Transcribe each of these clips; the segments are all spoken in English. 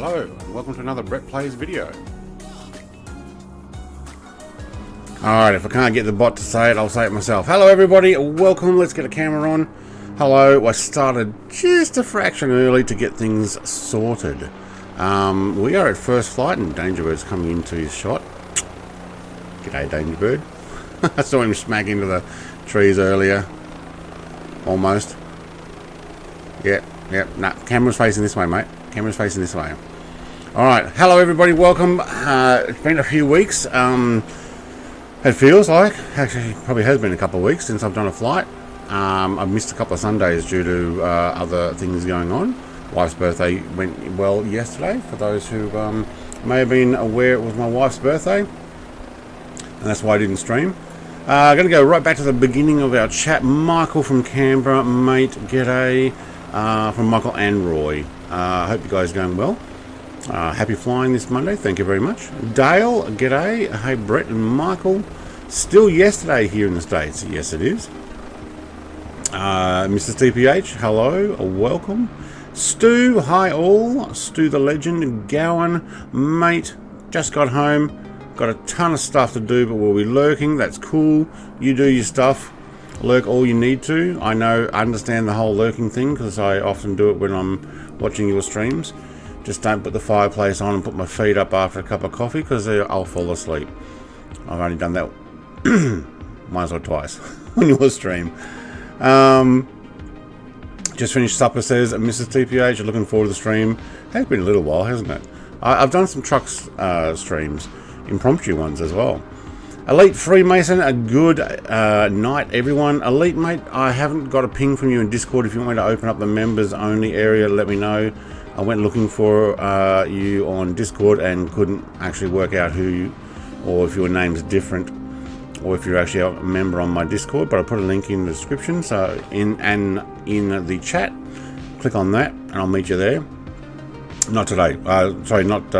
Hello, and welcome to another Brett Plays video. Alright, if I can't get the bot to say it, I'll say it myself. Hello everybody, welcome, let's get a camera on. Hello, I started just a fraction early to get things sorted. We are at first flight and Dangerbird's coming into his shot. G'day Dangerbird. I saw him smack into the trees earlier. Almost. Yep, nah, camera's facing this way, mate. Camera's facing this way. Alright, hello everybody, welcome. It's been a few weeks. It feels like, actually probably has been a couple of weeks since I've done a flight. I've missed a couple of Sundays due to other things going on. Wife's birthday went well yesterday, for those who may have been aware it was my wife's birthday. And that's why I didn't stream. I'm going to go right back to the beginning of our chat. Michael from Canberra, mate, g'day. From Michael and Roy. Hope you guys are going well. Happy flying this Monday, thank you very much. Dale, g'day. Hey Brett and Michael. Still yesterday here in the States. Yes it is. Mr. TPH, hello, welcome. Stu, hi all. Stu the legend. Gowan, mate, just got home. Got a ton of stuff to do, but we'll be lurking. That's cool. You do your stuff. Lurk all you need to. I understand the whole lurking thing because I often do it when I'm watching your streams. Just don't put the fireplace on and put my feet up after a cup of coffee because I'll fall asleep. I've only done that might as well twice on your stream. Just finished supper, says Mrs. TPH. Looking forward to the stream. Has been a little while, hasn't it? I've done some trucks streams, impromptu ones as well. Elite Freemason, a good night everyone. Elite mate, I haven't got a ping from you in Discord. If you want me to open up the members only area, let me know. I went looking for you on Discord and couldn't actually work out who you, or if your name's different, or if you're actually a member on my Discord, but I put a link in the description, so in the chat, click on that and I'll meet you there. Not today, sorry, not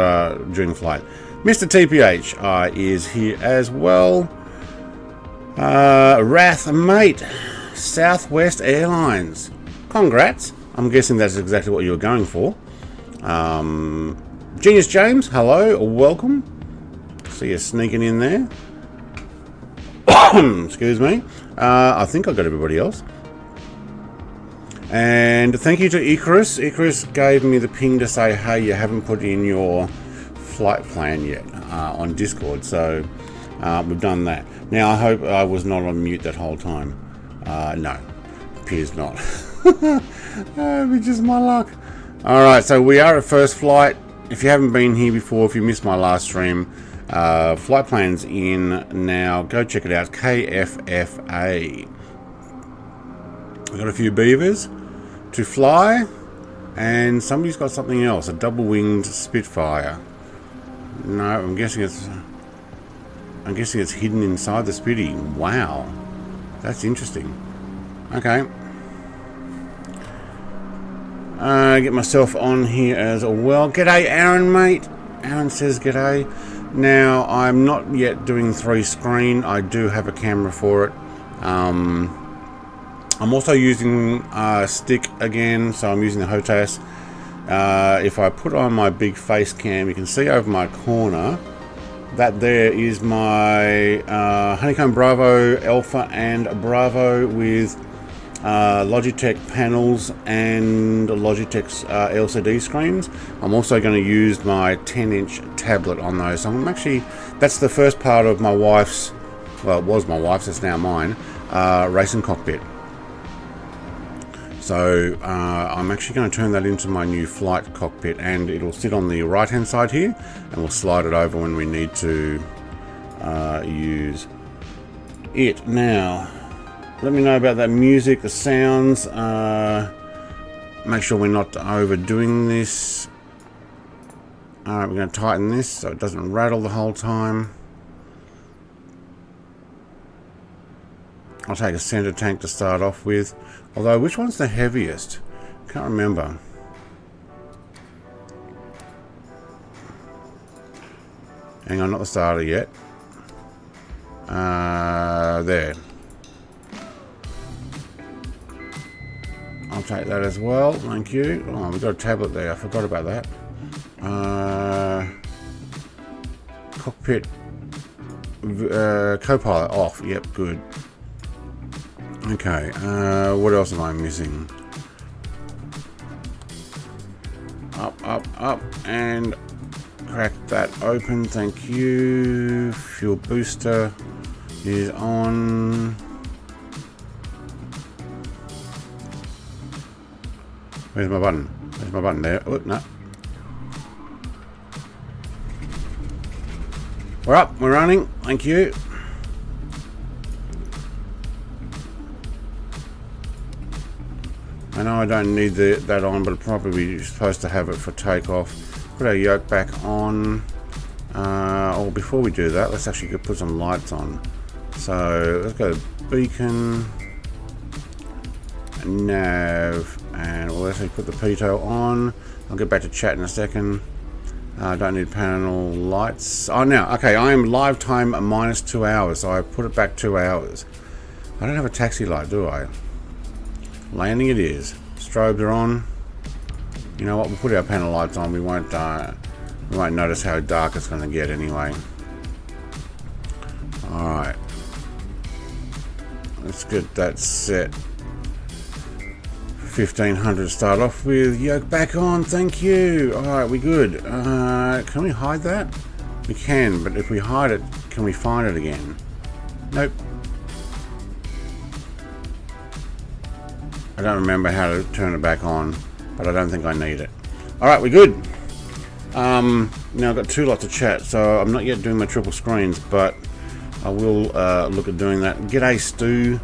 during flight. Mr. TPH is here as well. Wrath, mate. Southwest Airlines. Congrats. I'm guessing that's exactly what you were going for. Genius James, hello, welcome. See you sneaking in there. Excuse me. I think I got everybody else. And thank you to Icarus. Icarus gave me the ping to say, hey, you haven't put in your flight plan yet on Discord, so we've done that. Now I hope I was not on mute that whole time. No, appears not. It's just my luck. Alright, so we are at first flight. If you haven't been here before, if you missed my last stream, flight plan's in now. Go check it out. KFFA. We've got a few beavers to fly, and somebody's got something else, a double-winged Spitfire. No, I'm guessing it's hidden inside the Spitty. Wow, that's interesting. Okay. Get myself on here as well. G'day, Aaron, mate. Aaron says g'day. Now, I'm not yet doing 3-screen. I do have a camera for it. I'm also using stick again, so I'm using the HOTAS. If I put on my big face cam, you can see over my corner that there is my Honeycomb Bravo Alpha and Bravo with Logitech panels and Logitech's LCD screens. I'm also going to use my 10-inch tablet on those. So I'm actually, that's the first part of my wife's, well, it was my wife's, it's now mine, racing cockpit. So I'm actually going to turn that into my new flight cockpit, and it'll sit on the right hand side here, and we'll slide it over when we need to use it. Now let me know about that music, the sounds. Make sure we're not overdoing this. Alright, we're going to tighten this so it doesn't rattle the whole time. I'll take a center tank to start off with. Although, which one's the heaviest? Can't remember. Hang on, not the starter yet. There. I'll take that as well, thank you. Oh, we've got a tablet there, I forgot about that. Cockpit co-pilot off. Yep, good. Okay, what else am I missing? Up, and crack that open. Thank you. Fuel booster is on. Where's my button? Where's my button there? Oh, no. We're up, we're running. Thank you. I know I don't need that on, but probably supposed to have it for takeoff. Put our yoke back on. Or before we do that, let's actually put some lights on. So let's go to beacon, nav, and we'll actually put the pitot on. I'll get back to chat in a second. I don't need panel lights. Oh, now, okay, I am live time minus 2 hours, so I put it back 2 hours. I don't have a taxi light, do I? Landing it is. Strobes are on. You know what? We'll put our panel lights on. We won't notice how dark it's going to get anyway. All right. Let's get that set. 1500 start off with. Yoke back on. Thank you. All right, we good. Can we hide that? We can, but if we hide it, can we find it again? Nope. I don't remember how to turn it back on, but I don't think I need it. All right, we're good. Now I've got 2 lots of chat, so I'm not yet doing my triple screens, but I will look at doing that. G'day, Stu.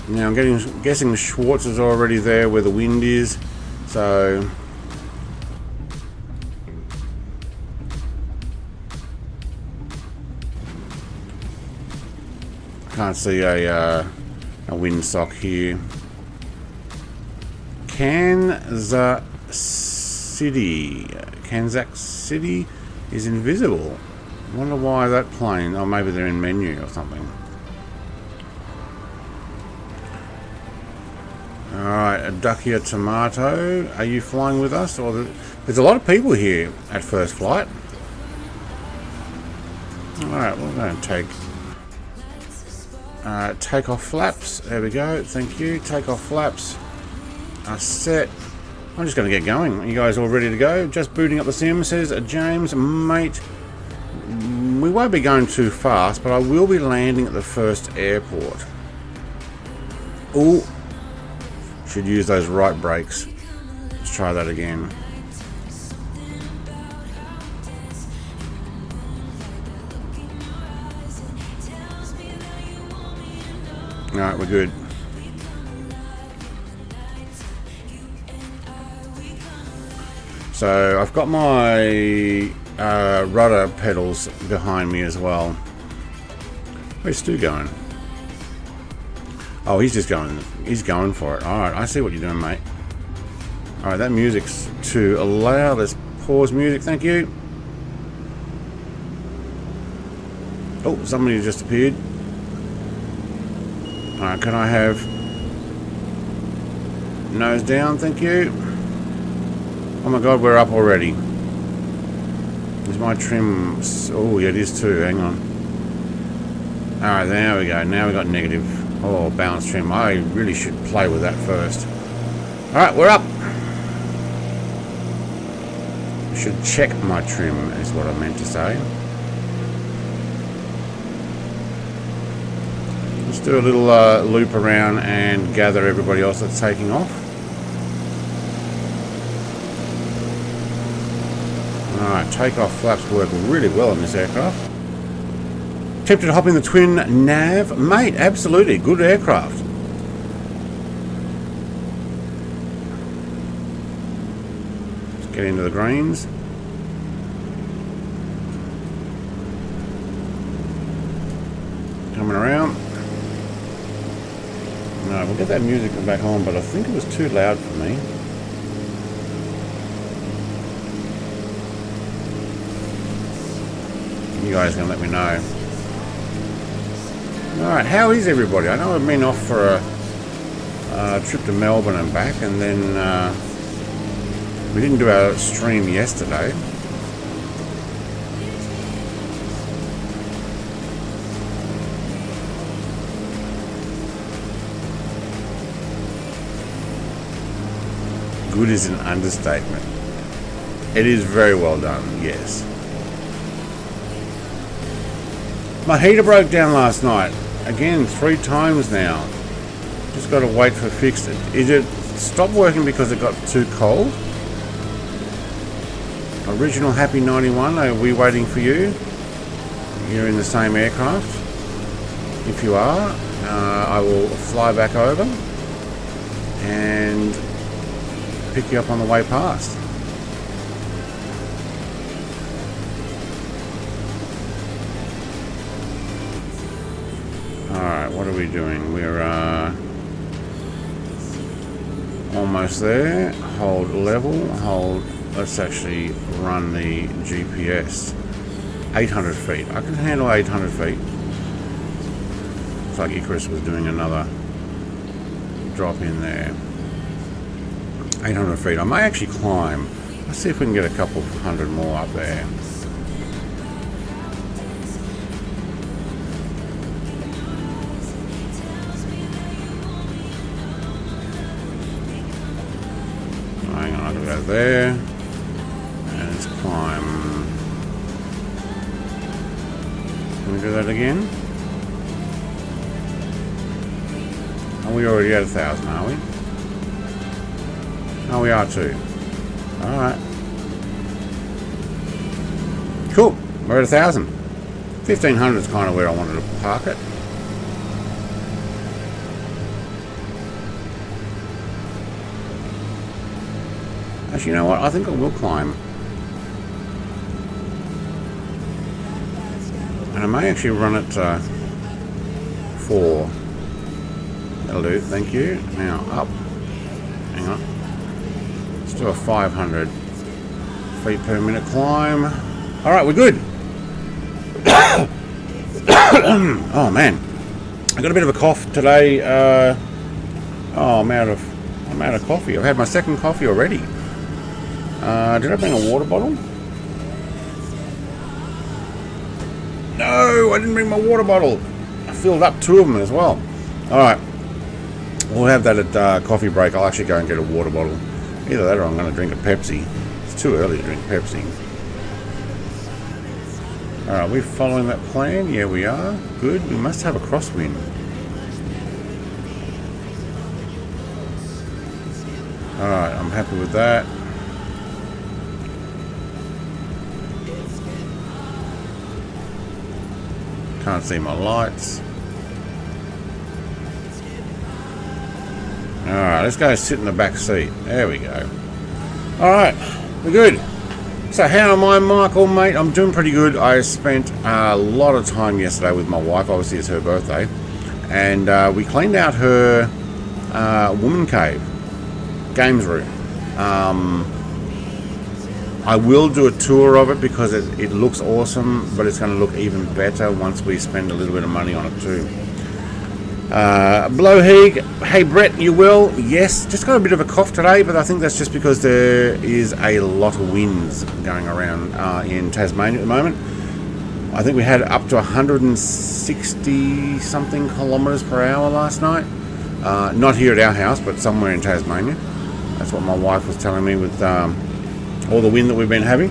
Now I'm guessing the Schwartz is already there where the wind is, so can't see a windsock here. Kansas City is invisible. I wonder why that plane. Oh, maybe they're in menu or something. Alright, a Duckia Tomato. Are you flying with us? Or there's a lot of people here at first flight. Alright, we're going to take off flaps. There we go. Thank you. Take off flaps. Set. I'm just going to get going. Are you guys all ready to go? Just booting up the sim, says James. Mate, we won't be going too fast, but I will be landing at the first airport. Ooh. Should use those right brakes. Let's try that again. Alright, we're good. So I've got my rudder pedals behind me as well. Where's Stu going? Oh, he's just going. He's going for it. All right, I see what you're doing, mate. All right, that music's to allow. Let's pause music. Thank you. Oh, somebody just appeared. All right, can I have nose down? Thank you. Oh my God, we're up already. Is my trim? Oh, yeah, it is too. Hang on. All right, there we go. Now we got negative. Oh, balance trim. I really should play with that first. Alright, we're up. Should check my trim is what I meant to say. Let's do a little loop around and gather everybody else that's taking off. Alright, takeoff flaps work really well in this aircraft. Tempted to hop in the twin nav? Mate, absolutely. Good aircraft. Let's get into the greens. Coming around. No, we'll get that music back on, but I think it was too loud for me. You guys are going to let me know. Alright, how is everybody? I know I've been off for trip to Melbourne and back, and then we didn't do our stream yesterday. Good is an understatement. It is very well done, yes. My heater broke down last night. Again, 3 times now. Just got to wait for fixed. Is it stopped working because it got too cold? Original Happy 91, are we waiting for you? You're in the same aircraft? If you are, I will fly back over and pick you up on the way past. Alright, what are we doing? We're almost there. Hold level, hold. Let's actually run the GPS. 800 feet. I can handle 800 feet. Looks like Icarus was doing another drop in there. 800 feet. I may actually climb. Let's see if we can get a couple hundred more up there. Hang on, I can go there. And let's climb. Can we do that again? Are we already at 1,000, are we? Oh, we are too. Alright. Cool. We're at 1,000. 1,500 is kind of where I wanted to park it. Actually, you know what? I think I will climb. And I may actually run it 4. That'll do. Thank you. Now, up. Hang on. Let's do a 500 feet per minute climb. Alright, we're good. Oh, man. I got a bit of a cough today. I'm out of coffee. I've had my second coffee already. Did I bring a water bottle? No, I didn't bring my water bottle. I filled up 2 of them as well. Alright. We'll have that at coffee break. I'll actually go and get a water bottle. Either that or I'm going to drink a Pepsi. It's too early to drink Pepsi. Alright, are we following that plan? Yeah, we are. Good. We must have a crosswind. Alright, I'm happy with that. Can't see my lights. Alright, let's go sit in the back seat. There we go. Alright, we're good. So how am I, Michael, mate? I'm doing pretty good. I spent a lot of time yesterday with my wife. Obviously, it's her birthday. And we cleaned out her woman cave. Games room. I will do a tour of it because it looks awesome, but it's going to look even better once we spend a little bit of money on it too. Blowheeg, hey Brett, you will? Yes, just got a bit of a cough today, but I think that's just because there is a lot of winds going around in Tasmania at the moment. I think we had up to 160 something kilometers per hour last night. Not here at our house, but somewhere in Tasmania. That's what my wife was telling me with all the wind that we've been having.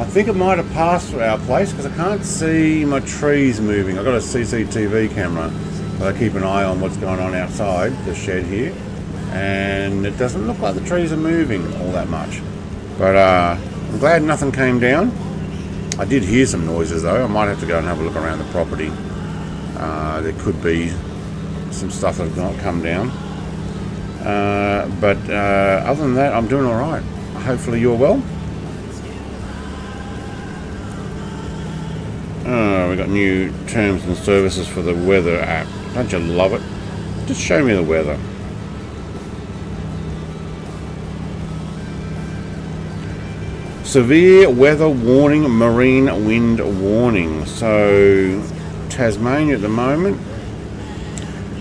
I think it might have passed through our place because I can't see my trees moving. I've got a CCTV camera, but I keep an eye on what's going on outside the shed here, and it doesn't look like the trees are moving all that much. But I'm glad nothing came down. I did hear some noises though. I might have to go and have a look around the property. There could be some stuff that's not come down. But other than that, I'm doing all right. Hopefully you're well. We got new terms and services for the weather app. Don't you love it? Just show me the weather. Severe weather warning, marine wind warning. So Tasmania at the moment,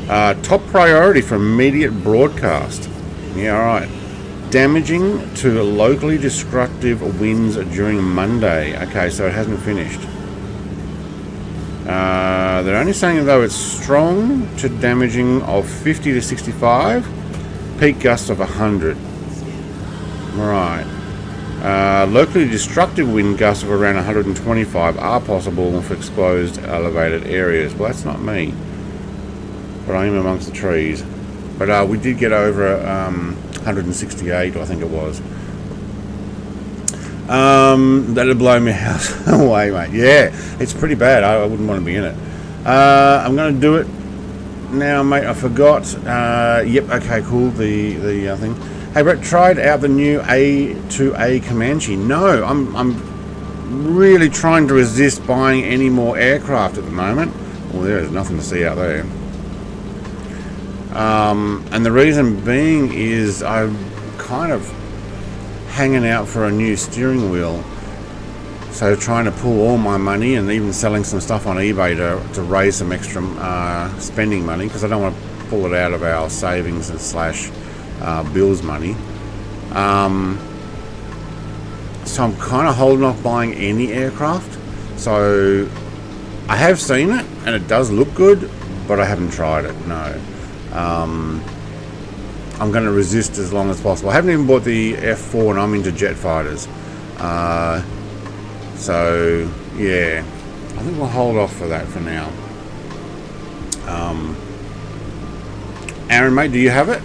Top priority for immediate broadcast. Yeah, alright. Damaging to locally destructive winds during Monday. Okay, so it hasn't finished. They're only saying though it's strong to damaging of 50 to 65, peak gusts of 100. Right. Locally destructive wind gusts of around 125 are possible for exposed elevated areas. Well, that's not me, but I am amongst the trees. But we did get over 168, I think it was. That'll blow my house away, mate. Yeah, it's pretty bad. I wouldn't want to be in it. I'm going to do it now, mate. I forgot. Yep, okay, cool. The thing. Hey, Brett, tried out the new A2A Comanche. No, I'm really trying to resist buying any more aircraft at the moment. Well, there's nothing to see out there. And the reason being is I'm kind of hanging out for a new steering wheel. So trying to pull all my money and even selling some stuff on eBay to raise some extra spending money, because I don't want to pull it out of our savings and slash bills money. So I'm kind of holding off buying any aircraft. So I have seen it and it does look good, but I haven't tried it. No. I'm going to resist as long as possible. I haven't even bought the F4 and I'm into jet fighters. So yeah, I think we'll hold off for that for now. Aaron, mate, do you have it?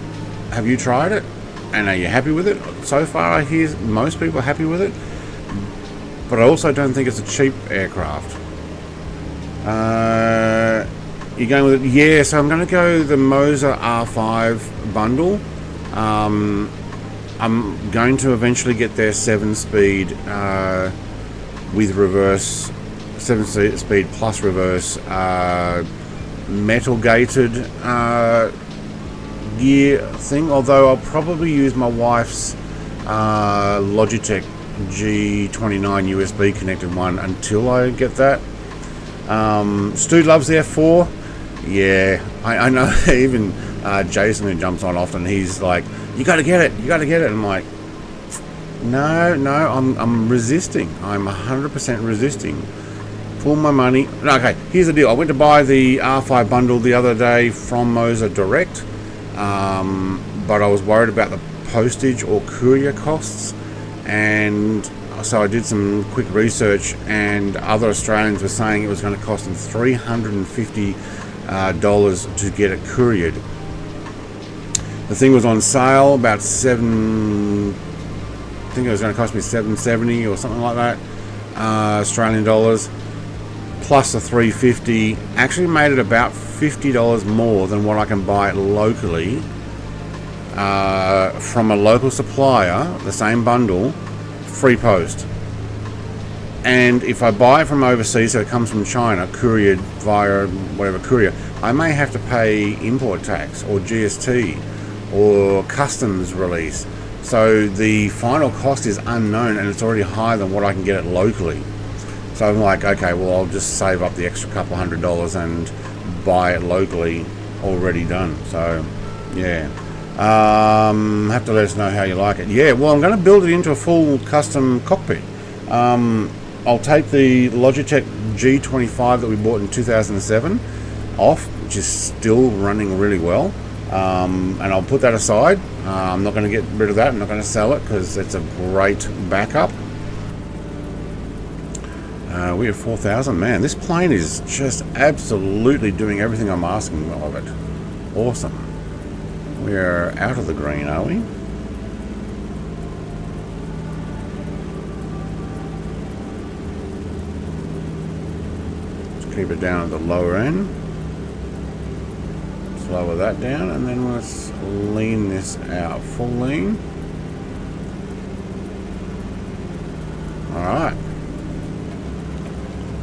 Have you tried it? And are you happy with it? So far I hear most people are happy with it, but I also don't think it's a cheap aircraft. You're going with it? Yeah, so I'm going to go the Moser R5 bundle. I'm going to eventually get their 7-speed with reverse, 7-speed plus reverse metal gated gear thing, although I'll probably use my wife's Logitech G29 USB connected one until I get that. Stu loves the F4. Yeah, I know. Even Jason, who jumps on often, he's like, you gotta get it, you gotta get it. I'm like, no, I'm resisting. I'm 100% resisting. Pull my money. Okay, here's the deal. I went to buy the R5 bundle the other day from Moser Direct, but I was worried about the postage or courier costs, and so I did some quick research, and other Australians were saying it was going to cost them $350 to get it couriered. The thing was on sale about I think it was going to cost me $770 or something like that, Australian dollars, plus the $350 actually made it about $50 more than what I can buy it locally from a local supplier, the same bundle, free post. And if I buy it from overseas, so it comes from China, couriered via whatever courier, I may have to pay import tax or GST or customs release. So the final cost is unknown, and it's already higher than what I can get it locally. So I'm like, okay, well, I'll just save up the extra couple $100 and buy it locally, already done. So yeah, have to let us know how you like it. Yeah, well, I'm going to build it into a full custom cockpit. I'll take the Logitech G25 that we bought in 2007 off, which is still running really well, and I'll put that aside. I'm not going to get rid of that. I'm not going to sell it because it's a great backup. We have 4,000. Man, this plane is just absolutely doing everything I'm asking of it. Awesome. We're out of the green, are we? Keep it down at the lower end. Lower that down, and then let's lean this out. Full lean. Alright.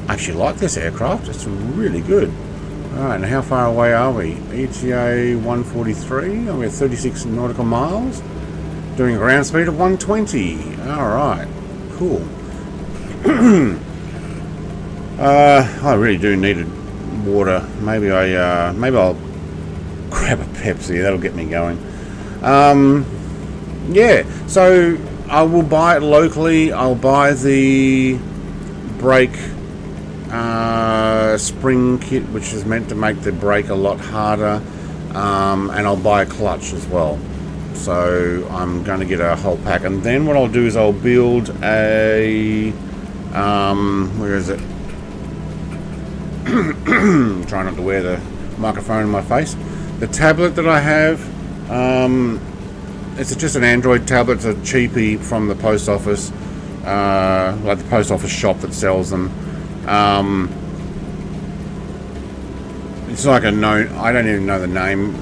I actually like this aircraft. It's really good. Alright, now how far away are we? ETA 143. We're at 36 nautical miles. Doing a ground speed of 120. Alright. Cool. I really do need water. Maybe I'll grab a Pepsi. That'll get me going. Yeah, so I will buy it locally. I'll buy the brake spring kit, which is meant to make the brake a lot harder, and I'll buy a clutch as well. So I'm going to get a whole pack, and then what I'll do is I'll build a where is it? Try not to wear the microphone in my face. The tablet that I have, it's just an Android tablet. It's a cheapie from the post office, like the post office shop that sells them. It's like a known, I don't even know the name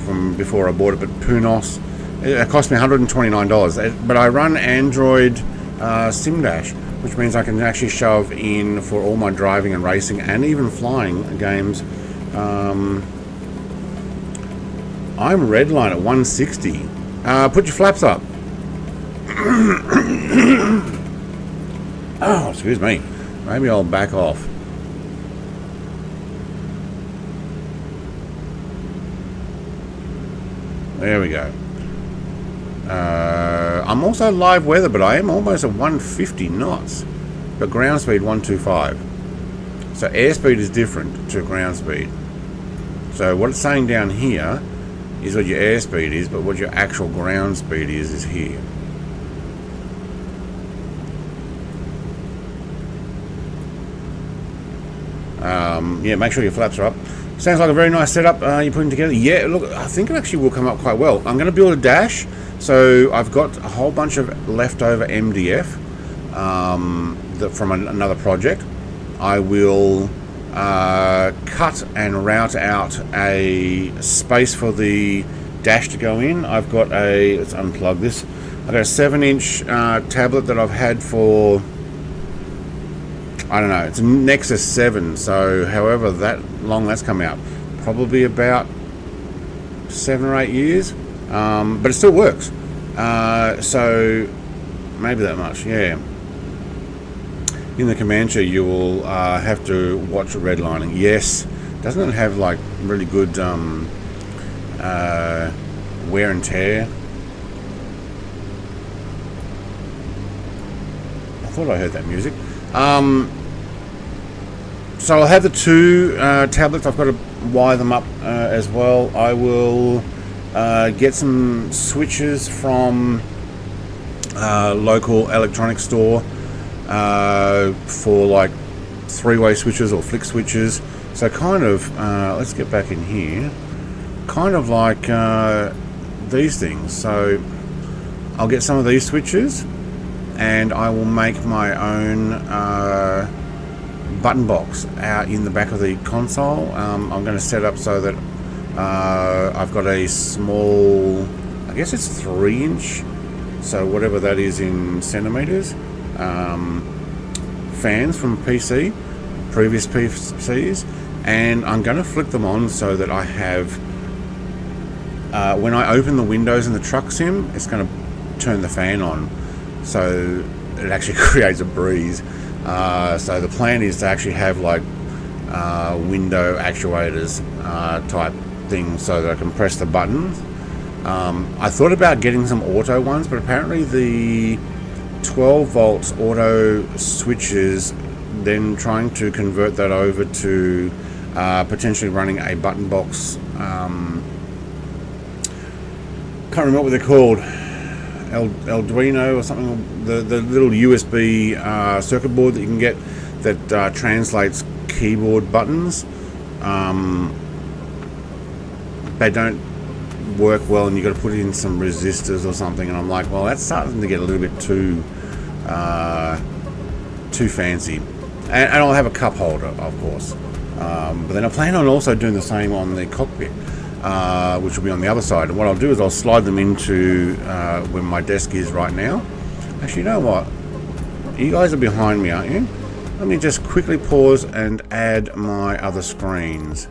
from before I bought it, but Punos. It cost me $129, but I run Android SimDash, which means I can actually shove in for all my driving and racing and even flying games. I'm redline at 160. Put your flaps up. Oh, excuse me. Maybe I'll back off. There we go. I'm also live weather, but I am almost at 150 knots. But ground speed 125. So airspeed is different to ground speed. So what it's saying down here is what your airspeed is, but what your actual ground speed is here. Yeah, make sure your flaps are up. Sounds like a very nice setup you're putting together. Yeah, look, I think it actually will come up quite well. I'm going to build a dash. So I've got a whole bunch of leftover MDF from another project. I will cut and route out a space for the dash to go in. I've got let's unplug this. I've got a 7-inch tablet that I've had for, I don't know, it's a Nexus 7, so however that long that's come out, probably about 7 or 8 years, but it still works. So maybe that much, yeah. In the Comanche, you will have to watch redlining. Yes, doesn't it have like really good wear and tear? I thought I heard that music. So I'll have the two tablets. I've got to wire them up as well. I will get some switches from local electronics store for like 3-way switches or flick switches. So kind of, let's get back in here. Kind of like these things. So I'll get some of these switches, and I will make my own button box out in the back of the console. I'm going to set up so that I've got a small, I guess it's 3-inch, so whatever that is in centimeters, fans from previous PCs, and I'm going to flick them on so that I have, when I open the windows in the truck sim, it's going to turn the fan on, so it actually creates a breeze. So the plan is to actually have like window actuators type thing so that I can press the buttons. I thought about getting some auto ones, but apparently the 12 volts auto switches, then trying to convert that over to potentially running a button box. Can't remember what they're called. Arduino or something, the little USB circuit board that you can get that translates keyboard buttons. They don't work well, and you've got to put in some resistors or something, and I'm like, well, that's starting to get a little bit too fancy. And I'll have a cup holder, of course, but then I plan on also doing the same on the cockpit, which will be on the other side. And what I'll do is I'll slide them into where my desk is right now. Actually, you know what? You guys are behind me, aren't you? Let me just quickly pause and add my other screens.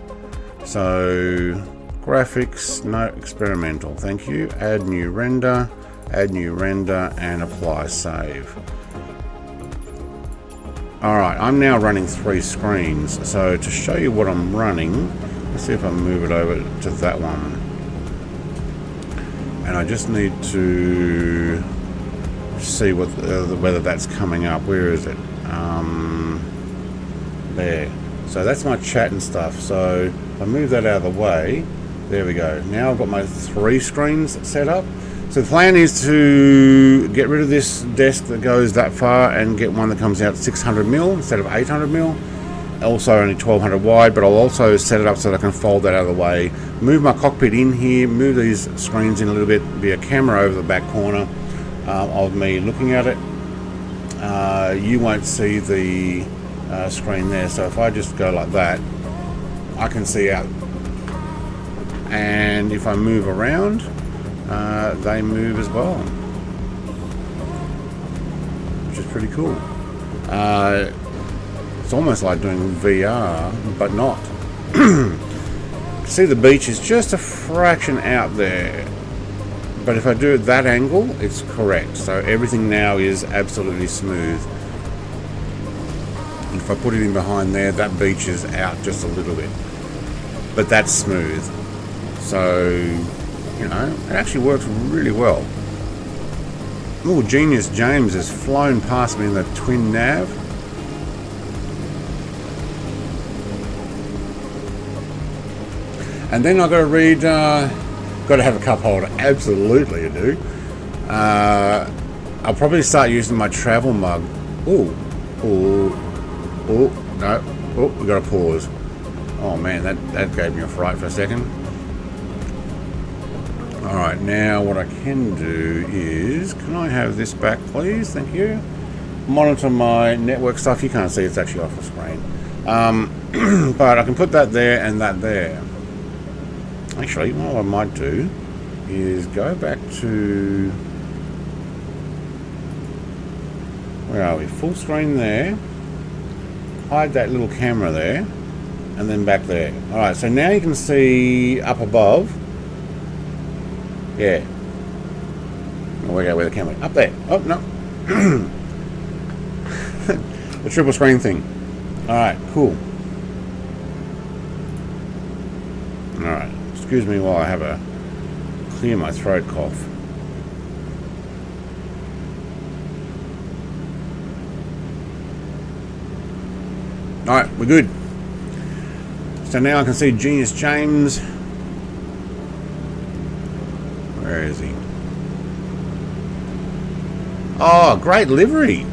So, graphics, no, experimental, thank you. Add new render, and apply save. Alright, I'm now running 3 screens. So to show you what I'm running, Let's see if I move it over to that one. And I just need to see what whether that's coming up. Where is it? There. So that's my chat and stuff. So if I move that out of the way, there we go. Now I've got my 3 screens set up. So the plan is to get rid of this desk that goes that far and get one that comes out 600mm instead of 800mm. Also only 1200 wide, but I'll also set it up so that I can fold that out of the way. Move my cockpit in here, move these screens in a little bit, be a camera over the back corner of me looking at it. You won't see the screen there, so if I just go like that, I can see out. And if I move around, they move as well, which is pretty cool. It's almost like doing VR, but not. See, the beach is just a fraction out there, but if I do it that angle, it's correct. So everything now is absolutely smooth. And if I put it in behind there, that beach is out just a little bit, but that's smooth. So, you know, it actually works really well. Oh, Genius James has flown past me in the twin nav. And then I've got to read, got to have a cup holder. Absolutely I do. I'll probably start using my travel mug. Oh, no. Oh, we got to pause. Oh man, that gave me a fright for a second. Alright, now what I can do is, can I have this back please? Thank you. Monitor my network stuff. You can't see, it's actually off the screen. But I can put that there and that there. Actually, what I might do is go back to, where are we? Full screen there. Hide that little camera there, and then back there. Alright, so now you can see up above. Yeah. I'll work out where the camera is. Up there. Oh, no. The triple screen thing. Alright, cool. Alright. Excuse me while I have a clear my throat cough. Alright, we're good. So now I can see Genius James. Where is he? Oh, great livery.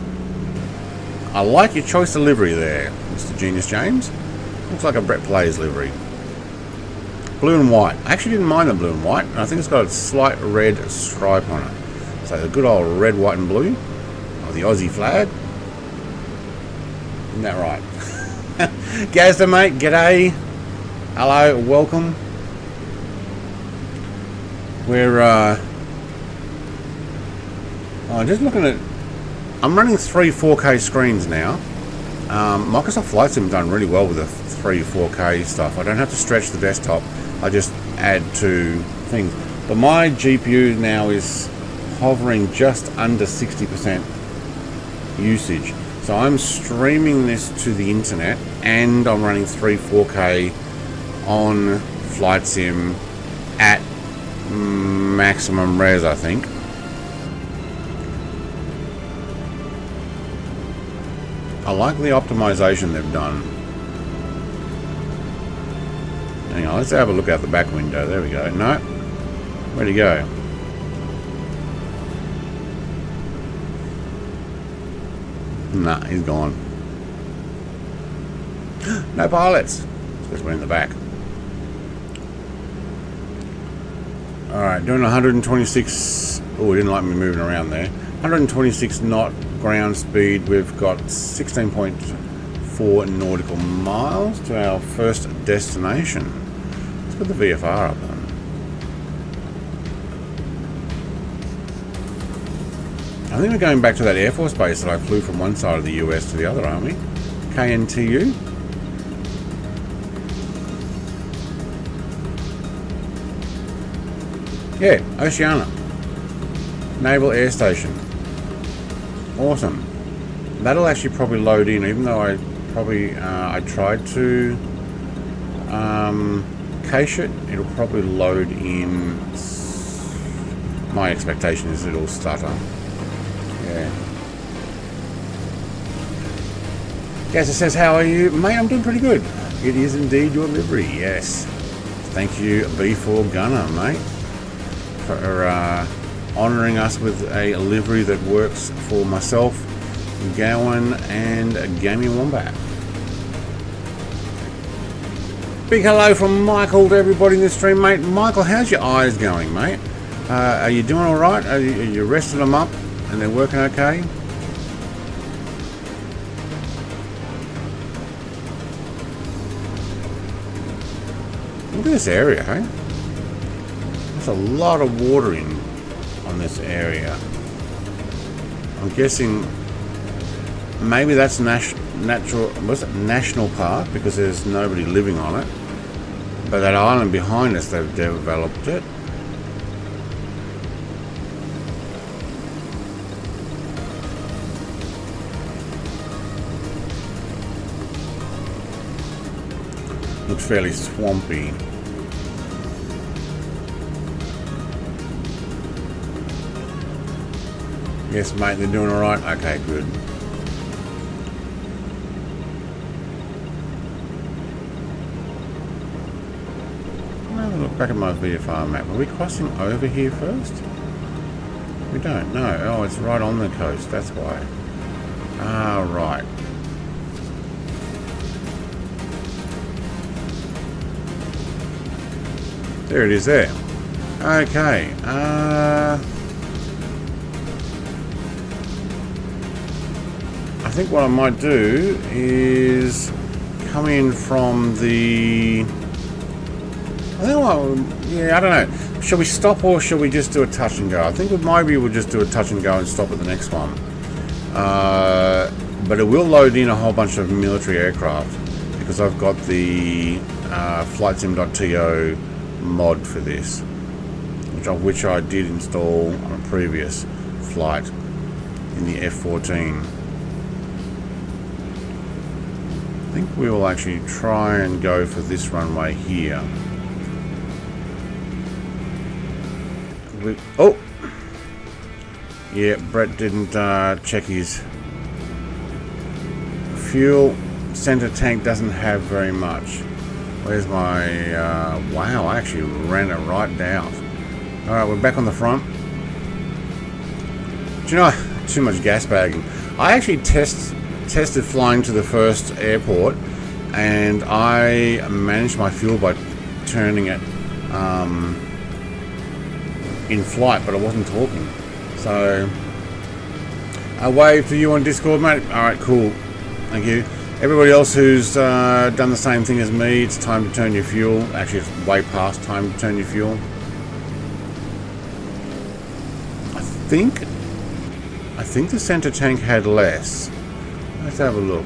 I like your choice of livery there, Mr. Genius James. Looks like a Brett Plays livery. Blue and white. I actually didn't mind the blue and white. I think it's got a slight red stripe on it. So the good old red, white and blue. Or the Aussie flag. Isn't that right? Gazda, mate. G'day. Hello. Welcome. We're just looking at, I'm running 3 4K screens now. Microsoft Flight Sim done really well with the 3 4K stuff. I don't have to stretch the desktop. I just add to things. But my GPU now is hovering just under 60% usage. So I'm streaming this to the internet and I'm running 3 4K on Flight Sim at maximum res, I think. I like the optimization they've done. Hang on, let's have a look out the back window. There we go. No. Where'd he go? Nah, he's gone. No pilots. Because we're in the back. Alright, doing 126. Oh, he didn't like me moving around there. 126 knot ground speed. We've got 16.4 nautical miles to our first destination. Let's put the VFR up on. I think we're going back to that Air Force base that I flew from one side of the US to the other, aren't we? KNTU. Yeah, Oceana. Naval Air Station. Awesome. That'll actually probably load in, even though I probably I tried to cache it, it'll probably load in. My expectation is it'll stutter. Yeah. Gazza says, how are you? Mate, I'm doing pretty good. It is indeed your livery, yes. Thank you, B4 Gunner, mate, for honouring us with a livery that works for myself, Gowan, and Gaming Wombat. Big hello from Michael to everybody in the stream, mate. Michael, how's your eyes going, mate? Are you doing all right? Are you resting them up and they're working okay? Look at this area, hey? There's a lot of water on this area. I'm guessing maybe that's national park because there's nobody living on it. But that island behind us, they've developed it. Looks fairly swampy. Yes, mate, they're doing alright? Okay, good. Look back at my VFR map. Are we crossing over here first? We don't know. Oh, it's right on the coast. That's why. Ah, right. There it is there. Okay. I think what I might do is come in from the... I don't know. Shall we stop or shall we just do a touch and go? I think maybe we'll just do a touch and go and stop at the next one. But it will load in a whole bunch of military aircraft because I've got the flightsim.to mod for this, which I did install on a previous flight in the F-14. I think we will actually try and go for this runway here. Oh! Yeah, Brett didn't check his fuel. Center tank doesn't have very much. Where's my... wow, I actually ran it right down. Alright, we're back on the front. Do you know, too much gas bagging. I actually tested flying to the first airport, and I managed my fuel by turning it in flight, but I wasn't talking. So I wave to you on Discord, mate. Alright, cool. Thank you. Everybody else who's done the same thing as me, it's time to turn your fuel. Actually, it's way past time to turn your fuel. I think the center tank had less. Let's have a look.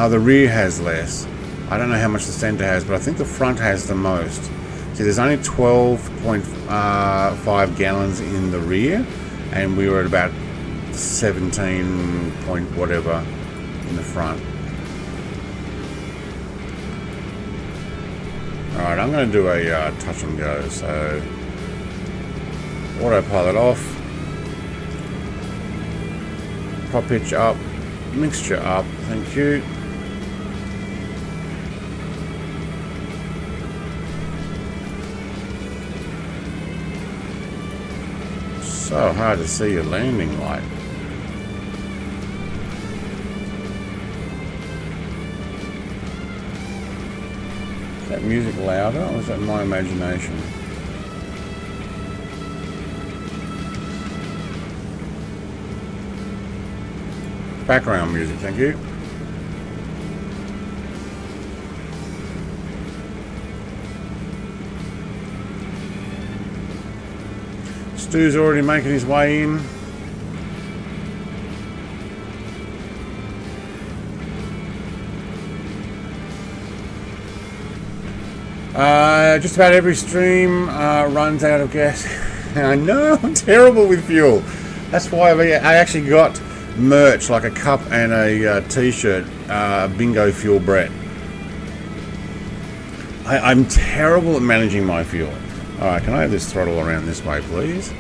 The rear has less. I don't know how much the center has, but I think the front has the most. See, there's only 12.5 gallons in the rear, and we were at about 17 point whatever in the front. Alright, I'm going to do a touch and go. So, autopilot off, prop pitch up, mixture up, thank you. So hard to see your landing light. Is that music louder or is that my imagination? Background music, thank you. Stu's already making his way in. Just about every stream runs out of gas. I know, I'm terrible with fuel. That's why I actually got merch like a cup and a t-shirt. Bingo Fuel Brett. I'm terrible at managing my fuel. Alright, can I have this throttle around this way, please?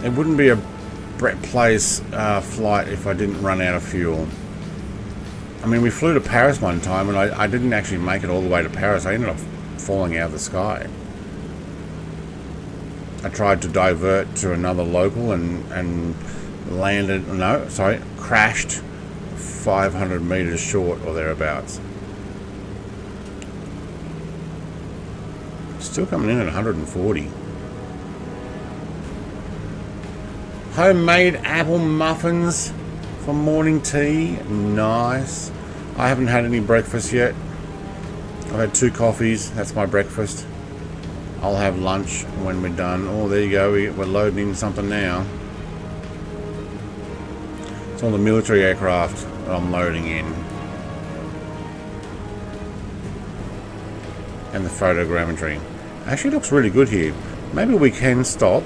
It wouldn't be a Brett Place flight if I didn't run out of fuel. I mean, we flew to Paris one time and I didn't actually make it all the way to Paris. I ended up falling out of the sky. I tried to divert to another local and landed, no, sorry, crashed 500 meters short or thereabouts. Still coming in at 140. Homemade apple muffins for morning tea. Nice. I haven't had any breakfast yet. I've had 2 coffees. That's my breakfast. I'll have lunch when we're done. Oh, there you go. We're loading in something now. It's all the military aircraft that I'm loading in. And the photogrammetry. Actually looks really good here. Maybe we can stop.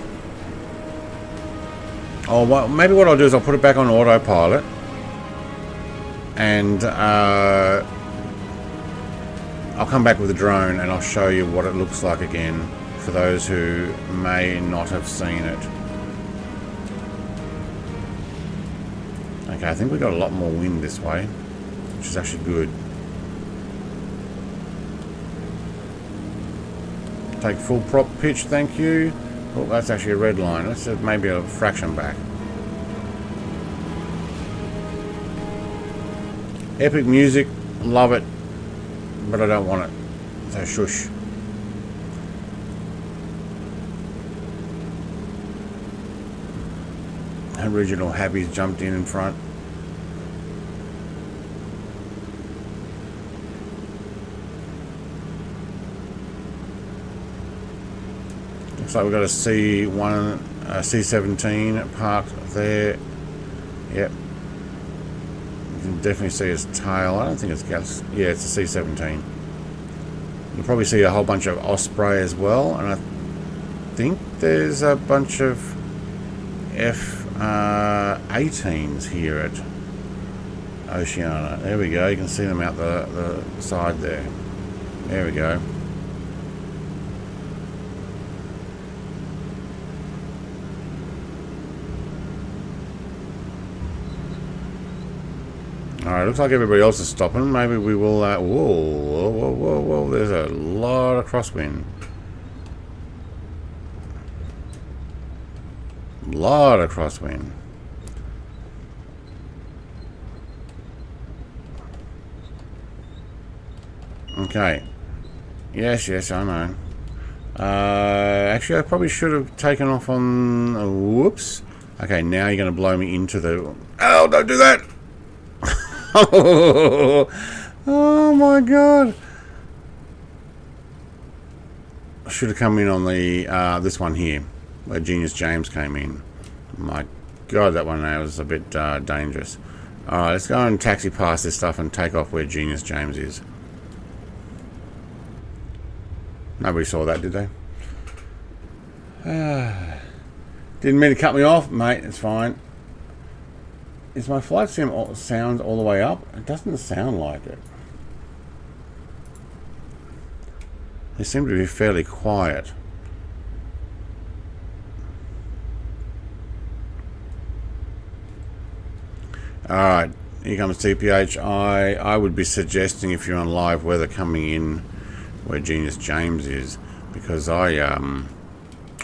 Oh, well, maybe what I'll do is I'll put it back on autopilot. And I'll come back with the drone and I'll show you what it looks like again for those who may not have seen it. Okay, I think we got a lot more wind this way, which is actually good. Take full prop pitch, thank you. Oh, that's actually a red line. Let's maybe a fraction back. Epic music, love it, but I don't want it. So shush. Original Happy's jumped in front. Looks like we've got a C1, C17 parked there. Yep. You can definitely see his tail. I don't think it's gas. Yeah, it's a C17. You'll probably see a whole bunch of Osprey as well, and I think there's a bunch of F-18s here at Oceania. There we go. You can see them out the side there. There we go. Alright, looks like everybody else is stopping. Maybe we will... whoa. There's a lot of crosswind. Lot of crosswind. Okay. Yes, I know. Actually, I probably should have taken off on... whoops. Okay, now you're going to blow me into the... Oh, don't do that! Oh my god! I should have come in on the this one here, where Genius James came in. My god, that one there was a bit dangerous. Alright, let's go and taxi past this stuff and take off where Genius James is. Nobody saw that, did they? Didn't mean to cut me off, mate. It's fine. Is my flight sim sound all the way up? It doesn't sound like it. They seem to be fairly quiet. Alright, here comes TPH. I would be suggesting, if you're on live weather, coming in where Genius James is, because I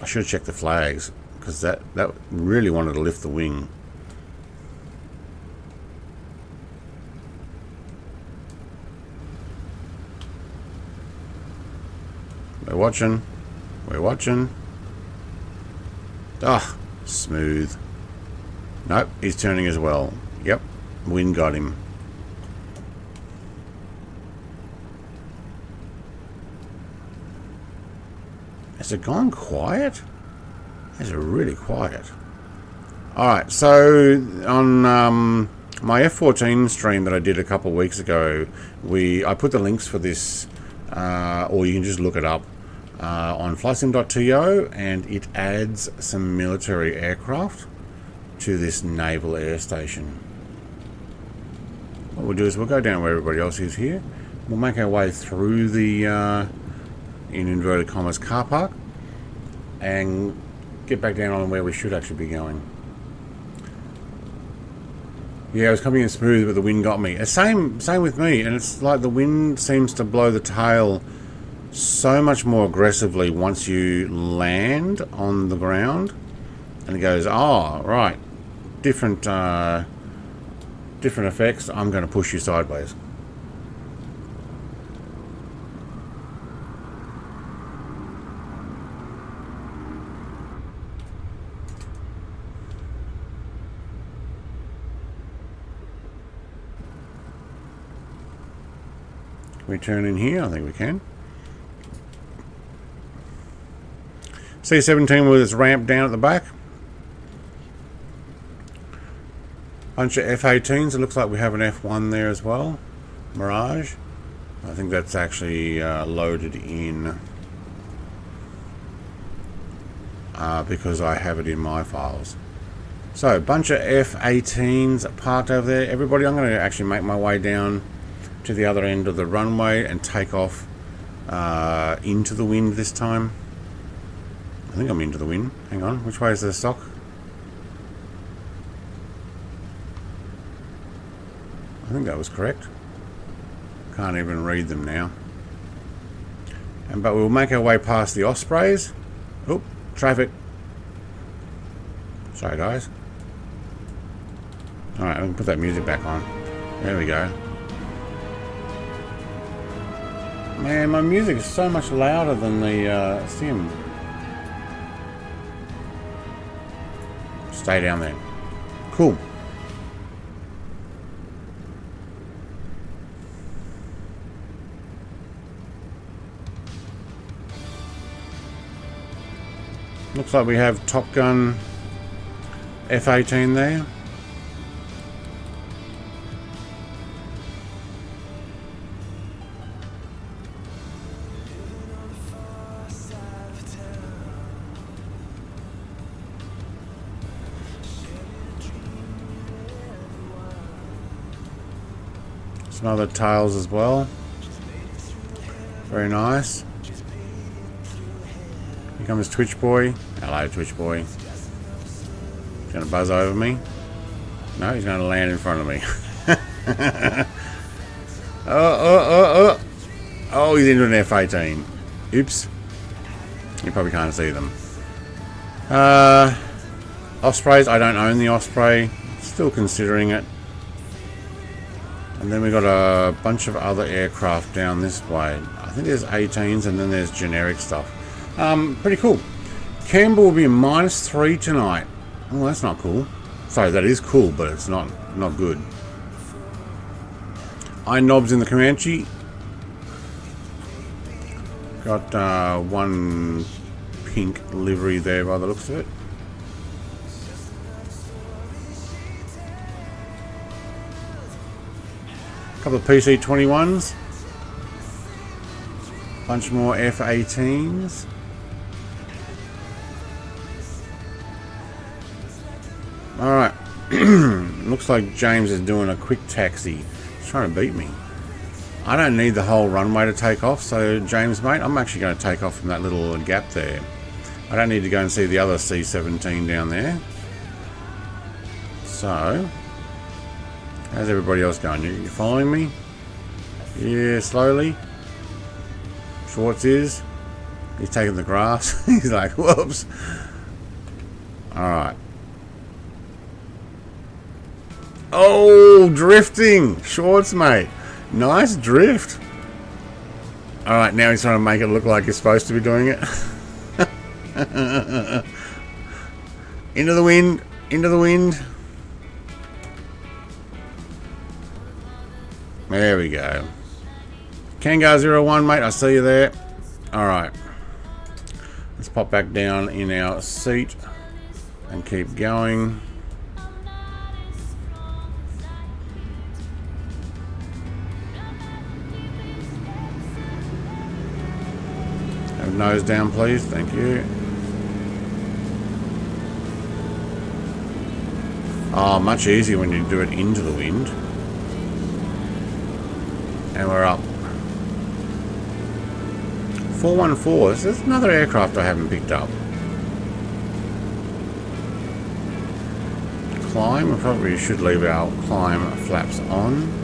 should check the flags, because that really wanted to lift the wing. We're watching. Ah, smooth. Nope, he's turning as well. Yep, wind got him. Has it gone quiet? It's really quiet. Alright, so on my F14 stream that I did a couple of weeks ago, I put the links for this, or you can just look it up. on flysim.to, and it adds some military aircraft to this naval air station. What we'll do is we'll go down where everybody else is here. We'll make our way through the, in inverted commas, car park, and get back down on where we should actually be going. Yeah, I was coming in smooth, but the wind got me. Same with me, and it's like the wind seems to blow the tail so much more aggressively once you land on the ground, and it goes, oh, right, different effects. I'm going to push you sideways. Can we turn in here? I think we can. C-17 with its ramp down at the back. Bunch of F-18s. It looks like we have an F-1 there as well. Mirage. I think that's actually loaded in because I have it in my files. So, a bunch of F-18s parked over there. Everybody, I'm going to actually make my way down to the other end of the runway and take off into the wind this time. I think I'm into the wind. Hang on, which way is the stock? I think that was correct. Can't even read them now. But we'll make our way past the Ospreys. Oop, traffic. Sorry guys. Alright, I can put that music back on. There we go. Man, my music is so much louder than the sim. Stay down there. Cool. Looks like we have Top Gun F-18 there. Some other tails as well. Very nice. Here comes Twitch Boy. Hello, Twitch Boy. He's going to buzz over me. No, he's going to land in front of me. Oh, he's into an F-18. Oops. You probably can't see them. Ospreys. I don't own the Osprey. Still considering it. And then we've got a bunch of other aircraft down this way. I think there's 18s and then there's generic stuff. Pretty cool. Canberra will be a -3 tonight. Oh, that's not cool. Sorry, that is cool, but it's not good. Knobs in the Comanche. Got one pink livery there by the looks of it. Couple of PC-21s. Bunch more F-18s. Alright. Looks like James is doing a quick taxi. He's trying to beat me. I don't need the whole runway to take off, so James, mate, I'm actually going to take off from that little gap there. I don't need to go and see the other C-17 down there. So, how's everybody else going? You following me? Yeah, slowly. Schwartz is. He's taking the grass. He's like, whoops. Alright. Oh, drifting. Schwartz, mate. Nice drift. Alright, now he's trying to make it look like he's supposed to be doing it. Into the wind. Into the wind. There we go. Kangar 01, mate, I see you there. Alright. Let's pop back down in our seat and keep going. Have a nose down, please. Thank you. Oh, much easier when you do it into the wind. And we're up. 414. So there's another aircraft I haven't picked up. Climb. We probably should leave our climb flaps on.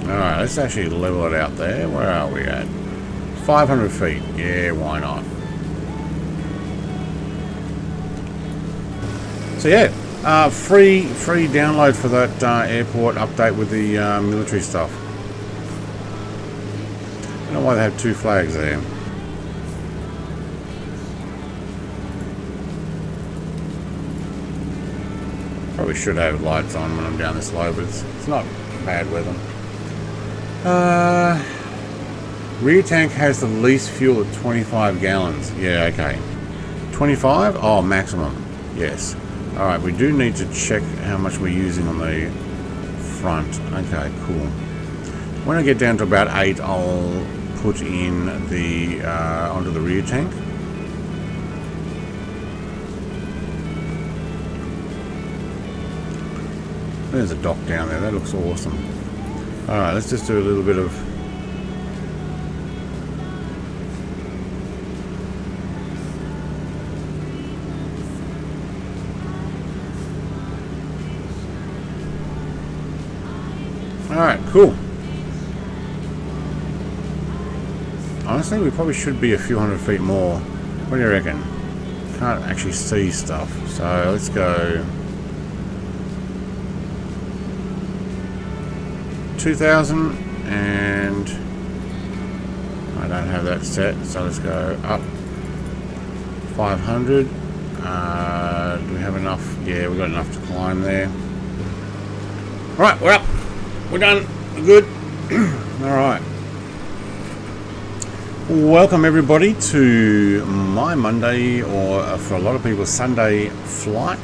Alright, let's actually level it out there. Where are we at? 500 feet. Yeah, why not? So yeah, free download for that airport update with the military stuff. I don't know why they have two flags there. Probably should have lights on when I'm down this low, but it's not bad weather. Rear tank has the least fuel at 25 gallons. Yeah, okay. 25? Oh, maximum. Yes. Alright, we do need to check how much we're using on the front. Okay, cool. When I get down to about 8, I'll put in the onto the rear tank. There's a dock down there. That looks awesome. Alright, let's just do a little bit of... Alright, cool. Honestly, we probably should be a few hundred feet more. What do you reckon? Can't actually see stuff. So let's go... 2,000, and I don't have that set, so let's go up 500. Do we have enough? Yeah, we've got enough to climb there. Right, we're up. We're done. We're good. Alright. Welcome everybody to my Monday, or for a lot of people, Sunday flight.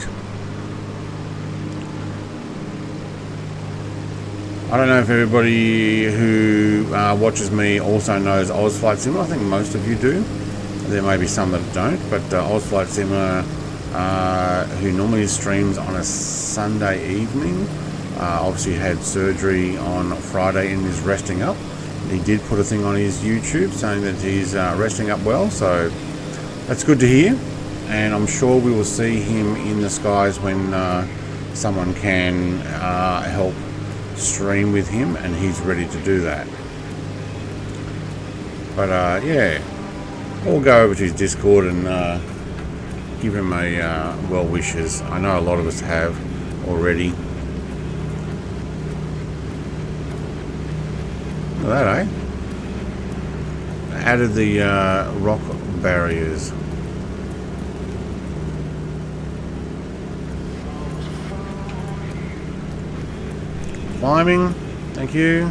I don't know if everybody who watches me also knows Oz Flight Simmer. I think most of you do. There may be some that don't, but Oz Flight Simmer, who normally streams on a Sunday evening, obviously had surgery on Friday and is resting up. He did put a thing on his YouTube saying that he's resting up well, so that's good to hear. And I'm sure we will see him in the skies when someone can help stream with him, and he's ready to do that. But yeah, we'll go over to his Discord and give him a well wishes. I know a lot of us have already. Look at that, eh? Added the rock barriers. Climbing, thank you.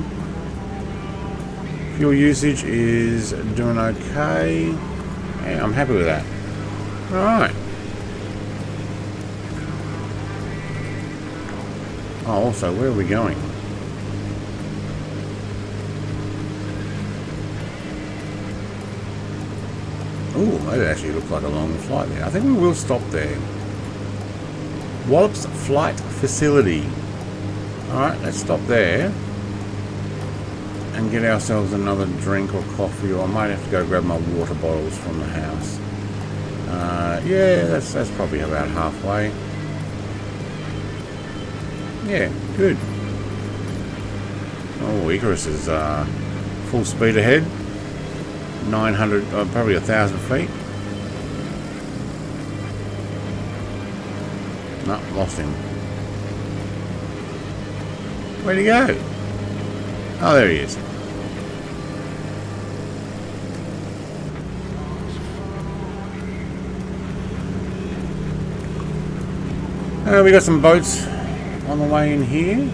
Fuel usage is doing okay. Yeah, I'm happy with that. Alright. Oh, also, where are we going? Oh, that actually looks like a long flight there. I think we will stop there. Wallops Flight Facility. Alright, let's stop there and get ourselves another drink or coffee, or I might have to go grab my water bottles from the house. Yeah, that's probably about halfway. Yeah, good. Oh, Icarus is full speed ahead. 900, probably 1,000 feet. No, lost him. Where'd he go? Oh, there he is. We got some boats on the way in here.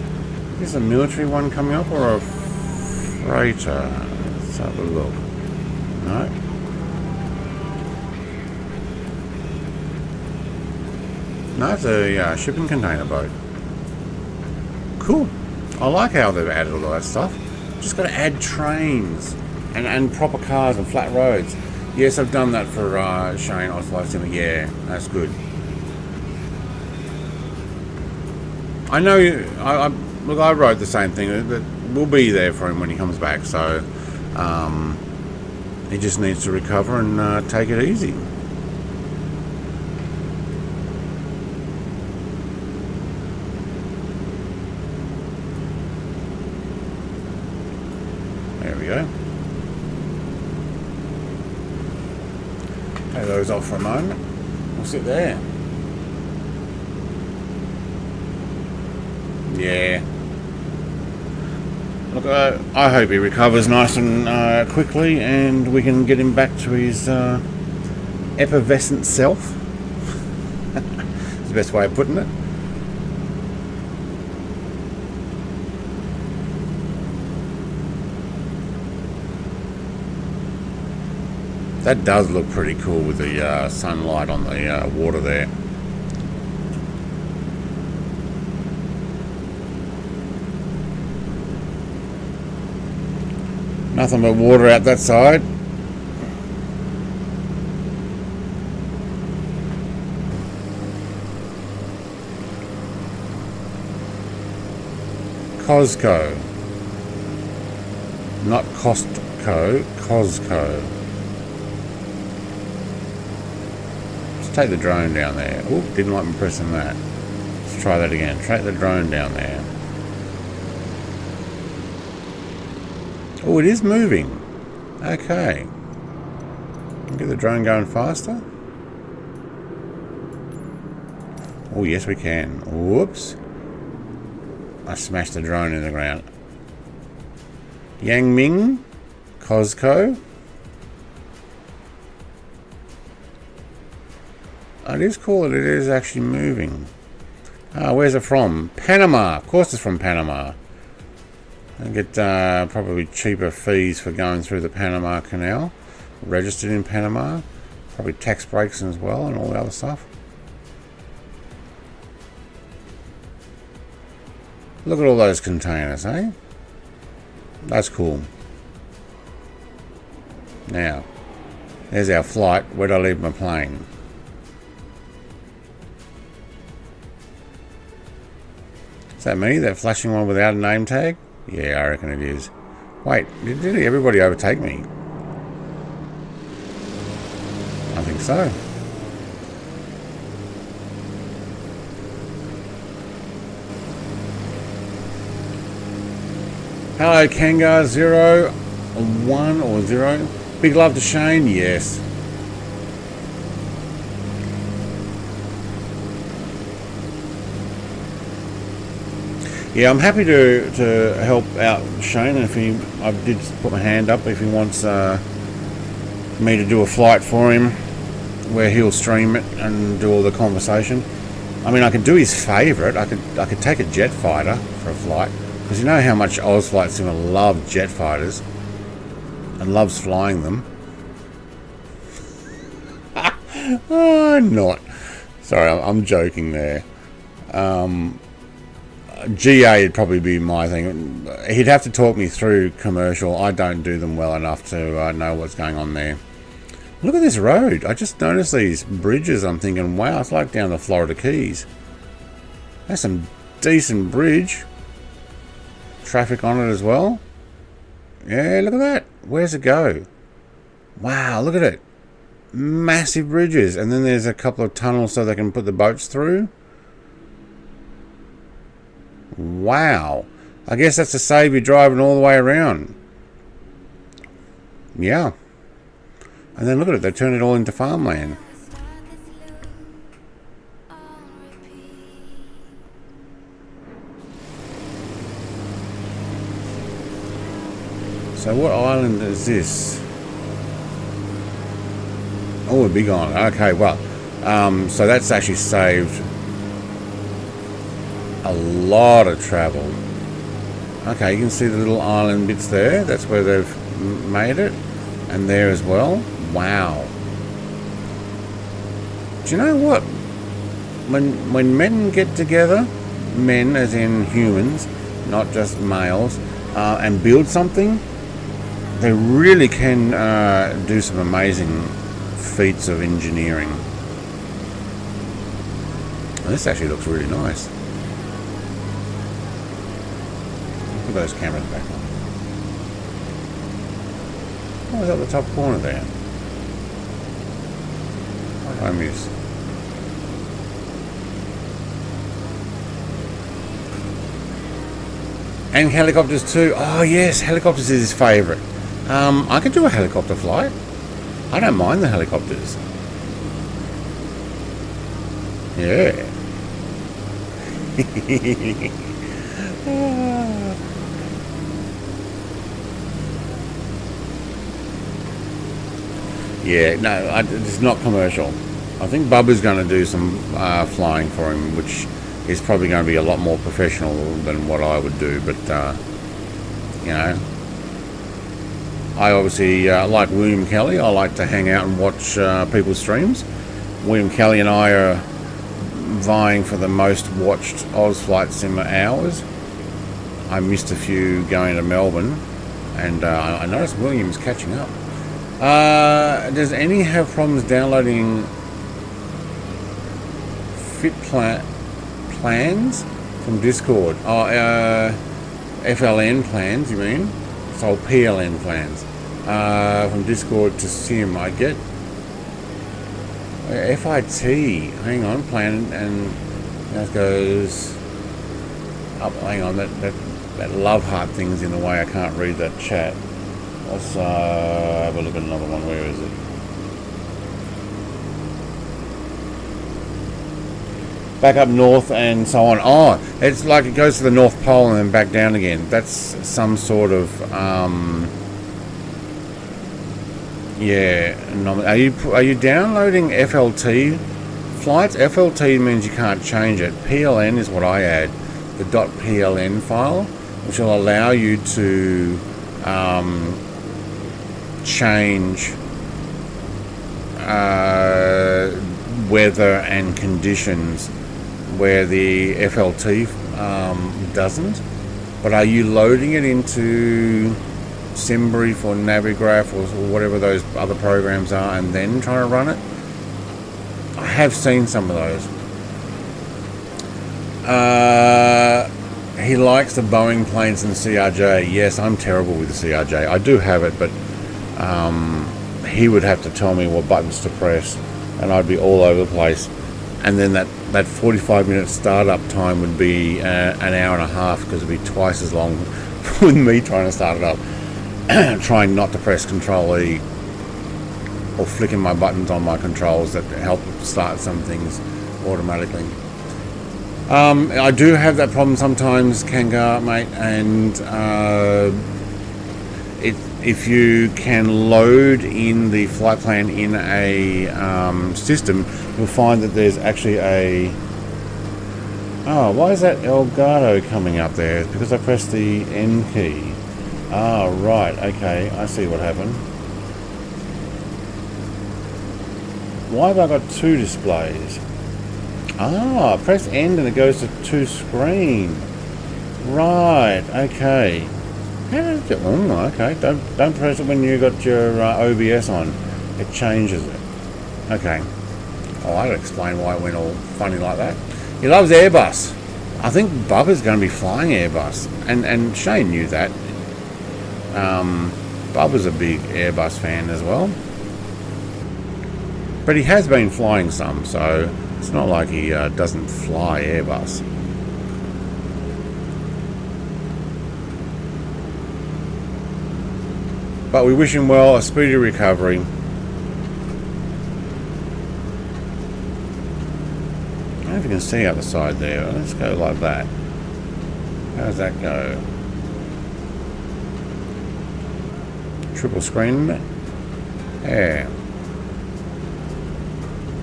Is a military one coming up or a freighter? Let's have a look. No. No, it's a shipping container boat. Cool. I like how they've added all that stuff. Just got to add trains and proper cars and flat roads. Yes, I've done that for Shane Oslo Simmer. Yeah, that's good. I know. Look, I wrote the same thing. That we'll be there for him when he comes back. So he just needs to recover and take it easy. There we go. Take those off for a moment. We'll sit there. Yeah. Look, I hope he recovers nice and quickly, and we can get him back to his effervescent self. That's the best way of putting it. That does look pretty cool with the sunlight on the water there. Nothing but water out that side. Costco. Not Costco, Costco. Let's take the drone down there. Oh, didn't like me pressing that. Let's try that again. Take the drone down there. Oh, it is moving. Okay. Get the drone going faster. Oh, yes we can. Whoops. I smashed the drone in the ground. Yangming. Costco. Oh, it is cool that it is actually moving. Where's it from? Panama. Of course it's from Panama. And get probably cheaper fees for going through the Panama Canal. Registered in Panama. Probably tax breaks as well and all the other stuff. Look at all those containers, eh? That's cool. Now, there's our flight. Where'd I leave my plane? Is that me? That flashing one without a name tag? Yeah, I reckon it is. Wait, did everybody overtake me? I think so. Hello, Kangar 01 or 0. Big love to Shane, yes. Yeah, I'm happy to help out Shane. If I did put my hand up if he wants me to do a flight for him, where he'll stream it and do all the conversation. I mean, I could do his favourite. I could take a jet fighter for a flight, because you know how much Oz Flight Simmer loves jet fighters and loves flying them. Oh, not. Sorry, I'm joking there. GA would probably be my thing. He'd have to talk me through commercial. I don't do them well enough to know what's going on there. Look at this road. I just noticed these bridges. I'm thinking, wow, it's like down the Florida Keys. That's some decent bridge. Traffic on it as well. Yeah, look at that. Where's it go? Wow, look at it. Massive bridges. And then there's a couple of tunnels so they can put the boats through. Wow. I guess that's to save you driving all the way around. Yeah. And then look at it. They turned it all into farmland. So what island is this? Oh, a big island. Okay, well. So that's actually saved a lot of travel. Okay, you can see the little island bits there. That's where they've made it, and there as well. Wow. Do you know what? When men get together, men as in humans, not just males, and build something, they really can do some amazing feats of engineering. This actually looks really nice. Put those cameras back on. Oh, is that the top corner there? What I miss? And helicopters too. Oh yes, helicopters is his favourite. I could do a helicopter flight. I don't mind the helicopters. Yeah. Yeah, no, it's not commercial. I think Bubba's going to do some flying for him, which is probably going to be a lot more professional than what I would do. But, you know, I obviously like William Kelly. I like to hang out and watch people's streams. William Kelly and I are vying for the most watched Oz Flight Sim hours. I missed a few going to Melbourne, and I noticed William's catching up. Does any have problems downloading fit plans from Discord? Oh, FLN plans, you mean? So PLN plans from Discord to Sim. I get FIT. Hang on, plan, and that goes up. Hang on, that love heart thing's in the way. I can't read that chat. Let's have a look at another one. Where is it? Back up north and so on. Oh, it's like it goes to the North Pole and then back down again. That's some sort of yeah. Are you downloading FLT flights? FLT means you can't change it. PLN is what I add, the .pln file, which will allow you to change weather and conditions where the FLT doesn't. But are you loading it into SimBrief or Navigraph or whatever those other programs are and then trying to run it? I have seen some of those. He likes the Boeing planes and CRJ. Yes, I'm terrible with the CRJ. I do have it, but he would have to tell me what buttons to press, and I'd be all over the place. And then that 45-minute startup time would be an hour and a half, because it'd be twice as long with me trying to start it up, trying not to press Control E or flicking my buttons on my controls that help start some things automatically. I do have that problem sometimes, Kangar, mate, and if you can load in the flight plan in a system, you'll find that there's actually a... Oh, why is that Elgato coming up there? It's because I pressed the N key. Ah, right, okay, I see what happened. Why have I got two displays? Ah, press N and it goes to two screen. Right, okay. How did it? Oh, okay. Don't press it when you got your OBS on. It changes it. Okay. Oh, I'll explain why it went all funny like that. He loves Airbus. I think Bubba's going to be flying Airbus, and Shane knew that. Bubba's a big Airbus fan as well, but he has been flying some, so it's not like he doesn't fly Airbus. But we wish him well, a speedy recovery. I don't know if you can see out the side there. Let's go like that. How does that go? Triple screen, isn't it? Yeah.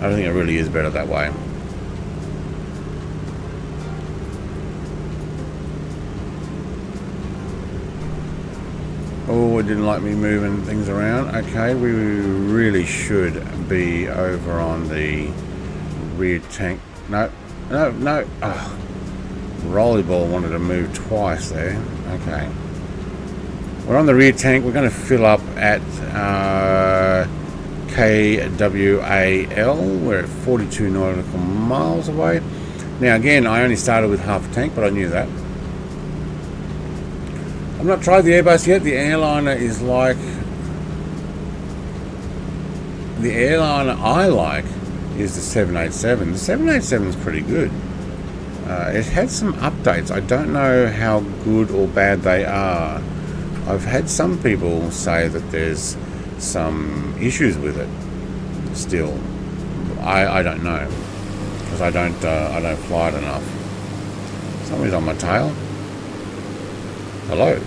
I think it really is better that way. Oh, Motherboard didn't like me moving things around. Okay, we really should be over on the rear tank. No, no, no. Oh, Rollerball wanted to move twice there. Okay. We're on the rear tank. We're going to fill up at KWAL. We're at 42 nautical miles away. Now again, I only started with half a tank, but I knew that. I've not tried the Airbus yet. The airliner is like... The airliner I like is the 787. The 787 is pretty good. It had some updates. I don't know how good or bad they are. I've had some people say that there's some issues with it still. I don't know, because I don't fly it enough. Somebody's on my tail. Hello.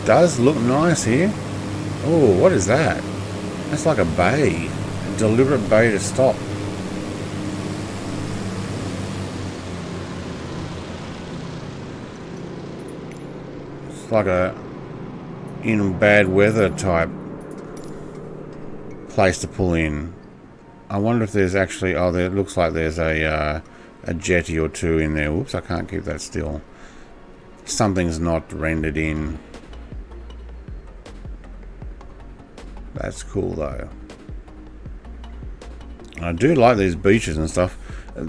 Does look nice here. Oh, what is that? That's like a bay. A deliberate bay to stop. It's like a in bad weather type place to pull in. I wonder if there's actually... Oh, there, it looks like there's a jetty or two in there. Whoops, I can't keep that still. Something's not rendered in. That's cool though. I do like these beaches and stuff.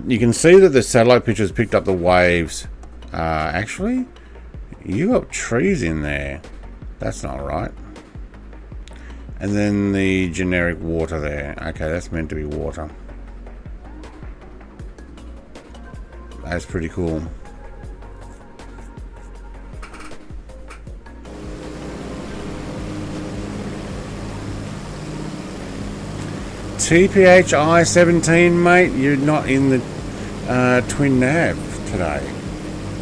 You can see that the satellite pictures picked up the waves. Actually, you got trees in there. That's not right. And then the generic water there. Okay, that's meant to be water. That's pretty cool. TPHI 17, mate. You're not in the twin nav today.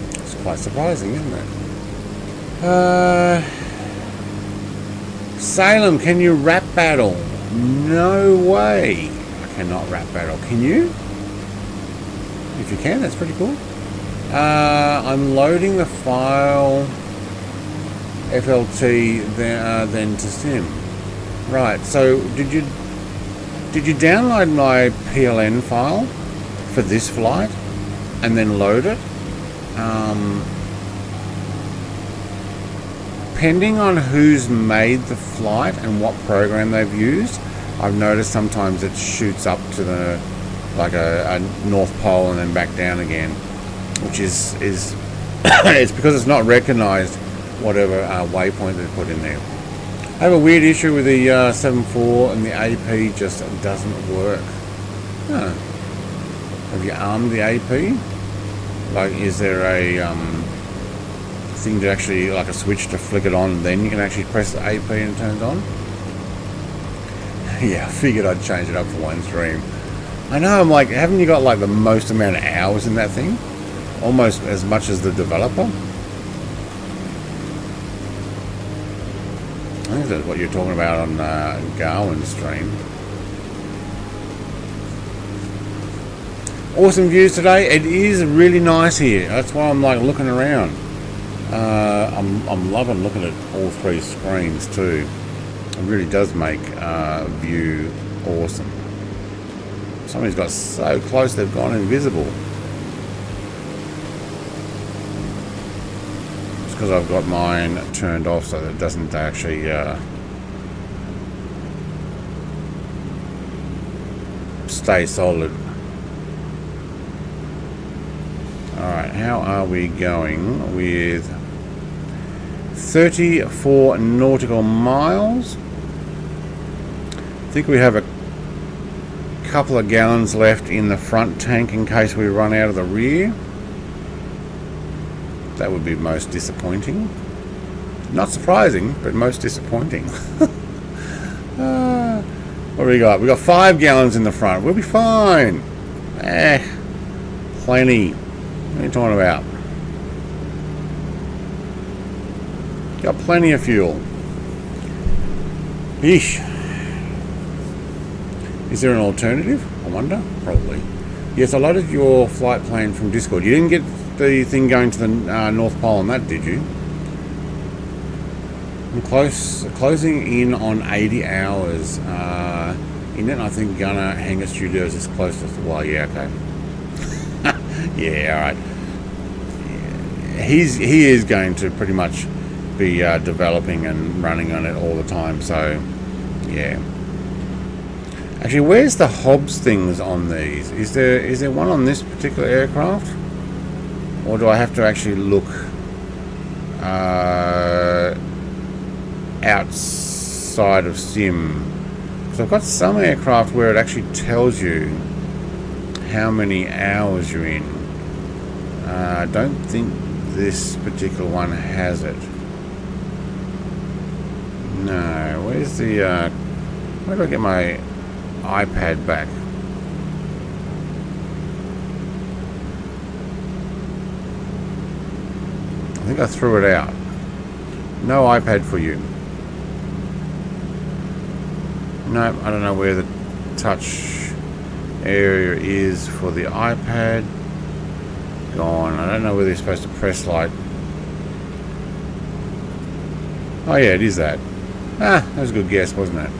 It's quite surprising, isn't it? Salem, can you rap battle? No way. I cannot rap battle. Can you? If you can, that's pretty cool. I'm loading the file FLT then to sim. Right. So did you download my PLN file for this flight and then load it? Depending on who's made the flight and what program they've used, I've noticed sometimes it shoots up to the like a North Pole and then back down again, which is it's because it's not recognized whatever waypoint they put in there. I have a weird issue with the 7.4 and the AP just doesn't work. Huh. Have you armed the AP? Like, is there a thing to actually, like a switch to flick it on, then you can actually press the AP and it turns on? Yeah, I figured I'd change it up for one stream. I know, I'm like, haven't you got like the most amount of hours in that thing? Almost as much as the developer? I think that's what you're talking about on Garwin's stream. Awesome views today. It is really nice here. That's why I'm like looking around. I'm loving looking at all three screens too. It really does make view awesome. Somebody's got so close they've gone invisible. It's because I've got mine turned off so that it doesn't actually stay solid. Alright, how are we going with 34 nautical miles? I think we have a couple of gallons left in the front tank in case we run out of the rear. That would be most disappointing. Not surprising, but most disappointing. What do we got? We got 5 gallons in the front. We'll be fine. Plenty. What are you talking about? Got plenty of fuel. Eesh. Is there an alternative? I wonder. Probably. Yes, I loaded your flight plan from Discord. You didn't get the thing going to the North Pole on that, did you? I'm closing in on 80 hours. In it, I think Gunner Hangar Studios is closest. Well, yeah, okay. Yeah, alright. Yeah. He is going to pretty much be developing and running on it all the time, so yeah. Actually, where's the Hobbs things on these? Is there one on this particular aircraft? Or do I have to actually look outside of Sim? Because I've got some aircraft where it actually tells you how many hours you're in. I don't think this particular one has it. No, where's the where do I get my iPad back? I think I threw it out. No iPad for you. No, I don't know where the touch area is for the iPad. Gone. I don't know whether you're supposed to press like... Oh yeah, it is that. Ah, that was a good guess, wasn't it?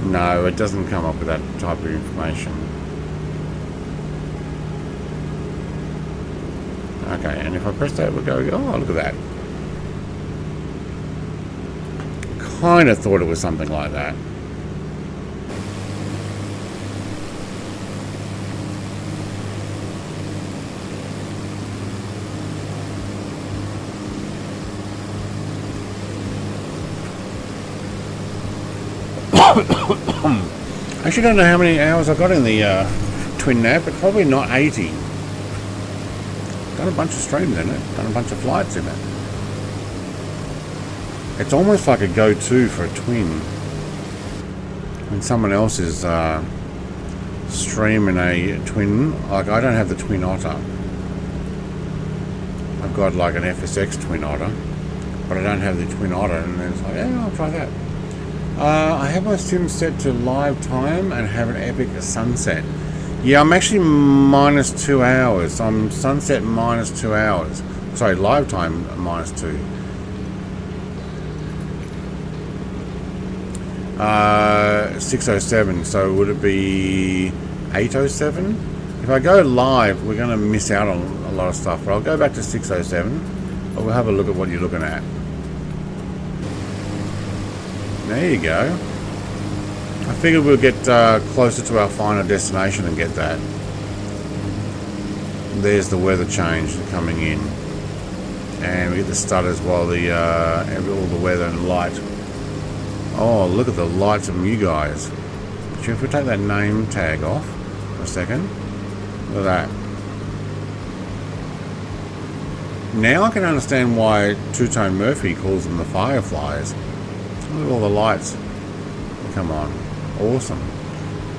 No, it doesn't come up with that type of information. Okay, and if I press that, we'll go, oh, look at that. Kind of thought it was something like that. I actually don't know how many hours I got in the twin nav, but probably not 80. Done a bunch of streams in it, done a bunch of flights in it. It's almost like a go-to for a twin. When someone else is streaming a twin, like I don't have the Twin Otter. I've got like an FSX Twin Otter, but I don't have the Twin Otter, and then it's like, yeah, I'll try that. I have my sim set to live time and have an epic sunset. Yeah, I'm actually minus 2 hours. I'm sunset minus 2 hours. Sorry, live time minus 2. 6:07. So would it be 8:07? If I go live, we're going to miss out on a lot of stuff. But I'll go back to 6:07. But we'll have a look at what you're looking at. There you go. I figured we'll get closer to our final destination and get that. There's the weather change coming in, and we get the stutters while the all the weather and light. Oh, look at the lights of you guys. So if we take that name tag off for a second, look at that. Now I can understand why Two-Tone Murphy calls them the Fireflies. Look at all the lights. Come on. Awesome.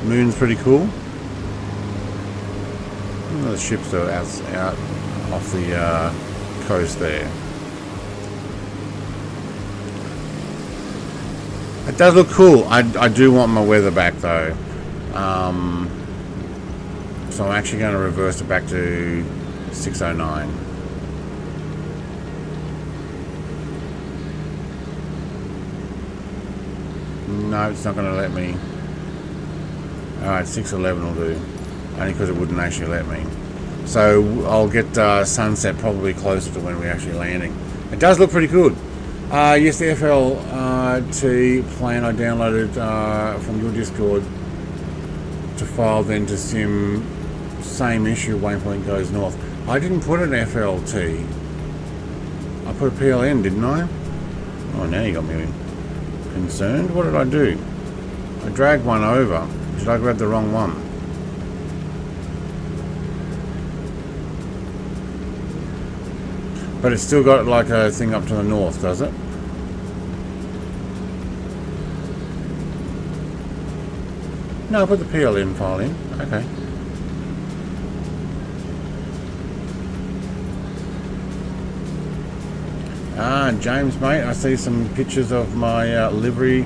Moon's pretty cool. The ships are out off the coast there. It does look cool. I do want my weather back though. So I'm actually going to reverse it back to 6:09. No, it's not going to let me. Alright, 6:11 will do. Only because it wouldn't actually let me. So I'll get sunset probably closer to when we're actually landing. It does look pretty good. Yes, the FLT plan I downloaded from your Discord to file then to sim. Same issue, waypoint goes north. I didn't put an FLT. I put a PLN, didn't I? Oh, now you got me concerned. What did I do? I dragged one over. Did I grab the wrong one? But it's still got like a thing up to the north, does it? No, I put the PLN file in. Okay. Ah, James, mate, I see some pictures of my livery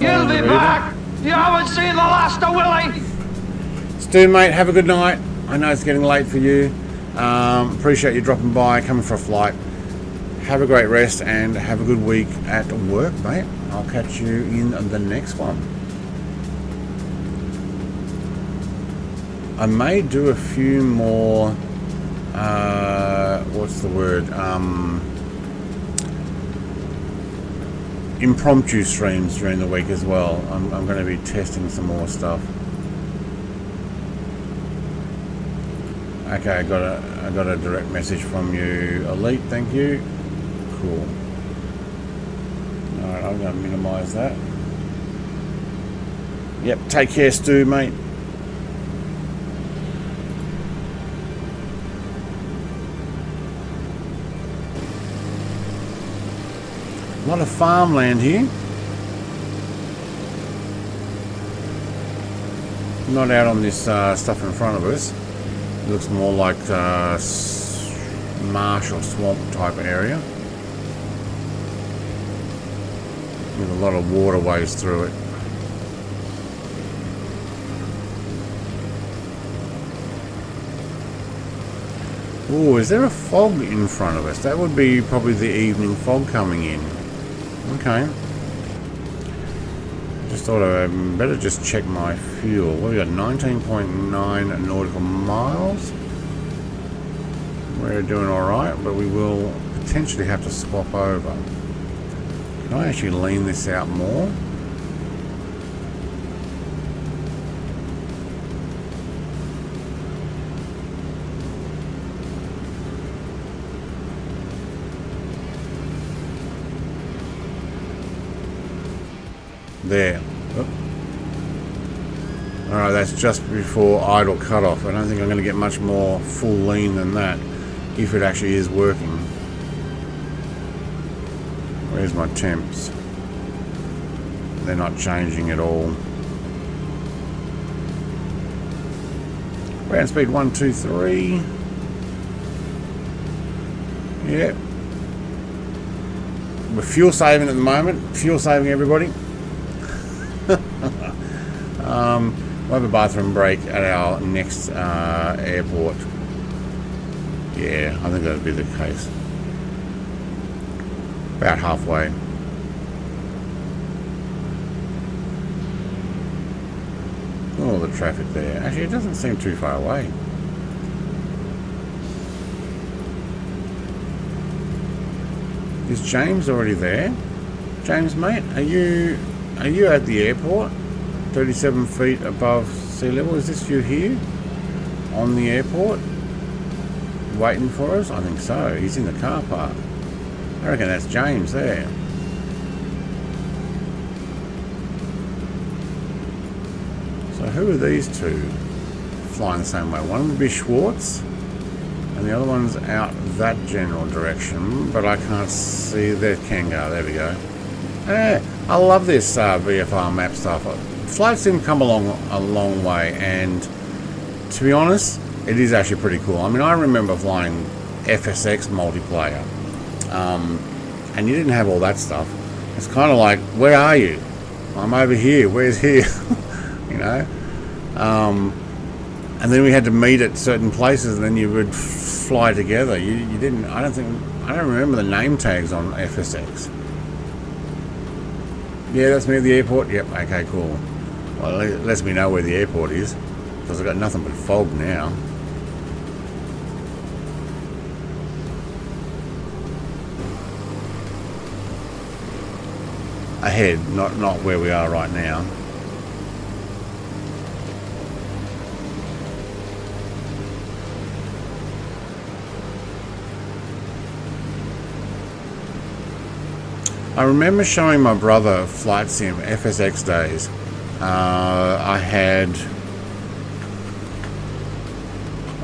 You'll be back. You haven't seen the last of Willie. Stu, mate, have a good night. I know it's getting late for you. Appreciate you dropping by, coming for a flight. Have a great rest and have a good week at work, mate. I'll catch you in the next one. I may do a few more, what's the word, impromptu streams during the week as well. I'm going to be testing some more stuff. Okay, I got a direct message from you, Elite. Thank you. Cool. Alright, I'm going to minimise that. Yep, take care, Stu, mate. A lot of farmland here. Not out on this stuff in front of us. It looks more like marsh or swamp type area. With a lot of waterways through it. Oh, is there a fog in front of us? That would be probably the evening fog coming in. Okay. Just thought I better just check my fuel. Well, we got 19.9 nautical miles. We're doing alright, but we will potentially have to swap over. Can I actually lean this out more? There. Oh. Alright, that's just before idle cutoff. I don't think I'm going to get much more full lean than that, if it actually is working. Where's my temps? They're not changing at all. Ground speed 123. Yep. We're fuel saving at the moment. Fuel saving, everybody. We'll have a bathroom break at our next airport. Yeah, I think that'll be the case. About halfway. Oh, the traffic there. Actually, it doesn't seem too far away. Is James already there? James, mate, are you at the airport? 37 feet above sea level. Is this you here? On the airport? Waiting for us? I think so. He's in the car park. I reckon that's James there. So who are these two flying the same way? One would be Schwartz, and the other one's out that general direction, but I can't see their Kangar. There we go. Yeah, I love this VFR map stuff. Flight sim come along a long way, and to be honest, it is actually pretty cool. I mean, I remember flying FSX multiplayer, and you didn't have all that stuff. It's kind of like, where are you? I'm over here. Where's here? You know. And then we had to meet at certain places, and then you would fly together. You didn't. I don't remember the name tags on FSX. Yeah, that's me at the airport. Yep. Okay, cool. Well, it lets me know where the airport is, because I've got nothing but fog now. Ahead, not where we are right now. I remember showing my brother flight sim FSX days. I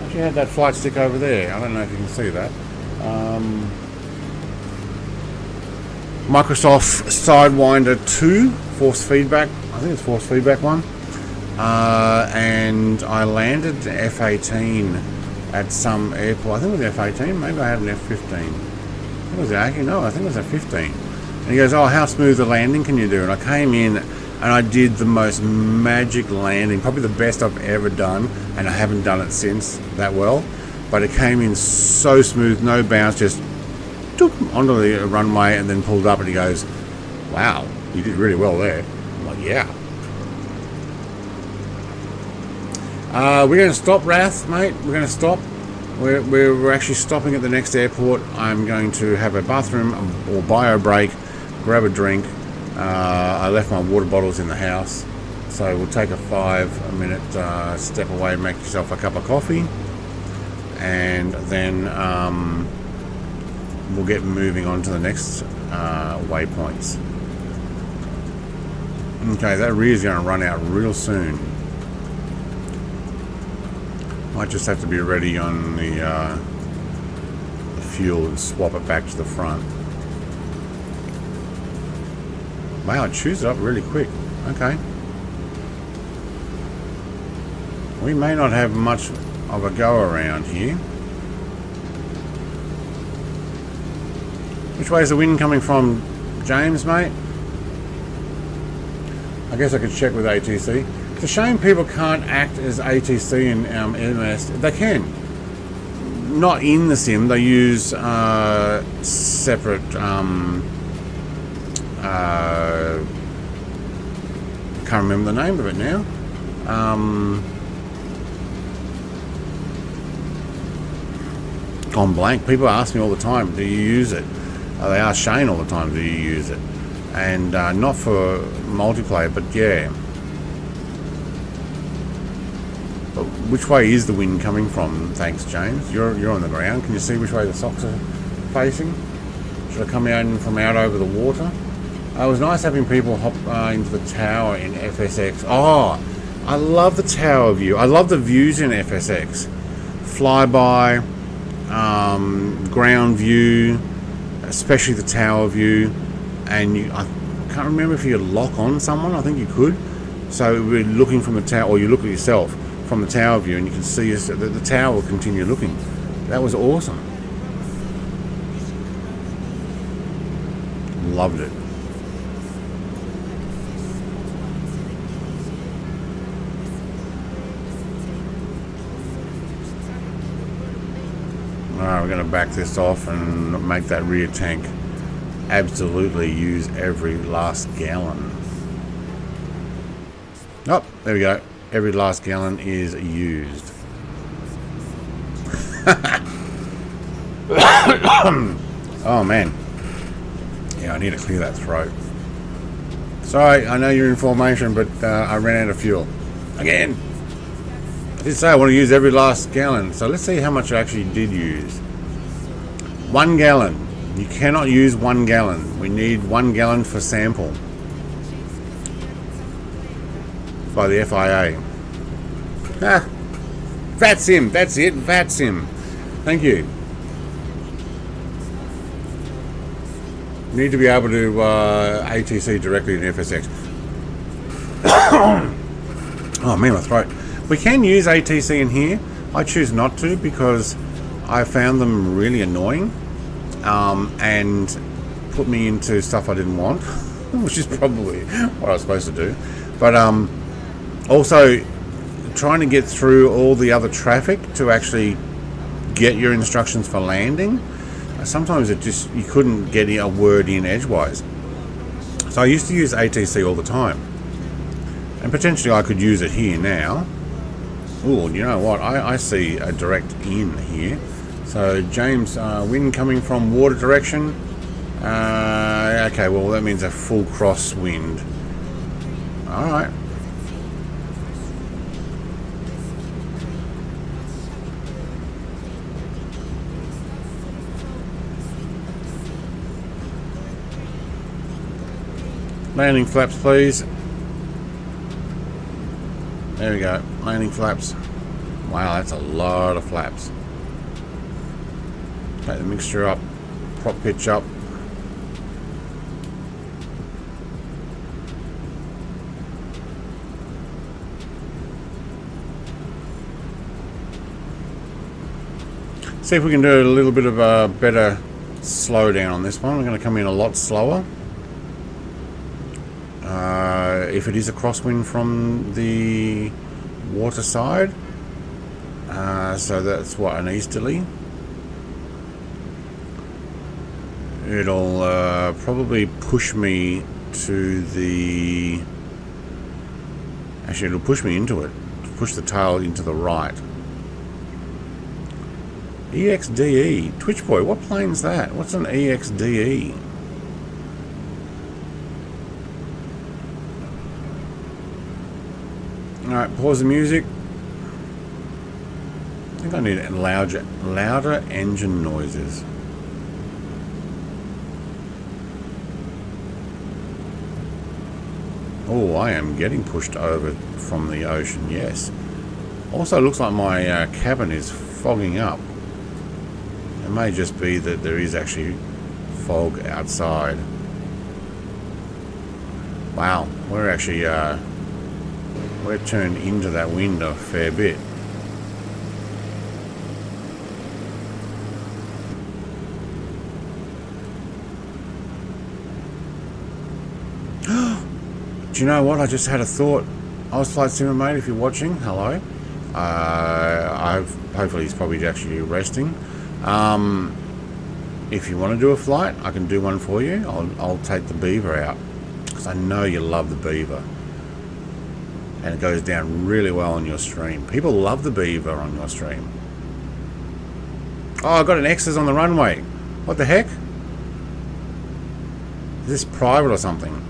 actually had that flight stick over there. I don't know if you can see that. Microsoft Sidewinder 2 force feedback. I think it's force feedback one. And I landed F-18 at some airport. I think it was F-18. Maybe I had an F-15. I think it was actually, no, I think it was F-15. And he goes, oh, how smooth a landing can you do? And I came in and I did the most magic landing, probably the best I've ever done, and I haven't done it since that well, but it came in so smooth, no bounce, just took onto the runway and then pulled up, and he goes, wow, you did really well there. I'm like, yeah. We're going to stop, Wrath, mate. We're going to stop. We're actually stopping at the next airport. I'm going to have a bathroom or bio break, grab a drink. I left my water bottles in the house, so we'll take a 5-minute step away and make yourself a cup of coffee, and then we'll get moving on to the next waypoints. Okay, that rear is going to run out real soon. Might just have to be ready on the fuel and swap it back to the front. Wow, it chews it up really quick. Okay. We may not have much of a go around here. Which way is the wind coming from, James, mate? I guess I could check with ATC. It's a shame people can't act as ATC and MS. They can. Not in the sim. They use separate... can't remember the name of it now. Gone blank. People ask me all the time, do you use it? They ask Shane all the time, do you use it? And not for multiplayer, but yeah. But which way is the wind coming from? Thanks, James. You're on the ground. Can you see which way the socks are facing? Should I come out from out over the water? It was nice having people hop into the tower in FSX. Oh, I love the tower view. I love the views in FSX. Flyby, ground view, especially the tower view. And I can't remember if you could lock on someone. I think you could. So we're looking from the tower, or you look at yourself from the tower view, and you can see the tower will continue looking. That was awesome. Loved it. Alright, we're going to back this off and make that rear tank absolutely use every last gallon. Oh, there we go. Every last gallon is used. Oh man. Yeah, I need to clear that throat. Sorry, I know you're in formation, but I ran out of fuel. Again. I did say I want to use every last gallon. So let's see how much I actually did use. 1 gallon. You cannot use 1 gallon. We need 1 gallon for sample. By the FIA. Ah, VATSIM, that's it, VATSIM. Thank you. Need to be able to ATC directly in FSX. Oh man, my throat. We can use ATC in here. I choose not to because I found them really annoying and put me into stuff I didn't want, which is probably what I was supposed to do. But also trying to get through all the other traffic to actually get your instructions for landing. Sometimes it just, you couldn't get a word in edgewise. So I used to use ATC all the time. And potentially I could use it here now. Oh, you know what? I see a direct in here. So James, wind coming from water direction. Okay, well that means a full cross wind. Alright. Landing flaps, please. There we go. Landing flaps. Wow, that's a lot of flaps. Take the mixture up. Prop pitch up. See if we can do a little bit of a better slowdown on this one. We're going to come in a lot slower. if it is a crosswind from the water side. So that's what, an easterly. It'll probably push me to the... Actually, it'll push me into it. Push the tail into the right. EXDE. Twitch boy, what plane's that? What's an EXDE? Alright, pause the music. I think I need louder engine noises. Oh, I am getting pushed over from the ocean, yes. Also, looks like my cabin is fogging up. It may just be that there is actually fog outside. Wow, we're actually, we're turned into that wind a fair bit. Do you know what? I just had a thought. I was Flight Simmer, mate, if you're watching. Hello. Hopefully he's probably actually resting. If you want to do a flight, I can do one for you. I'll take the Beaver out, because I know you love the Beaver. And it goes down really well on your stream. People love the Beaver on your stream. Oh, I got an X's on the runway. What the heck? Is this private or something?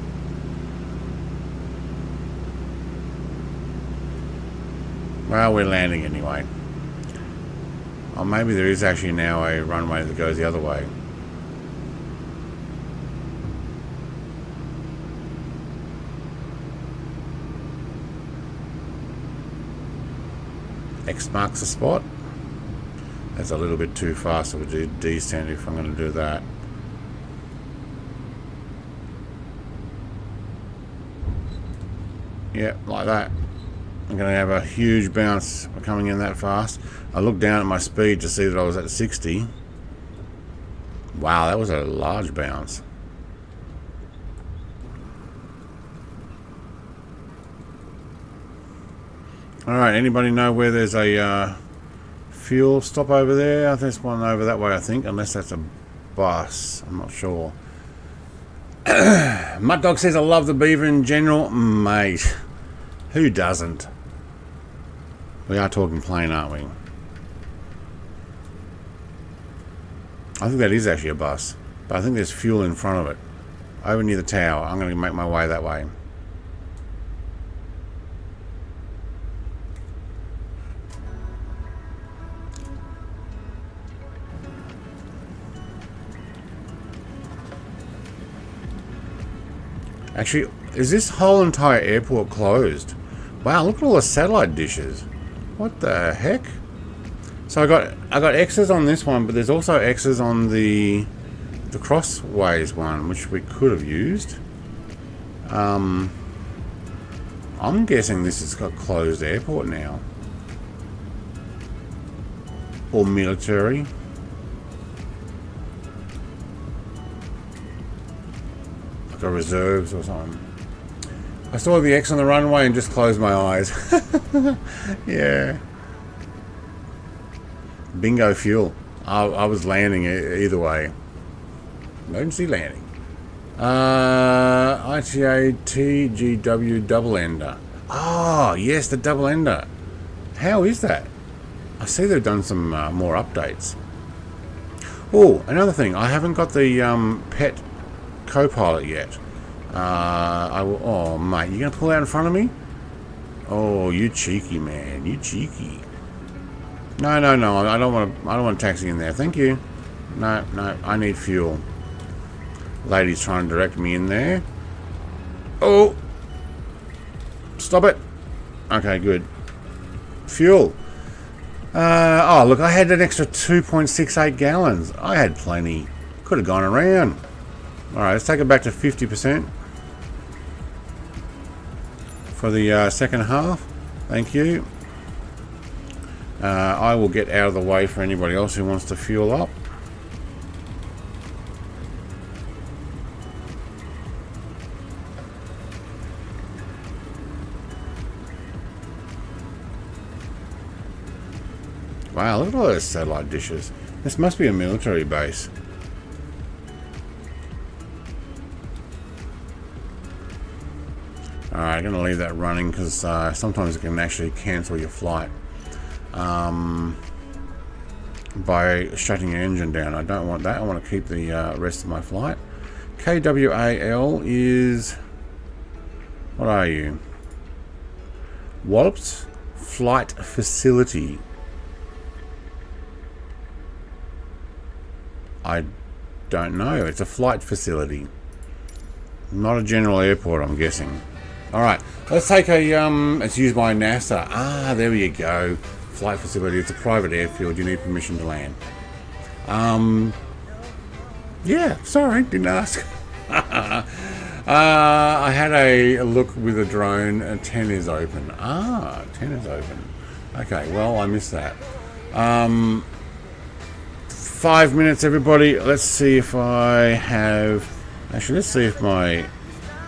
Well, we're landing anyway. Oh, maybe there is actually now a runway that goes the other way. X marks the spot. That's a little bit too fast, so we'll do descent if I'm going to do that. Yeah, like that. I'm going to have a huge bounce for coming in that fast. I looked down at my speed to see that I was at 60. Wow, that was a large bounce. Alright, anybody know where there's a fuel stop over there? There's one over that way, I think, unless that's a bus. I'm not sure. Mutt Dog says, I love the Beaver in general. Mate, who doesn't? We are talking plane, aren't we? I think that is actually a bus, but I think there's fuel in front of it. Over near the tower. I'm going to make my way that way. Actually, is this whole entire airport closed? Wow, look at all the satellite dishes. What the heck? So I got X's on this one, but there's also X's on the Crossways one, which we could have used. I'm guessing this has got closed airport now. Or military. Like a reserves or something. I saw the X on the runway and just closed my eyes. Yeah. Bingo fuel. I was landing either way. Emergency landing. ITA TGW double ender. Oh, yes, the double ender. How is that? I see they've done some more updates. Oh, another thing. I haven't got the pet co-pilot yet. Oh, mate, you gonna pull out in front of me? Oh, you cheeky man, you cheeky. No, I don't want a taxi in there. Thank you. No, I need fuel. Lady's trying to direct me in there. Oh, stop it. Okay, good. Fuel. Oh, look, I had an extra 2.68 gallons. I had plenty. Could have gone around. All right, let's take it back to 50%. For the second half. Thank you. I will get out of the way for anybody else who wants to fuel up. Wow, look at all those satellite dishes. This must be a military base. Alright, I'm going to leave that running because sometimes it can actually cancel your flight by shutting your engine down. I don't want that. I want to keep the rest of my flight. KWAL is... what are you? Wallops Flight Facility. I don't know. It's a flight facility. Not a general airport, I'm guessing. Alright, let's take a, it's used by NASA. Ah, there you go. Flight facility. It's a private airfield. You need permission to land. Yeah, sorry, didn't ask. I had a look with a drone and 10 is open. Ah, 10 is open. Okay, well, I missed that. 5 minutes, everybody. Let's see if I have... actually, let's see if my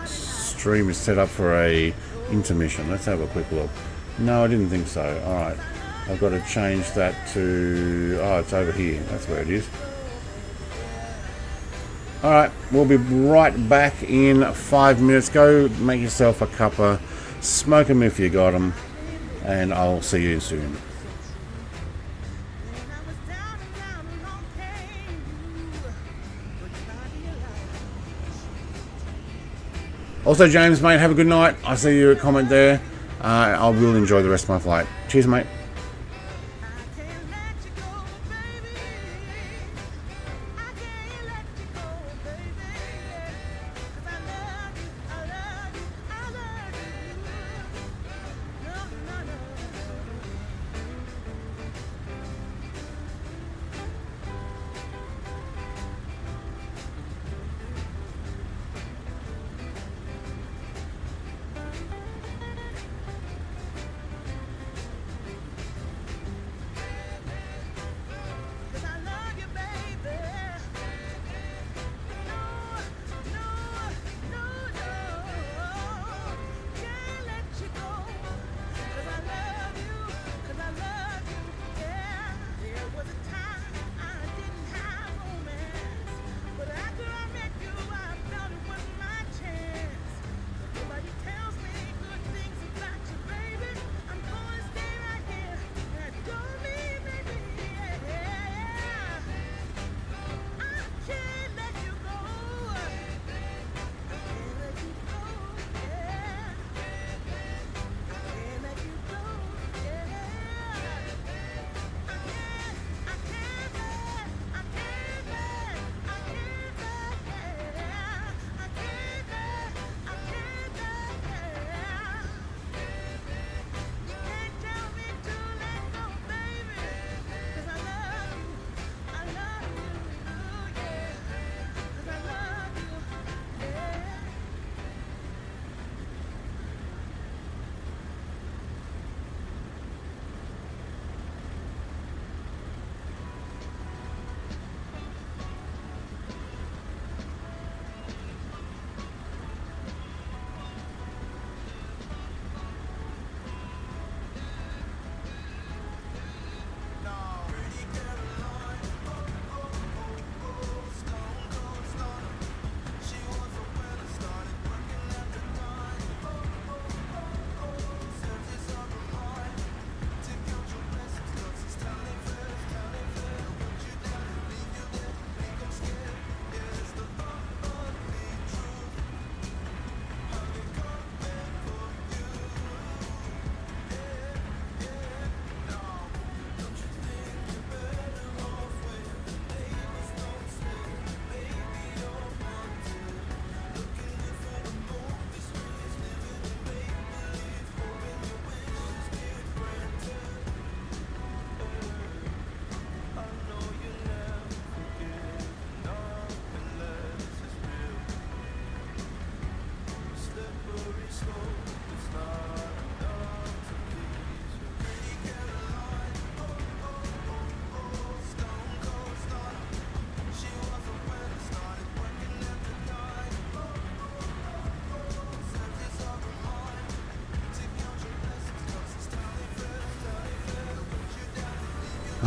stream is set up for a intermission. Let's have a quick look. No, I didn't think so. Alright. I've got to change that to... oh, it's over here. That's where it is. Alright, we'll be right back in 5 minutes. Go make yourself a cuppa. Smoke them if you got them. And I'll see you soon. Also, James, mate, have a good night. I see your comment there. I will enjoy the rest of my flight. Cheers, mate.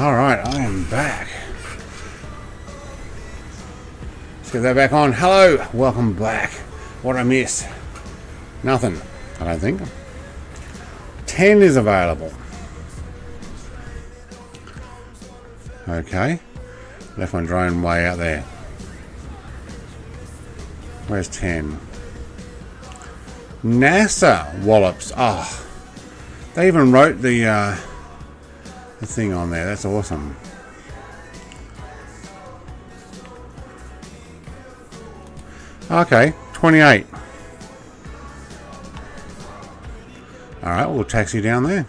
Alright, I am back. Let's get that back on. Hello, welcome back. What I miss? Nothing, I don't think. 10 is available. Okay. Left my drone way out there. Where's 10? NASA wallops. Oh, they even wrote the thing on there. That's awesome. Okay, 28. Alright, we'll taxi down there.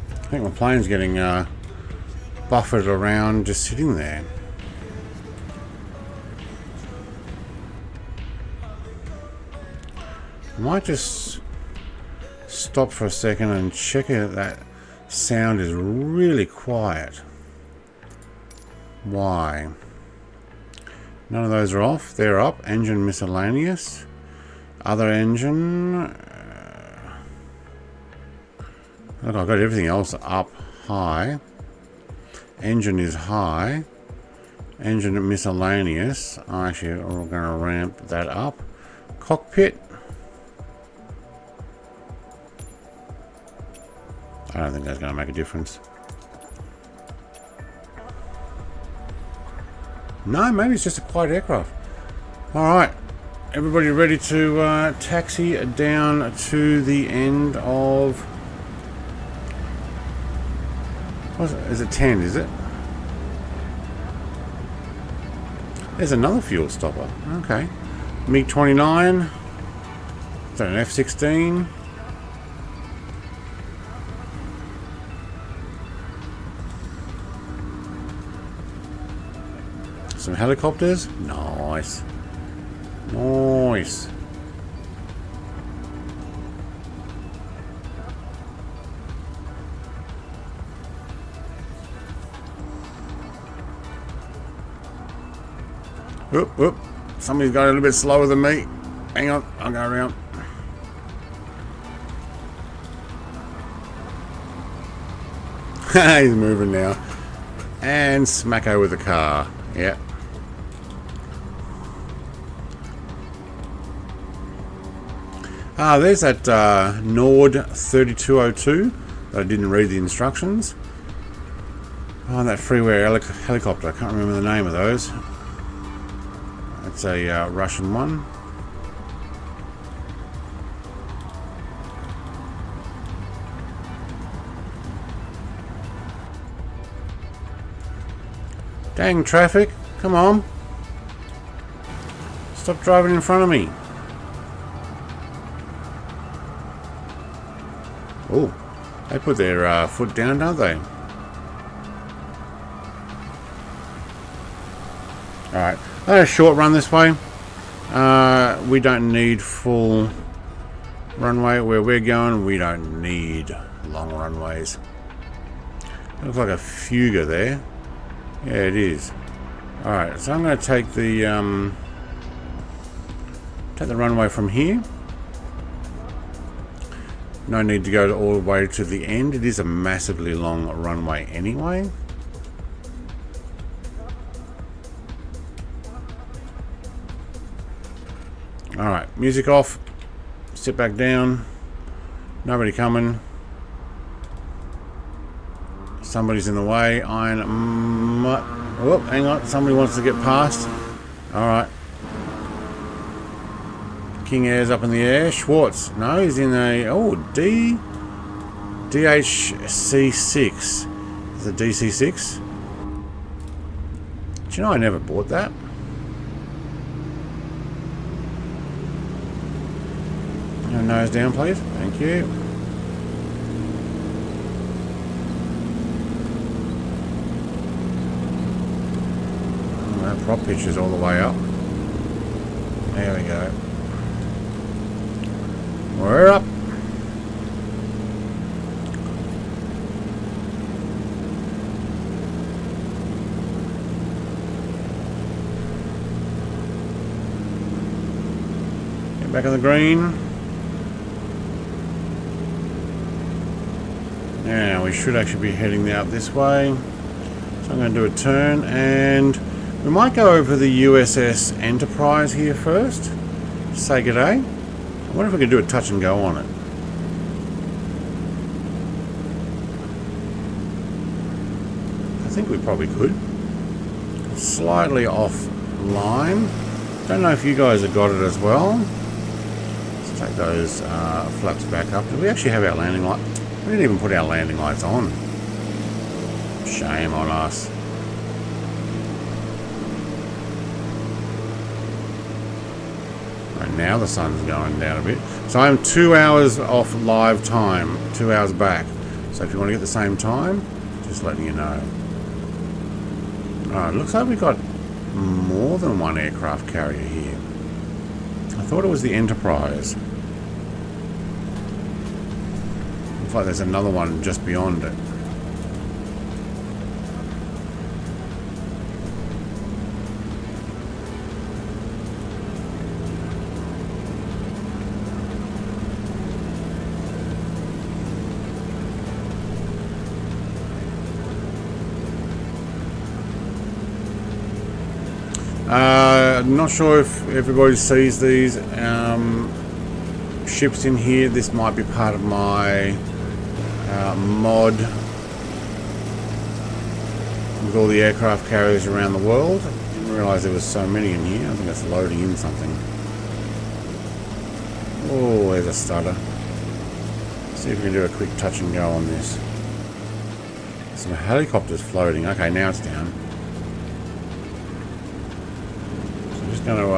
I think my plane's getting buffered around just sitting there. I might just stop for a second and check if that sound is really quiet. Why? None of those are off. They're up. Engine miscellaneous. Other engine. Look, I've got everything else up high. Engine is high. Engine miscellaneous. Actually, we're going to ramp that up. Cockpit. I don't think that's going to make a difference. No, maybe it's just a quiet aircraft. Alright. Everybody ready to taxi down to the end of... What is it? 10, is it? There's another fuel stopper. Okay. MiG-29. Is that an F-16? Some helicopters. Nice. Nice. Oop, oop. Somebody's got a little bit slower than me. Hang on, I'll go around. He's moving now. And smacko with the car. Yep. There's that Nord 3202 that I didn't read the instructions. Oh, that freeware helicopter. I can't remember the name of those. It's a Russian one. Dang traffic, come on. Stop driving in front of me. Oh, they put their foot down, don't they? Alright, I had a short run this way. We don't need full runway. Where we're going, we don't need long runways. Looks like a Fugger there. Yeah, it is. Alright, so I'm going to take the runway from here. No need to go all the way to the end. It is a massively long runway anyway. Alright, music off. Sit back down. Nobody coming. Somebody's in the way. Oh, hang on. Somebody wants to get past. Alright. King Air's up in the air. Schwartz. No, he's in a... Oh, DHC-6. Is it DC-6? Do you know I never bought that? Nose down, please. Thank you. Oh, that prop pitch is all the way up. There we go. We're up. Get back in the green. Now we should actually be heading out this way. So I'm going to do a turn, and we might go over the USS Enterprise here first. Say g'day. I wonder if we can do a touch and go on it. I think we probably could. Slightly offline. Don't know if you guys have got it as well. Let's take those flaps back up. Do we actually have our landing light? We didn't even put our landing lights on. Shame on us. Right now the sun's going down a bit. So I'm 2 hours off live time, 2 hours back. So if you want to get the same time, just letting you know. Alright, looks like we've got more than one aircraft carrier here. I thought it was the Enterprise. Looks like there's another one just beyond it. Not sure if everybody sees these ships in here. This might be part of my mod with all the aircraft carriers around the world. Didn't realise there was so many in here. I think it's loading in something. Oh, there's a stutter. Let's see if we can do a quick touch and go on this. Some helicopters floating. Okay, now it's down. Going to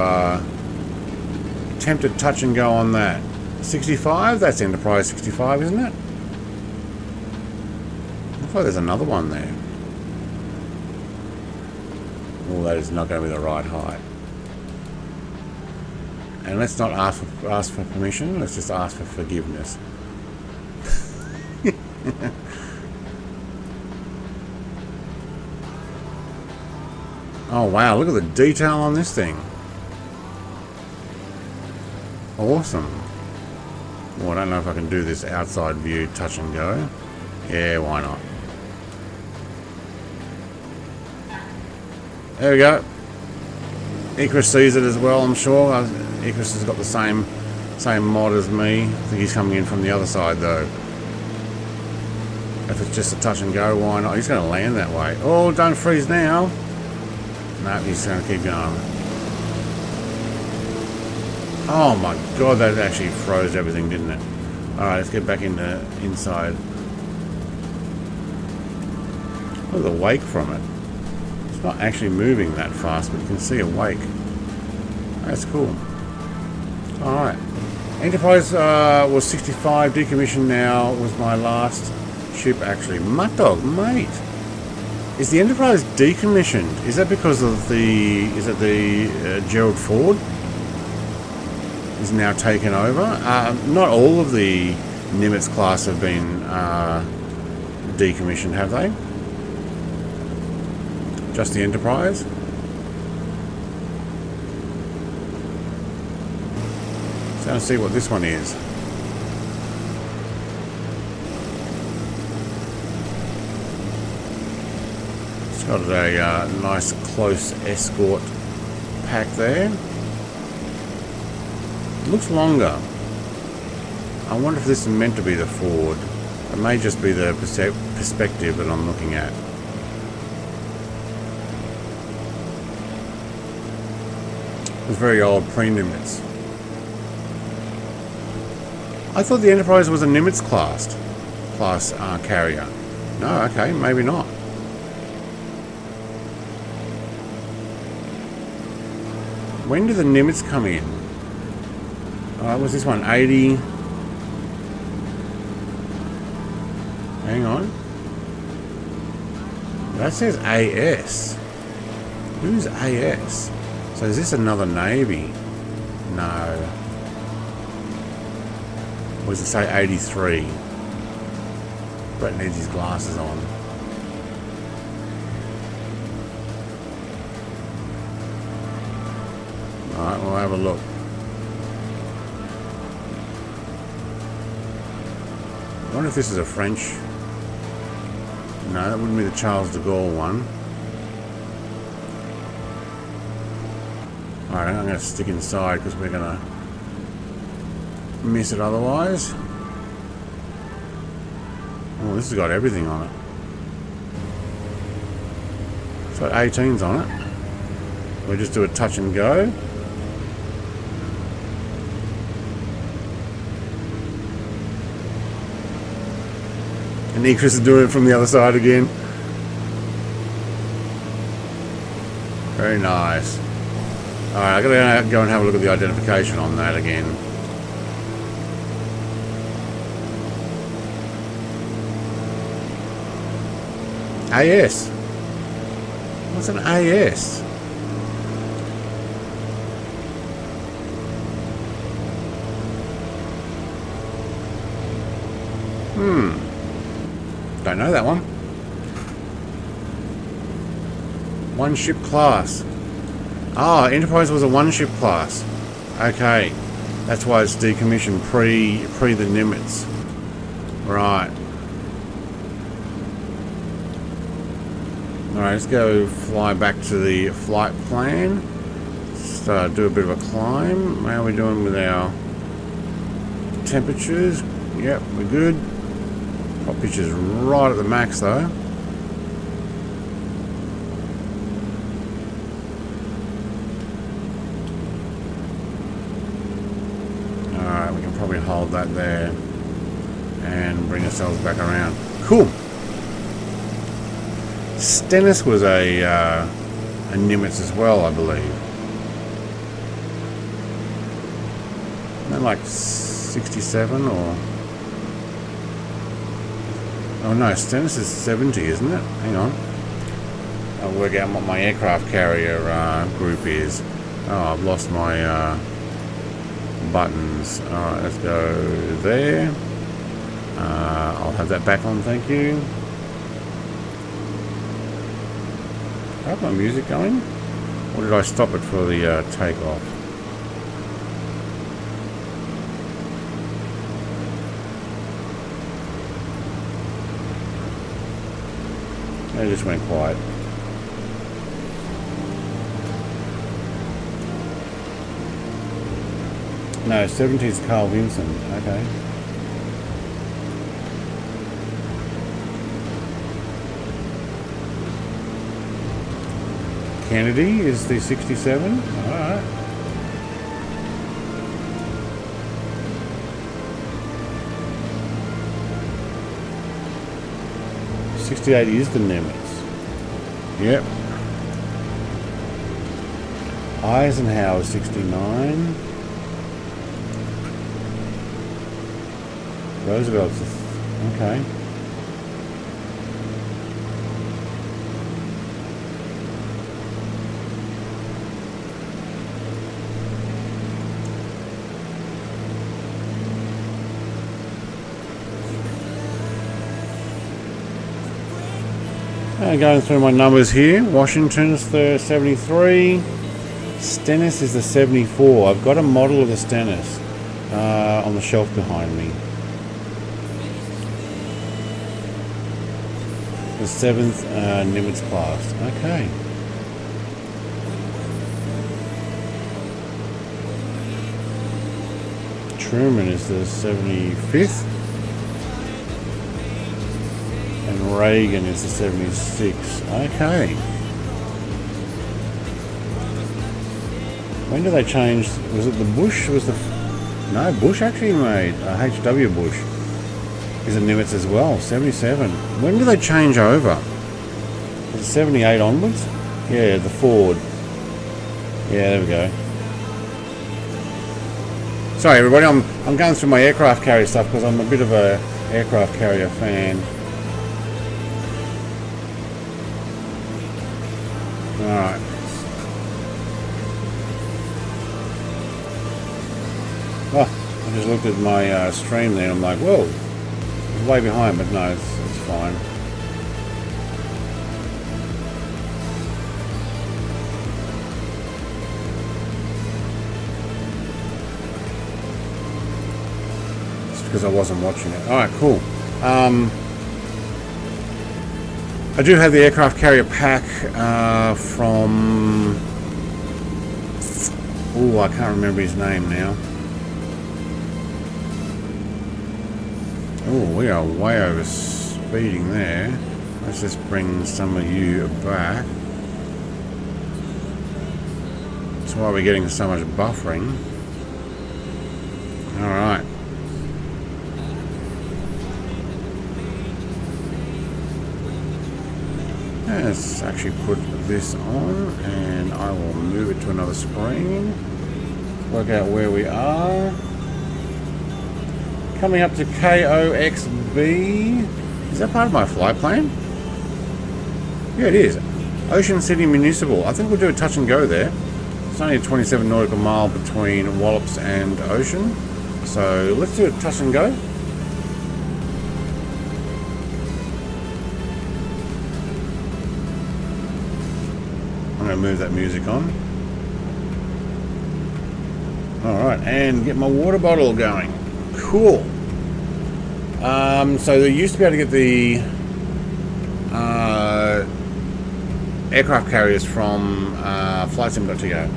attempt a touch and go on that. 65? That's Enterprise 65, isn't it? Looks like there's another one there. Oh, that is not going to be the right height. And let's not ask for permission. Let's just ask for forgiveness. Oh wow! Look at the detail on this thing. Awesome. Well, I don't know if I can do this outside view touch and go. Yeah, why not? There we go. Icarus sees it as well, I'm sure. Icarus has got the same mod as me. I think he's coming in from the other side though. If it's just a touch and go, why not? He's going to land that way. Oh, don't freeze now. No, he's going to keep going. Oh my god, that actually froze everything, didn't it? Alright, let's get back into inside. Look at the wake from it. It's not actually moving that fast, but you can see a wake. That's cool. Alright. Enterprise was 65, decommissioned now, was my last ship actually. Mud Dog, mate. Is the Enterprise decommissioned? Is that because of the... is it the Gerald Ford? Is now taken over. Not all of the Nimitz class have been decommissioned, have they? Just the Enterprise? So let's see what this one is. It's got a nice close escort pack there. Looks longer. I wonder if this is meant to be the Ford. It may just be the perspective that I'm looking at. It's very old pre-Nimitz. I thought the Enterprise was a Nimitz class carrier. No, okay, maybe not. When did the Nimitz come in? Was this one 80? Hang on. That says AS. Who's AS? So is this another Navy? No. Or does it say 83? Brett needs his glasses on. Alright, we'll have a look. I wonder if this is a French. No, that wouldn't be the Charles de Gaulle one. Alright, I'm going to stick inside because we're going to miss it otherwise. Oh, this has got everything on it. It's got 18s on it. We'll just do a touch and go. And Ecris is doing it from the other side again. Very nice. Alright, I gotta go and have a look at the identification on that again. AS. What's an AS? Don't know that one. One ship class. Ah, Enterprise was a one ship class. Okay. That's why it's decommissioned pre the Nimitz. Right. Alright, let's go fly back to the flight plan. Let's do a bit of a climb. How are we doing with our temperatures? Yep, we're good. Top pitch is right at the max though. Alright, we can probably hold that there and bring ourselves back around. Cool. Stennis was a Nimitz as well, I believe. Isn't that like 67 or... Oh no, Stennis is 70, isn't it? Hang on. I'll work out what my aircraft carrier group is. Oh, I've lost my buttons. Alright, let's go there. I'll have that back on, thank you. I have my music going? Or did I stop it for the takeoff? It just went quiet. No, 70's Carl Vincent. Okay. Kennedy is the 67. Alright. '68 is the Nimitz. Yep. Eisenhower 69. Roosevelt's okay. Going through my numbers here. Washington's the 73. Stennis is the 74. I've got a model of the Stennis on the shelf behind me. The 7th Nimitz class. Okay. Truman is the 75th. And Reagan is the 76. Okay. When did they change? Was it the Bush? No, Bush actually made HW Bush is a Nimitz as well. 77. When did they change over? Was it 78 onwards? Yeah, the Ford. Yeah, there we go. Sorry, everybody. I'm going through my aircraft carrier stuff because I'm a bit of a aircraft carrier fan. Alright. Oh, I just looked at my stream there and I'm like, whoa, it's way behind, but no, it's fine. It's because I wasn't watching it. Alright, cool. I do have the aircraft carrier pack from... Oh, I can't remember his name now. Oh, we are way over speeding there. Let's just bring some of you back. That's why we're getting so much buffering. Alright. Let's actually put this on and I will move it to another screen. Work out where we are. Coming up to KOXB. Is that part of my flight plan? Yeah, it is. Ocean City Municipal. I think we'll do a touch and go there. It's only a 27 nautical mile between Wallops and Ocean. So let's do a touch and go. I'm going to move that music on. Alright, and get my water bottle going. Cool. So they used to be able to get the aircraft carriers from flightsim.to.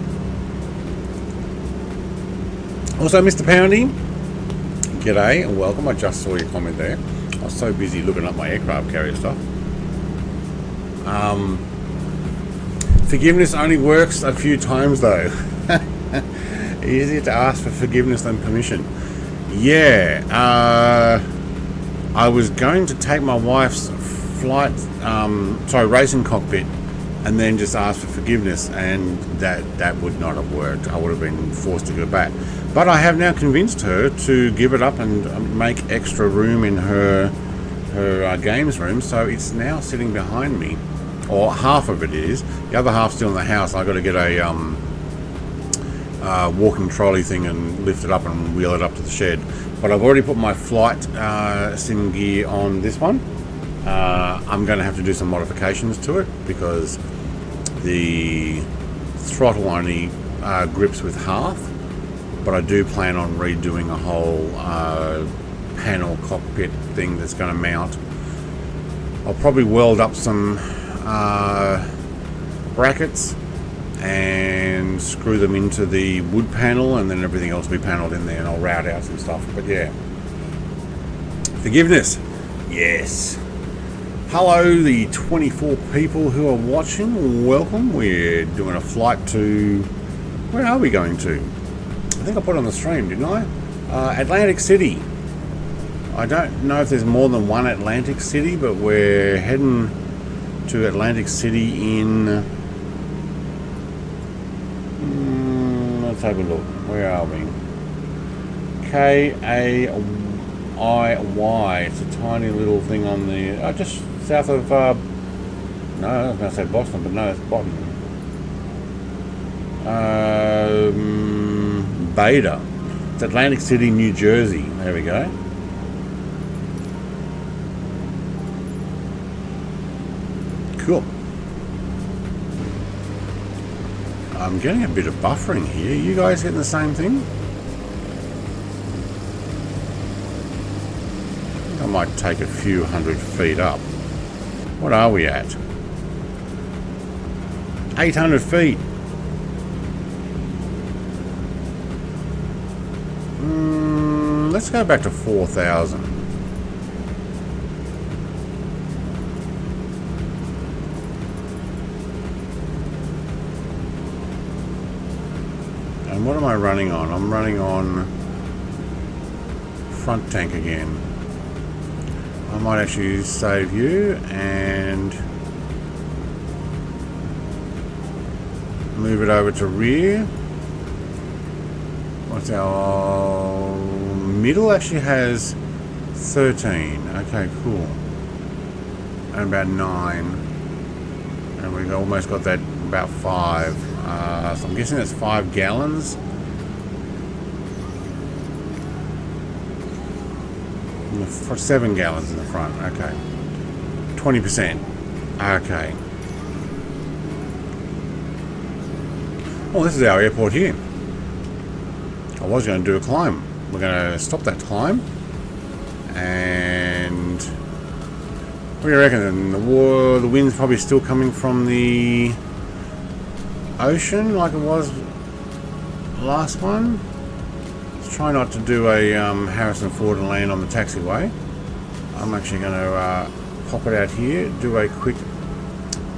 Also, Mr. Poundy, g'day and welcome. I just saw your comment there. I was so busy looking up my aircraft carrier stuff. Forgiveness only works a few times though. Easier to ask for forgiveness than permission. Yeah, I was going to take my wife's racing cockpit and then just ask for forgiveness, and that would not have worked. I would have been forced to go back. But I have now convinced her to give it up and make extra room in her games room, so it's now sitting behind me, or half of it is. The other half's still in the house. I got to get a walking trolley thing and lift it up and wheel it up to the shed. But I've already put my flight sim gear on this one. I'm going to have to do some modifications to it because the throttle only grips with half, but I do plan on redoing a whole panel cockpit thing that's going to mount. I'll probably weld up some brackets and screw them into the wood panel, and then everything else will be panelled in there, and I'll route out some stuff. But yeah, forgiveness, yes. Hello, the 24 people who are watching, welcome. We're doing a flight to, where are we going to? I think I put it on the stream, didn't I? Atlantic City. I don't know if there's more than one Atlantic City, but we're heading to Atlantic City in... let's have a look. Where are we? KAIY. It's a tiny little thing on the... just south of... no, I was going to say Boston, but no, it's Boston. Beta. It's Atlantic City, New Jersey. There we go. Cool. I'm getting a bit of buffering here. You guys getting the same thing? I think I might take a few 100 feet up. What are we at? 800 feet. Let's go back to 4,000. And what am I running on? I'm running on front tank again. I might actually save you and move it over to rear. What's our middle? Actually has 13. Okay, cool. And about 9. And we've almost got that about 5. So I'm guessing that's 5 gallons. For 7 gallons in the front. Okay. 20%. Okay. Well, this is our airport here. I was going to do a climb. We're going to stop that climb And what do you reckon? The wind's probably still coming from the ocean like it was last one. Let's try not to do a Harrison Ford and land on the taxiway. I'm actually going to pop it out here, do a quick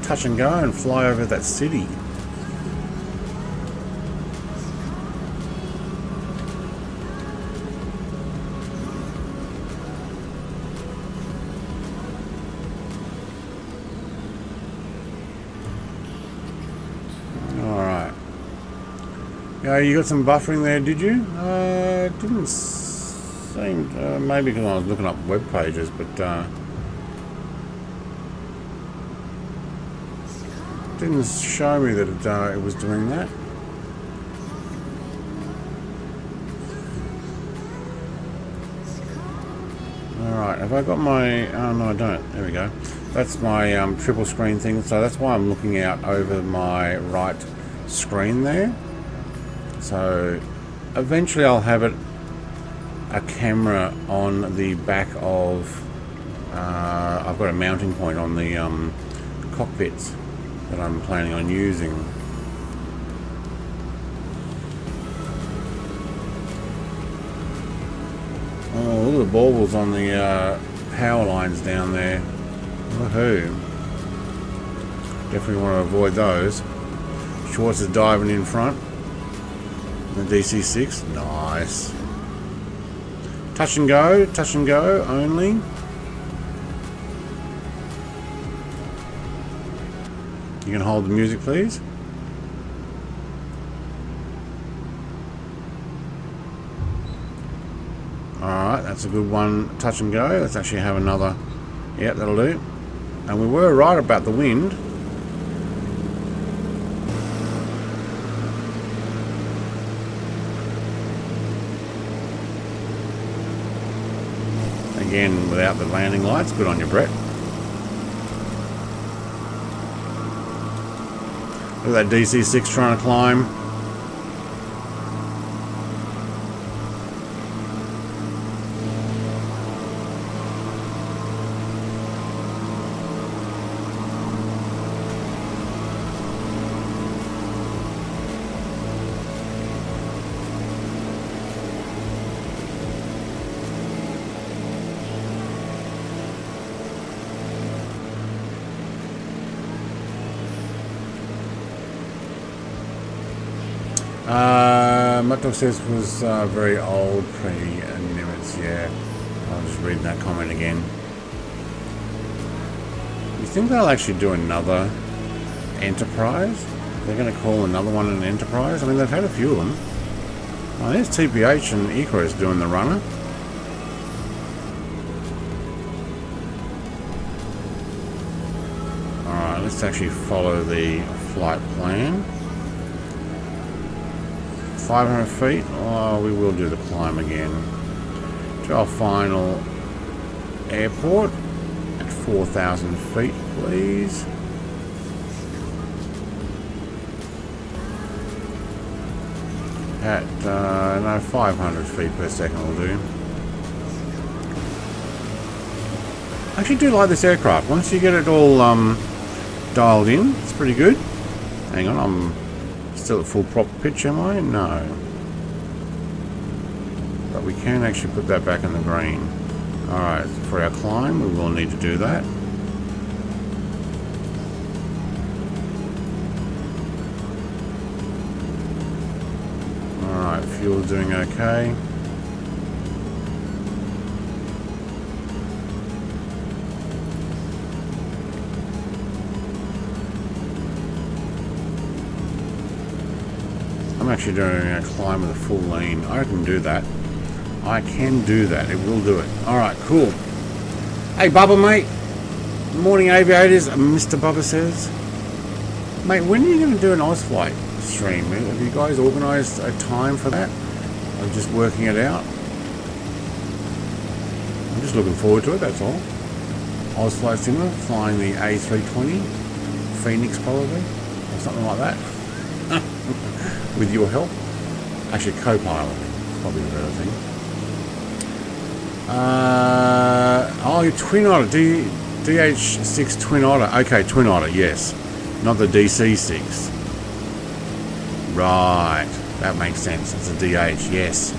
touch and go and fly over that city. Yeah, you got some buffering there, did you? Didn't seem... maybe because I was looking up web pages, but... didn't show me that it was doing that. Alright, have I got my... oh, no, I don't. There we go. That's my triple screen thing, so that's why I'm looking out over my right screen there. So eventually I'll have a camera on the back of I've got a mounting point on the cockpits that I'm planning on using. Oh, look at the baubles on the power lines down there. Woohoo. Definitely want to avoid those. Schwartz is diving in front. The DC-6, nice. Touch and go only. You can hold the music, please. Alright, that's a good one. Touch and go. Let's actually have another. Yep, that'll do. And we were right about the wind. Again, without the landing lights. Good on you, Brett. Look at that DC-6 trying to climb. Mutdog says was very old pre-Nimitz, yeah. I was just reading that comment again. You think they'll actually do another Enterprise? They're going to call another one an Enterprise? I mean, they've had a few of them. Oh, there's TPH and Icarus doing the runner. Alright, let's actually follow the flight plan. 500 feet. Oh, we will do the climb again. To our final airport at 4,000 feet, please. At no, 500 feet per second will do. I actually do like this aircraft. Once you get it all dialed in, it's pretty good. Hang on, I'm still at full prop pitch, am I? No. But we can actually put that back in the green. Alright, for our climb, we will need to do that. Alright, fuel's doing okay. I'm actually doing a climb with a full lean. I can do that. I can do that. It will do it. Alright, cool. Hey, Bubba, mate. Morning, aviators. Mr. Bubba says. Mate, when are you going to do an Ozflight stream? Have you guys organised a time for that? I'm just working it out. I'm just looking forward to it, that's all. Ozflight Simulator, flying the A320. Phoenix, probably. Or something like that. With your help. Actually, co-piloting is probably the better thing. Oh, Twin Otter. DH6 Twin Otter. Okay, Twin Otter, yes. Not the DC6. Right. That makes sense. It's a DH, yes.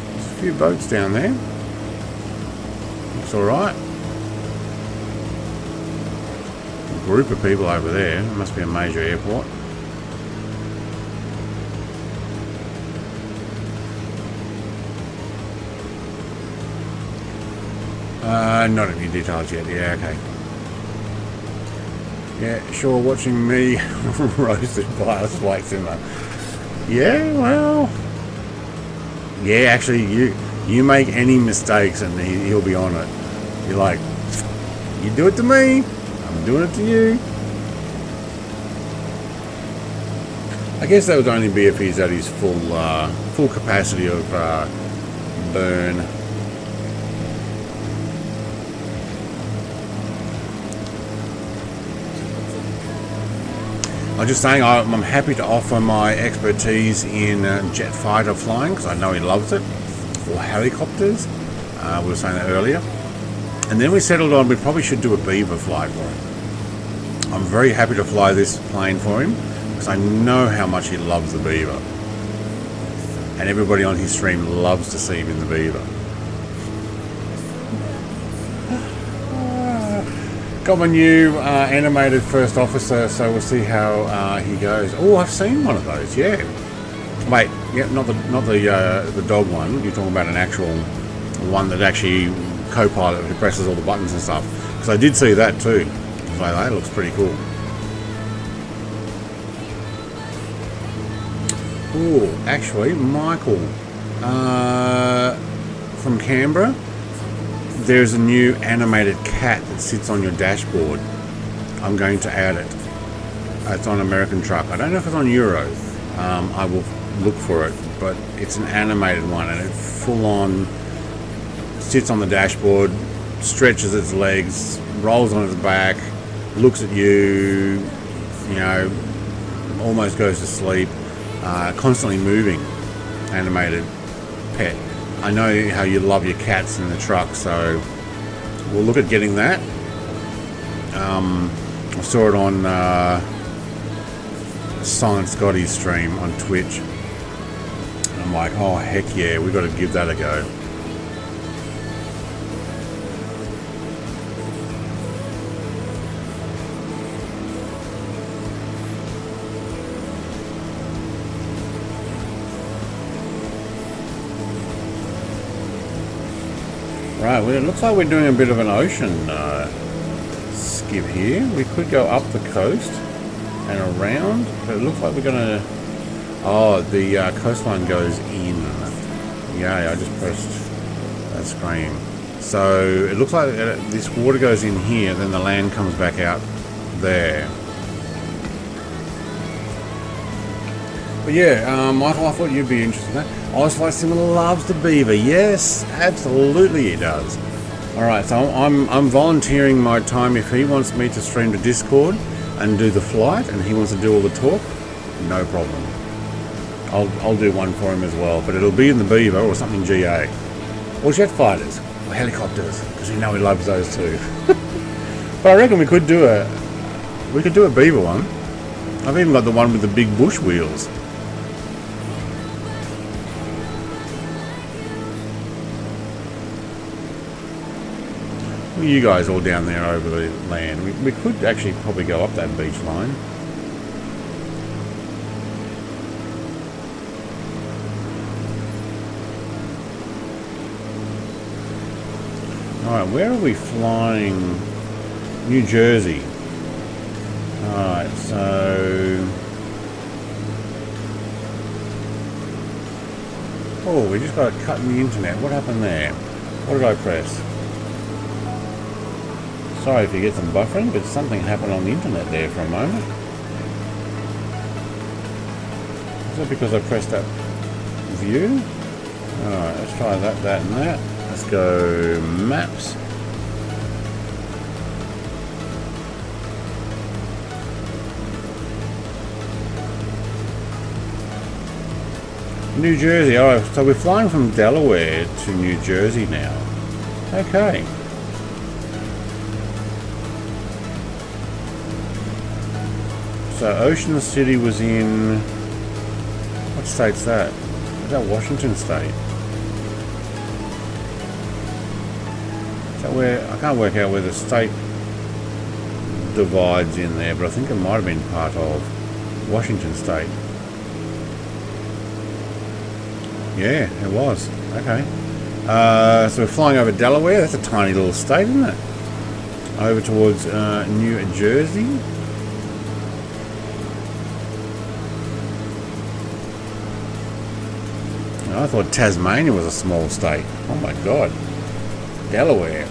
There's a few boats down there. Looks alright. A group of people over there. It must be a major airport. Not any details yet. Yeah, okay. Yeah, sure. Watching me roasted by a swag simmer. Yeah, well. Yeah, actually, you make any mistakes and he'll be on it. You're like, you do it to me, I'm doing it to you. I guess that would only be if he's at his full capacity of burn. I'm just saying I'm happy to offer my expertise in jet fighter flying because I know he loves it, or helicopters. We were saying that earlier. And then we settled on we probably should do a Beaver flight for him. I'm very happy to fly this plane for him because I know how much he loves the Beaver. And everybody on his stream loves to see him in the Beaver. Got my new animated first officer, so we'll see how he goes. Oh, I've seen one of those. Yeah. Wait, yeah, not the dog one. You're talking about an actual one that actually co-pilot who presses all the buttons and stuff. Because I did see that too. So that looks pretty cool. Oh, actually, Michael from Canberra. There's a new animated cat that sits on your dashboard. I'm going to add it. It's on American Truck. I don't know if it's on Euro. I will look for it, but it's an animated one and it full on sits on the dashboard, stretches its legs, rolls on its back, looks at you, you know, almost goes to sleep, constantly moving animated pet. I know how you love your cats in the truck, so we'll look at getting that. I saw it on Silent Scotty's stream on Twitch. And I'm like, oh heck yeah, we've got to give that a go. Right, well, it looks like we're doing a bit of an ocean skip here. We could go up the coast and around, but it looks like we're going to... Oh, the coastline goes in. Yeah, I just pressed that screen. So it looks like this water goes in here, then the land comes back out there. But yeah, Michael, I thought you'd be interested in that. Flight Simmer loves the Beaver. Yes, absolutely he does. Alright, so I'm volunteering my time. If he wants me to stream to Discord and do the flight and he wants to do all the talk, no problem. I'll do one for him as well, but it'll be in the Beaver or something GA. Or jet fighters, or helicopters, because we know he loves those too. But I reckon we could do a Beaver one. I've even got the one with the big bush wheels. You guys all down there over the land. We could actually probably go up that beach line. Alright, where are we flying? New Jersey. Alright, so... Oh, we just got a cut in the internet. What happened there? What did I press? Sorry if you get some buffering, but something happened on the internet there for a moment. Is that because I pressed that view? Alright, let's try that and that. Let's go maps. New Jersey. Oh, so we're flying from Delaware to New Jersey now. Okay. So Ocean City was in... What state's that? Is that Washington State? Is that where... I can't work out where the state divides in there, but I think it might have been part of Washington State. Yeah, it was. Okay. So we're flying over Delaware. That's a tiny little state, isn't it? Over towards New Jersey. I thought Tasmania was a small state. Oh my god. Delaware.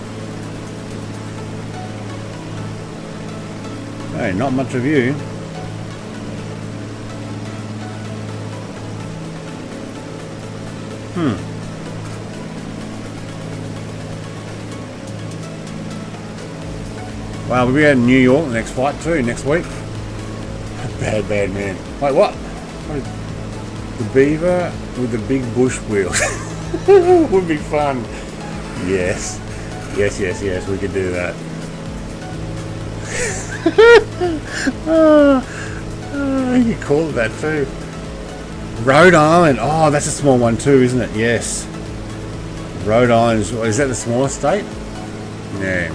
Hey, not much of you. Wow, we'll be out in New York next flight too, next week. Bad man. Wait, what? What is the Beaver with the big bush wheels? Would be fun. Yes, we could do that. You could call it that too. Rhode Island. Oh, that's a small one too, isn't it? Yes. Rhode Island. Is that the smallest state? Yeah.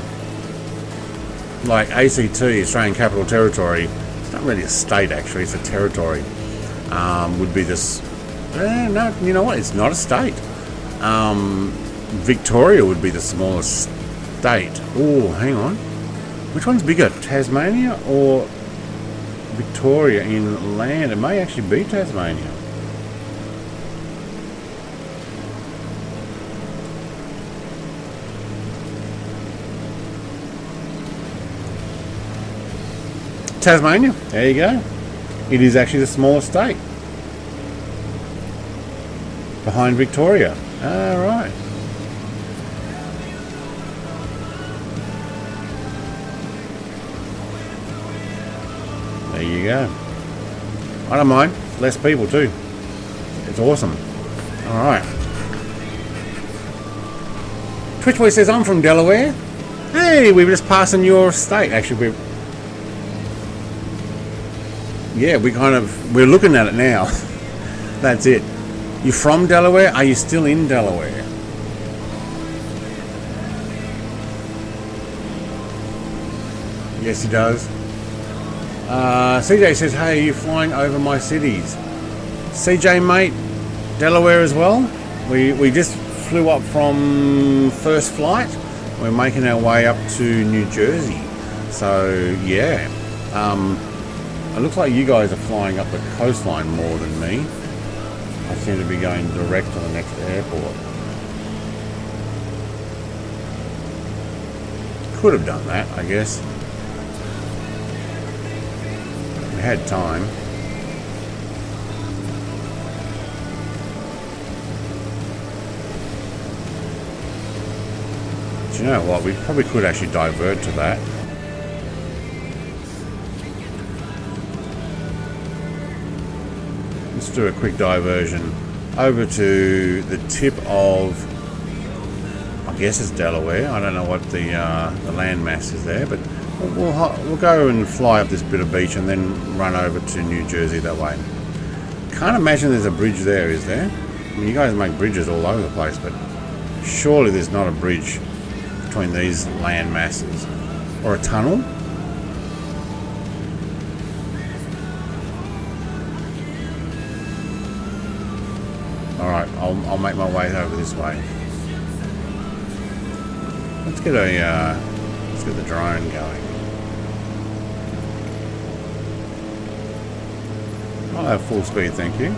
Like ACT, Australian Capital Territory. It's not really a state actually, it's a territory. Would be this... no, you know what? It's not a state. Victoria would be the smallest state. Oh, hang on. Which one's bigger? Tasmania or Victoria in land? It may actually be Tasmania. Tasmania. There you go. It is actually the smallest state. Behind Victoria. Alright. There you go. I don't mind. Less people too. It's awesome. Alright. Twitchboy says, I'm from Delaware. Hey, we were just passing your state. Actually, we're looking at it now. That's it. You from Delaware? Are you still in Delaware? Yes, he does. CJ says, hey, are you flying over my cities? CJ, mate, Delaware as well. We just flew up from first flight. We're making our way up to New Jersey. So, yeah. It looks like you guys are flying up the coastline more than me. I seem to be going direct to the next airport. Could have done that, I guess. We had time. Do you know what? We probably could actually divert to that. Let's do a quick diversion over to the tip of, I guess it's Delaware. I don't know what the landmass is there, but we'll go and fly up this bit of beach and then run over to New Jersey that way. Can't imagine there's a bridge there, is there? I mean, you guys make bridges all over the place, but surely there's not a bridge between these land masses. Or a tunnel? Alright, I'll make my way over this way. Let's get the drone going. I'll have full speed, thank you.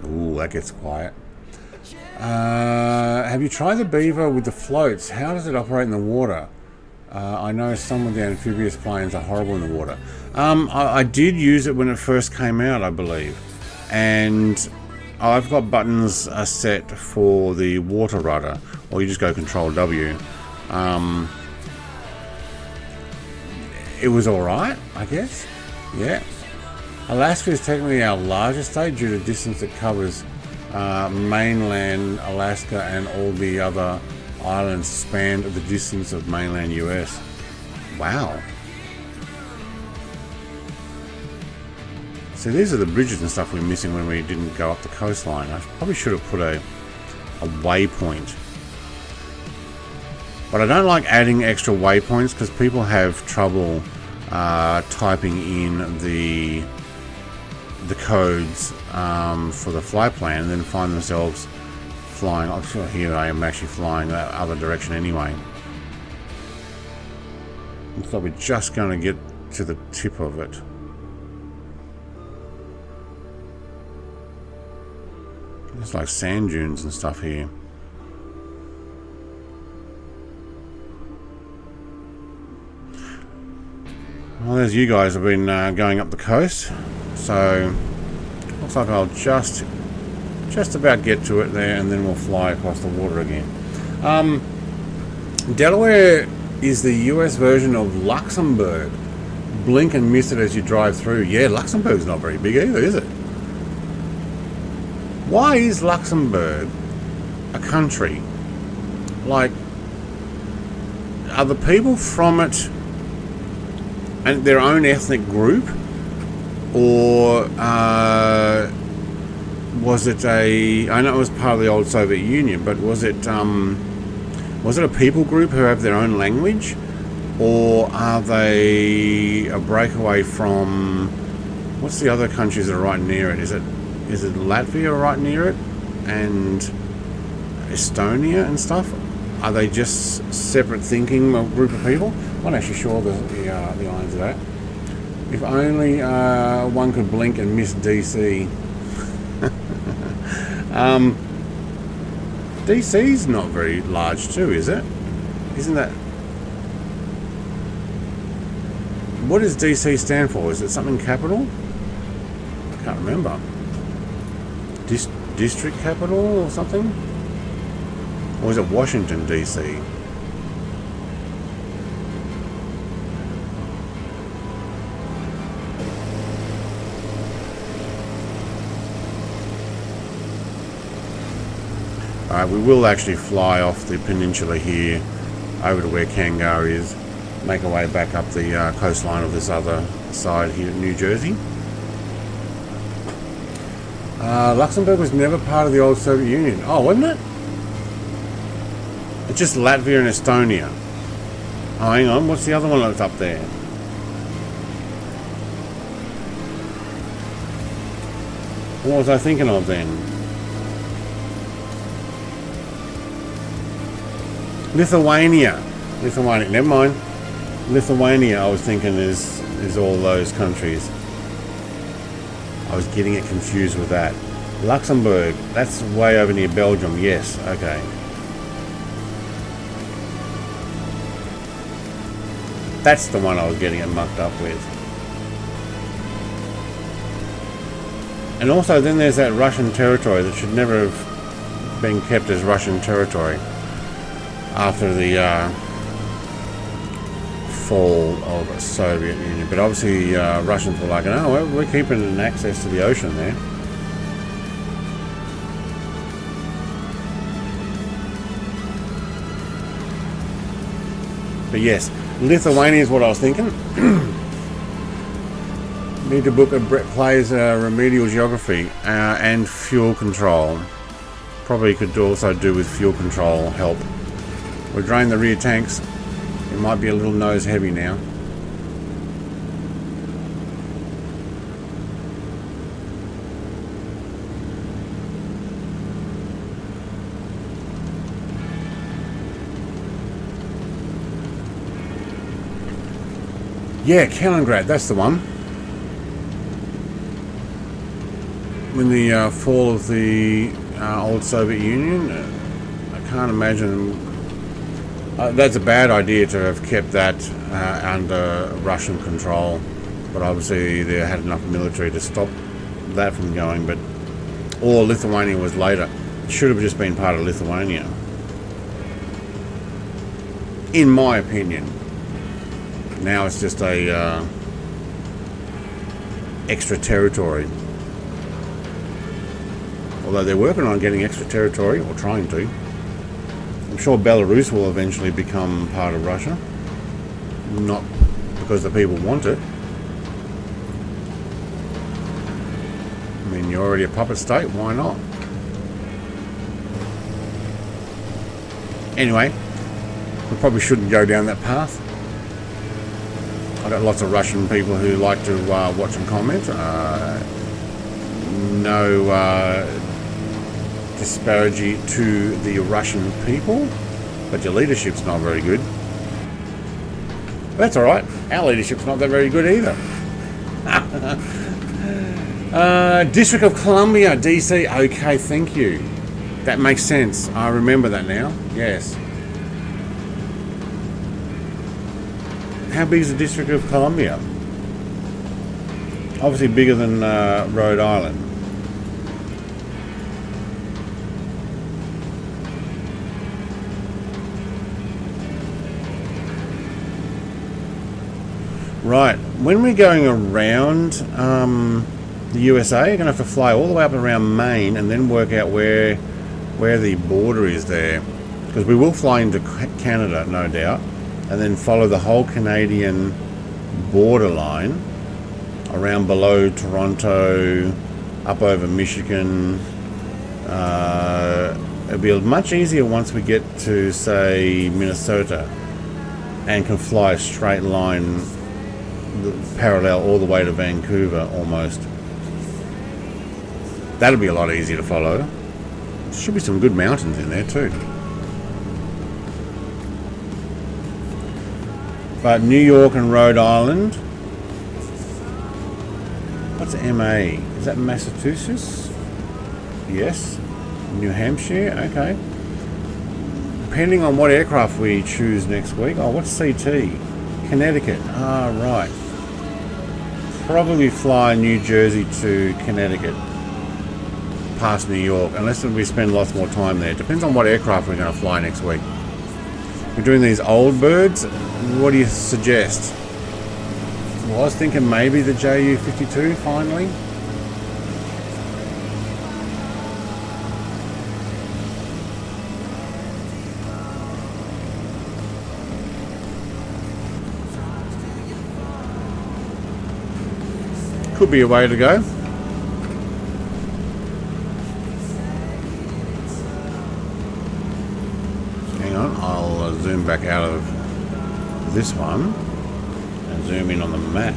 Ooh, that gets quiet. Have you tried the Beaver with the floats? How does it operate in the water? I know some of the amphibious planes are horrible in the water. I did use it when it first came out, I believe. And I've got buttons set for the water rudder, or you just go Control W. It was alright, I guess. Yeah. Alaska is technically our largest state due to distance it covers. Mainland Alaska and all the other islands span the distance of mainland US. Wow. So these are the bridges and stuff we're missing when we didn't go up the coastline. I probably should have put a waypoint. But I don't like adding extra waypoints because people have trouble typing in the codes for the flight plan and then find themselves flying. Oh, sure, here I am actually flying that other direction anyway. So we're just going to get to the tip of it. There's like sand dunes and stuff here. Well, there's you guys have been going up the coast, so looks like I'll just about get to it there, and then we'll fly across the water again. Delaware is the US version of Luxembourg. Blink and miss it as you drive through. Yeah, Luxembourg's not very big either, is it? Why is Luxembourg a country? Like, are the people from it and their own ethnic group, or was it a? I know it was part of the old Soviet Union, but was it a people group who have their own language, or are they a breakaway from? What's the other countries that are right near it? Is it Latvia right near it, and Estonia and stuff? Are they just separate thinking a group of people? I'm not actually sure the lines of that. If only one could blink and miss DC. DC's not very large too, is it? Isn't that? What does DC stand for? Is it something capital? I can't remember. District capital or something? Or is it Washington DC? Alright, we will actually fly off the peninsula here over to where Kangar is, make our way back up the coastline of this other side here in New Jersey. Luxembourg was never part of the old Soviet Union. Oh, wasn't it? It's just Latvia and Estonia. Oh, hang on. What's the other one that's up there? What was I thinking of then? Lithuania. Never mind. Lithuania, I was thinking is all those countries. I was getting it confused with that. Luxembourg, that's way over near Belgium. Yes, okay. That's the one I was getting it mucked up with. And also then there's that Russian territory that should never have been kept as Russian territory after the fall of the Soviet Union. But obviously Russians were like, no, we're keeping an access to the ocean there. But yes, Lithuania is what I was thinking. Need to book a Brett Plays remedial geography and fuel control. Probably could also do with fuel control help. We drained the rear tanks. It might be a little nose heavy now. Yeah, Kaliningrad, that's the one. When the fall of the old Soviet Union, I can't imagine. That's a bad idea to have kept that under Russian control, but obviously they had enough military to stop that from going. But or Lithuania was later. It should have just been part of Lithuania, in my opinion. Now it's just a extra territory. Although they're working on getting extra territory, or trying to. I'm sure Belarus will eventually become part of Russia. Not because the people want it. I mean, you're already a puppet state, why not? Anyway, we probably shouldn't go down that path. I've got lots of Russian people who like to watch and comment. No disparity to the Russian people, but your leadership's not very good. But that's alright, our leadership's not that very good either. District of Columbia, DC, okay, thank you. That makes sense, I remember that now, yes. How big is the District of Columbia? Obviously bigger than Rhode Island. Right, when we're going around the USA, you're going to have to fly all the way up around Maine and then work out where the border is there. Because we will fly into Canada, no doubt, and then follow the whole Canadian borderline around below Toronto, up over Michigan. It'll be much easier once we get to, say, Minnesota and can fly a straight line parallel all the way to Vancouver almost. That'll be a lot easier to follow. There should be some good mountains in there too. But New York and Rhode Island. What's MA? Is that Massachusetts? Yes. New Hampshire? Okay. Depending on what aircraft we choose next week. Oh, what's CT? Connecticut. Ah, right. Probably fly New Jersey to Connecticut. Past New York. Unless we spend lots more time there. Depends on what aircraft we're going to fly next week. We're doing these old birds. What do you suggest? Well, I was thinking maybe the JU-52 finally. Could be a way to go. Hang on, I'll zoom back out of this one and zoom in on the map.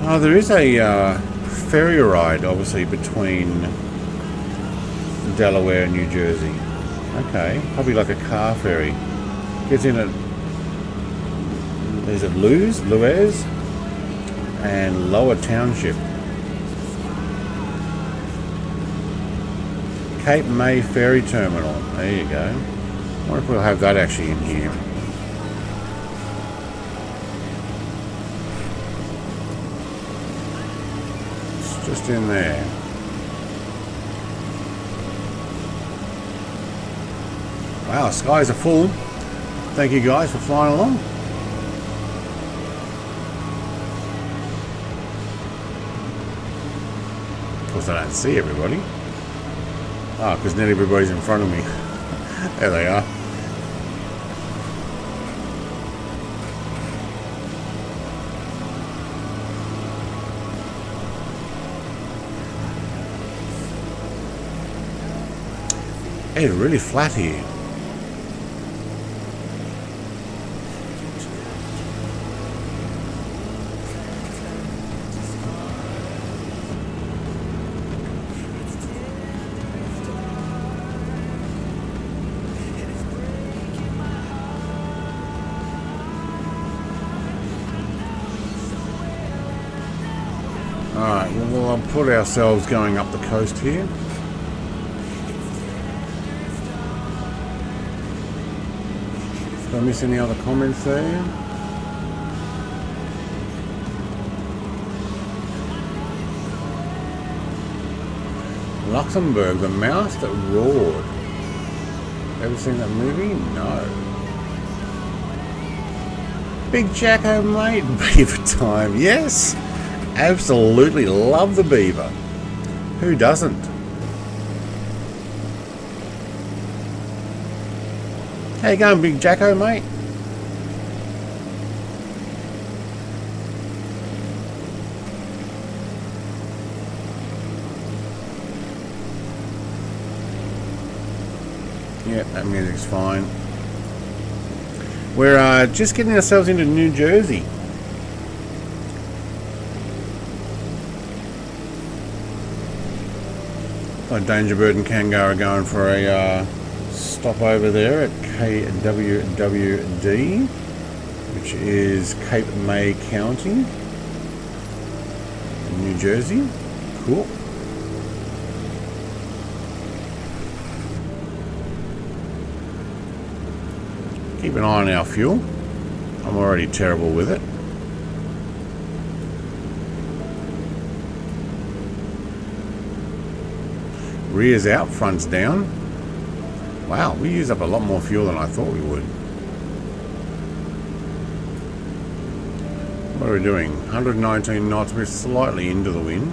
Oh, there is a ferry ride, obviously, between Delaware and New Jersey. Okay, probably like a car ferry. Gets in at, is it Lewes and Lower Township. Cape May Ferry Terminal. There you go. I wonder if we'll have that actually in here. It's just in there. Wow, skies are full. Thank you guys for flying along. Of course I don't see everybody. Ah, because not everybody's in front of me. There they are. It's really flat here. Alright, well we'll put ourselves going up the coast here. Did I miss any other comments there? Luxembourg, the mouse that roared. Ever seen that movie? No. Big Jacko, mate. Beaver time. Yes. Absolutely love the Beaver. Who doesn't? How you going, Big Jacko, mate? Yeah, that music's fine. We're just getting ourselves into New Jersey. So Dangerbird and Kango are going for a stop over there at KWD, which is Cape May County, in New Jersey. Cool. Keep an eye on our fuel. I'm already terrible with it. Rear's out, front's down. Wow, we use up a lot more fuel than I thought we would. What are we doing? 119 knots. We're slightly into the wind.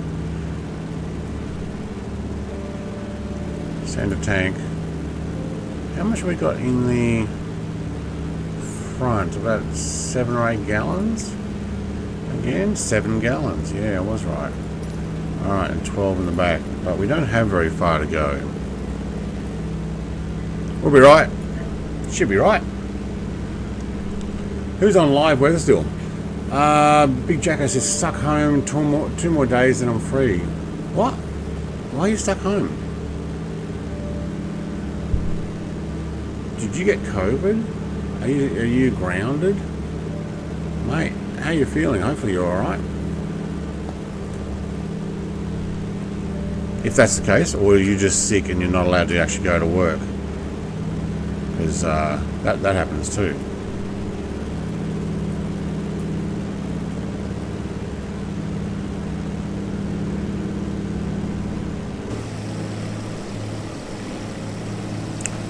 Center tank. How much have we got in the front? About 7 or 8 gallons. Again, 7 gallons. Yeah, I was right. Alright, and 12 in the back. But we don't have very far to go. We'll be right. Should be right. Who's on live weather still? Big Jacko says stuck home 2 more days and I'm free. What? Why are you stuck home? Did you get COVID? Are you grounded? Mate, how are you feeling? Hopefully you're alright. If that's the case, or are you just sick and you're not allowed to actually go to work? Because that happens too.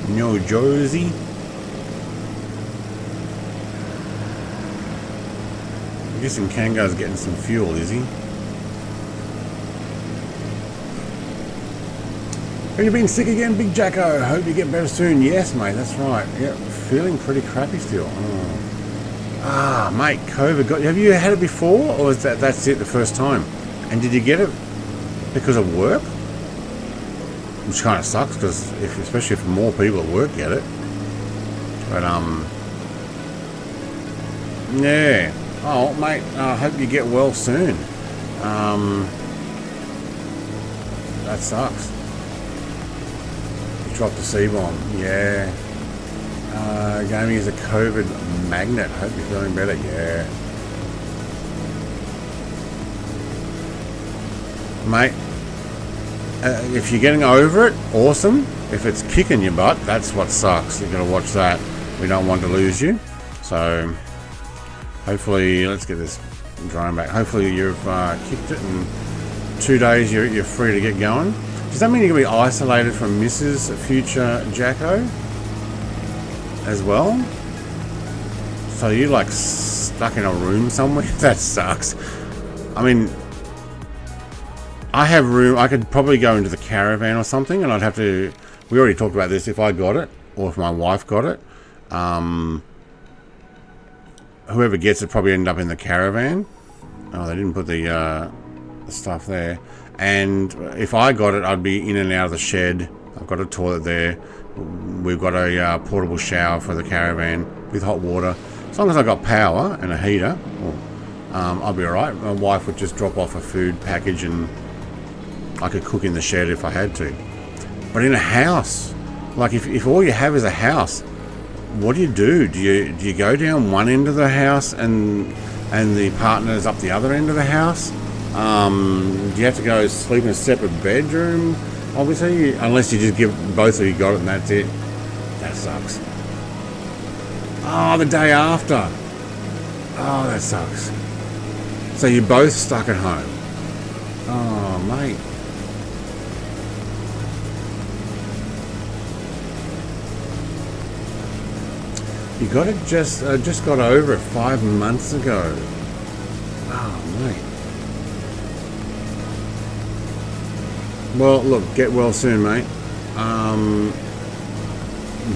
New Jersey. I'm guessing Kango's getting some fuel, is he? Have you been sick again, Big Jacko? Hope you get better soon. Yes, mate, that's right. Yeah, feeling pretty crappy still. Oh. Ah, mate, COVID. Have you had it before, or is that's it the first time? And did you get it because of work? Which kind of sucks, because especially if more people at work get it. But yeah. Oh, mate, I hope you get well soon. That sucks. Dropped a C-bomb. Yeah. Gaming is a COVID magnet. Hope you're feeling better. Yeah. Mate, if you're getting over it, awesome. If it's kicking your butt, that's what sucks. You've got to watch that. We don't want to lose you. So, hopefully, let's get this drone back. Hopefully you've kicked it and 2 days you're free to get going. Does that mean you're going to be isolated from Mrs. Future Jacko as well? So you're like stuck in a room somewhere? That sucks. I mean, I have room. I could probably go into the caravan or something, and I'd have to... We already talked about this. If I got it, or if my wife got it, whoever gets it probably end up in the caravan. Oh, they didn't put the stuff there. And if I got it, I'd be in and out of the shed. I've got a toilet there. We've got a portable shower for the caravan with hot water. As long as I got power and a heater, I'll be alright. My wife would just drop off a food package and I could cook in the shed if I had to. But in a house, like if all you have is a house, what do? Do you go down one end of the house and the partner's up the other end of the house? Do you have to go sleep in a separate bedroom? Obviously, unless you just give both of you got it and that's it. That sucks. Oh, the day after. Oh, that sucks. So you're both stuck at home. Oh, mate. You got it just got over it 5 months ago. Oh, mate. Well, look, get well soon, mate.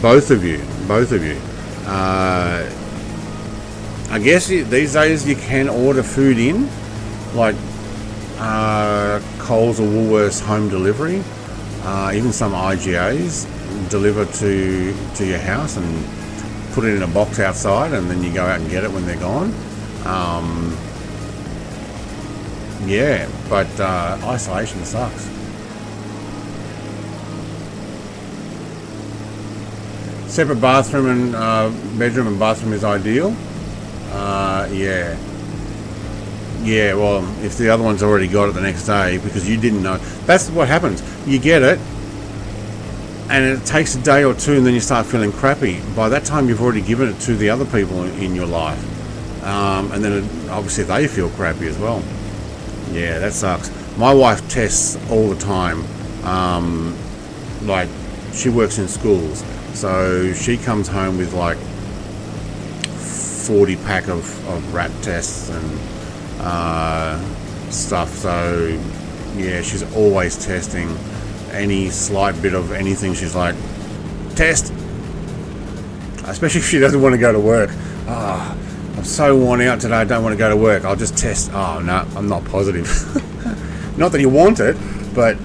Both of you. I guess these days you can order food in, like Coles or Woolworths home delivery. Even some IGAs deliver to your house and put it in a box outside, and then you go out and get it when they're gone. Yeah, but isolation sucks. Separate bathroom and bedroom and bathroom is ideal. Yeah, well, if the other one's already got it the next day because you didn't know. That's what happens. You get it, and it takes a day or two, and then you start feeling crappy. By that time, you've already given it to the other people in your life. And then obviously they feel crappy as well. Yeah, that sucks. My wife tests all the time. Like, she works in schools. So she comes home with like 40 pack of rat tests and stuff. So yeah, she's always testing. Any slight bit of anything, she's like, test. Especially if she doesn't want to go to work. I'm so worn out today, I don't want to go to work. I'll just test. Oh no, I'm not positive. Not that you want it, but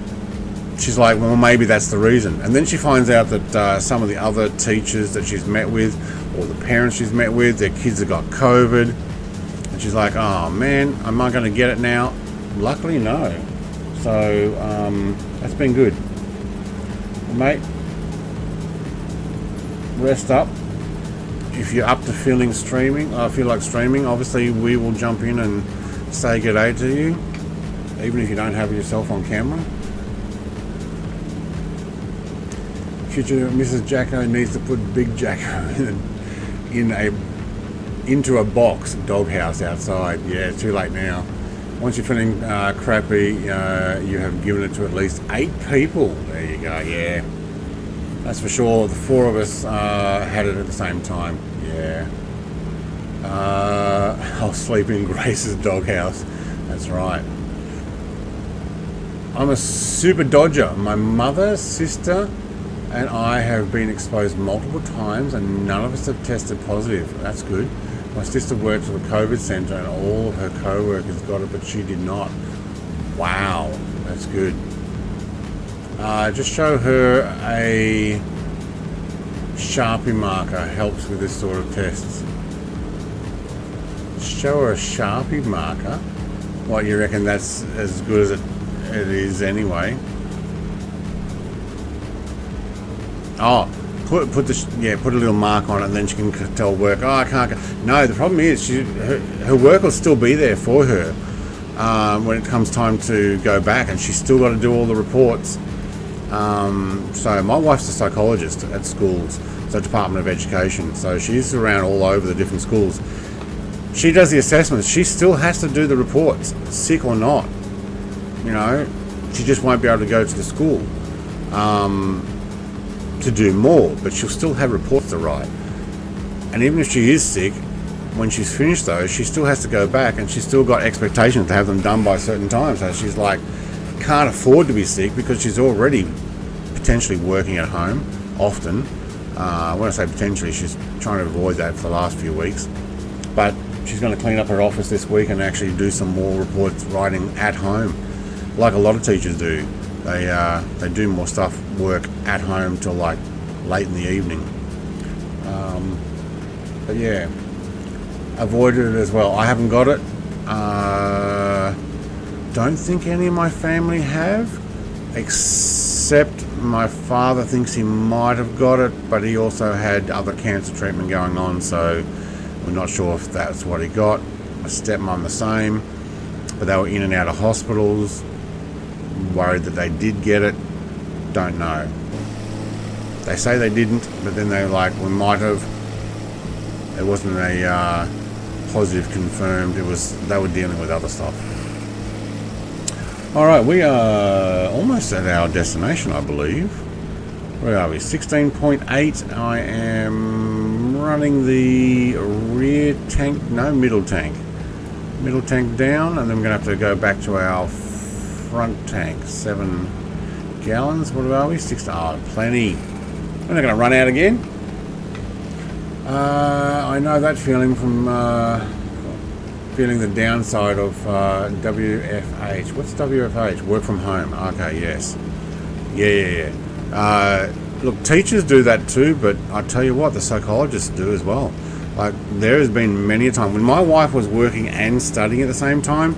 she's like, well, maybe that's the reason. And then she finds out that some of the other teachers that she's met with, or the parents she's met with, their kids have got COVID. And she's like, oh man, am I going to get it now? Luckily, no. So, that's been good. Mate, rest up. If you're up to feel like streaming, obviously we will jump in and say g'day to you, even if you don't have yourself on camera. Future Mrs. Jacko needs to put Big Jacko into a box doghouse outside. Yeah, too late now. Once you're feeling crappy, you have given it to at least 8 people. There you go. Yeah, that's for sure. The 4 of us had it at the same time. Yeah. I'll sleep in Grace's doghouse. That's right. I'm a super dodger. My mother, sister, and I have been exposed multiple times, and none of us have tested positive. That's good. My sister works at the COVID centre, and all of her co-workers got it, but she did not. Wow, that's good. Just show her a Sharpie marker. Helps with this sort of tests. Show her a Sharpie marker. What, you reckon that's as good as it is anyway? Oh, put a little mark on it, and then she can tell work, oh, I can't go. No, the problem is her work will still be there for her when it comes time to go back, and she's still got to do all the reports. So my wife's a psychologist at schools, so Department of Education, so she's around all over the different schools. She does the assessments. She still has to do the reports, sick or not. You know, she just won't be able to go to the school to do more, but she'll still have reports to write. And even if she is sick, when she's finished those, she still has to go back, and she's still got expectations to have them done by a certain time. So she's like, can't afford to be sick because she's already potentially working at home often. When I say potentially, she's trying to avoid that for the last few weeks. But she's going to clean up her office this week and actually do some more reports writing at home, like a lot of teachers do. They do more work at home till like late in the evening. But yeah, avoided it as well. I haven't got it. Don't think any of my family have, except my father thinks he might have got it, but he also had other cancer treatment going on, so we're not sure if that's what he got. My stepmom the same, but they were in and out of hospitals. Worried that they did get it. Don't know. They say they didn't, but then they're like, we might have. It wasn't a positive confirmed. It was, they were dealing with other stuff. All right, we are almost at our destination, I believe. Where are we? 16.8. I am running the rear tank, no, middle tank. Middle tank down, and then we're going to have to go back to our front tank. 7 gallons, what are we? 6, plenty. We're not going to run out again. I know that feeling from feeling the downside of WFH. What's WFH? Work from home. Okay, yes. Yeah. Look, teachers do that too, but I tell you what, the psychologists do as well. Like, there has been many a time when my wife was working and studying at the same time.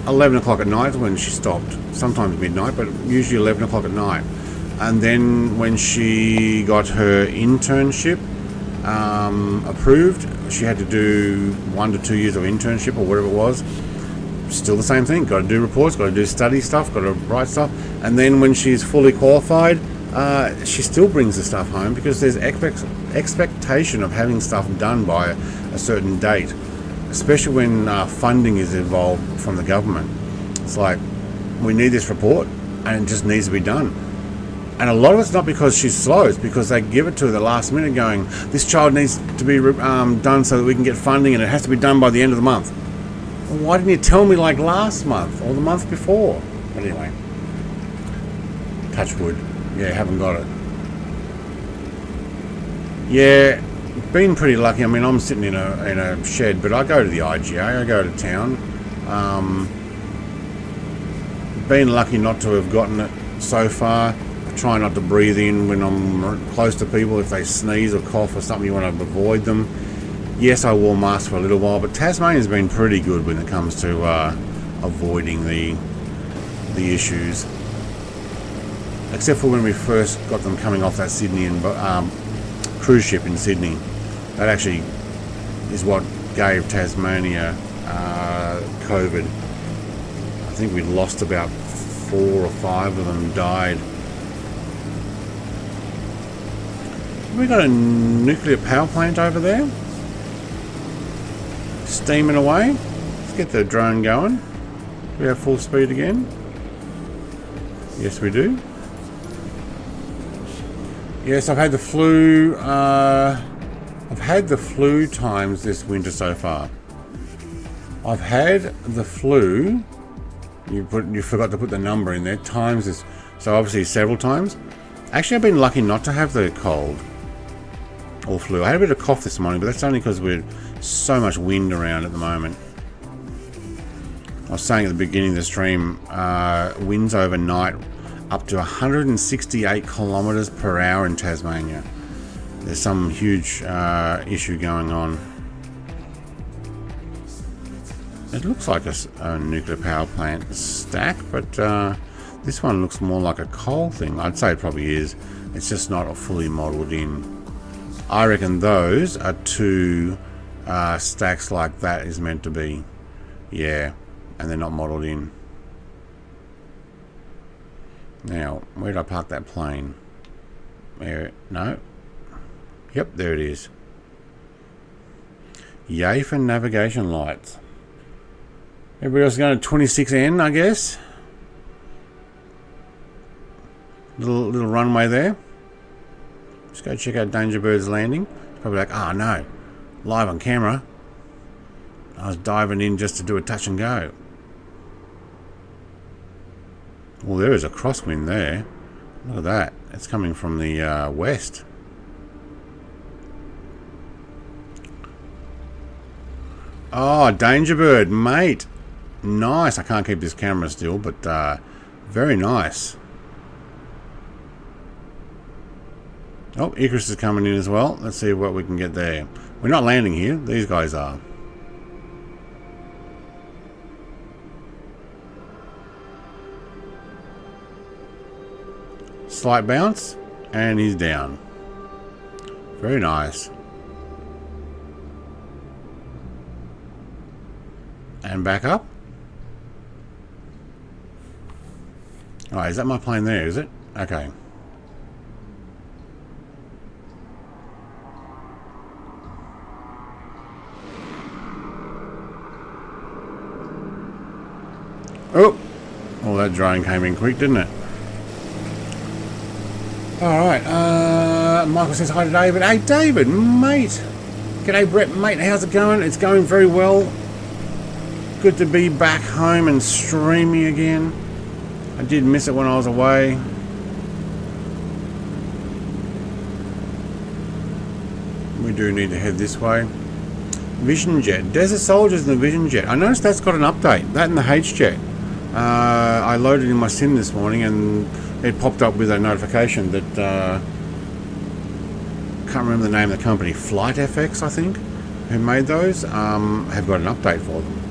11 o'clock at night when she stopped. Sometimes midnight, but usually 11 o'clock at night. And then when she got her internship approved, she had to do 1 to 2 years of internship or whatever it was. Still the same thing. Got to do reports, got to do study stuff, got to write stuff. And then when she's fully qualified, she still brings the stuff home because there's expectation of having stuff done by a certain date, especially when funding is involved from the government. It's like, we need this report and it just needs to be done. And a lot of it's not because she's slow, it's because they give it to her the last minute going, this child needs to be done so that we can get funding and it has to be done by the end of the month. Well, why didn't you tell me like last month or the month before? But anyway, touch wood. Yeah, haven't got it. Yeah, been pretty lucky. I mean, I'm sitting in a shed, but I go to the IGA, I go to town. Been lucky not to have gotten it so far. I try not to breathe in when I'm close to people. If they sneeze or cough or something, you want to avoid them. Yes, I wore masks for a little while, but Tasmania's been pretty good when it comes to avoiding the issues. Except for when we first got them coming off that Sydney and cruise ship in Sydney. That actually is what gave Tasmania COVID. I think we lost about 4 or 5 of them died. We got a nuclear power plant over there, steaming away. Let's get the drone going. Do we have full speed again? Yes, we do. Yes, I've had the flu. I've had the flu times this winter so far. I've had the flu. You forgot to put the number in there. Times is so obviously several times. Actually, I've been lucky not to have the cold or flu. I had a bit of cough this morning, but that's only because we're so much wind around at the moment. I was saying at the beginning of the stream, winds overnight up to 168 kilometers per hour in Tasmania. There's some huge issue going on. It looks like a nuclear power plant stack, but this one looks more like a coal thing. I'd say it probably is. It's just not fully modelled in. I reckon those are 2 stacks like that is meant to be. Yeah, and they're not modelled in. Now, where did I park that plane? There, no. Yep, there it is. Yay for navigation lights. Everybody else going to 26N, I guess. Little runway there. Let's go check out Danger Bird's landing. Probably like, oh no, live on camera. I was diving in just to do a touch and go. Well, there is a crosswind there. Look at that. It's coming from the west. Oh, Danger Bird, mate. Nice. I can't keep this camera still, but very nice. Oh, Icarus is coming in as well. Let's see what we can get there. We're not landing here. These guys are. Slight bounce, and he's down. Very nice. And back up. Oh, is that my plane there, is it? Okay. Oh! Well, that drone came in quick, didn't it? Alright, Michael says hi to David. Hey, David, mate. G'day, Brett, mate. How's it going? It's going very well. Good to be back home and streaming again. I did miss it when I was away. We do need to head this way. Vision Jet. Desert Soldiers and the Vision Jet. I noticed that's got an update. That and the H-Jet. I loaded in my sim this morning and it popped up with a notification that can't remember the name of the company, Flight FX I think, who made those, have got an update for them.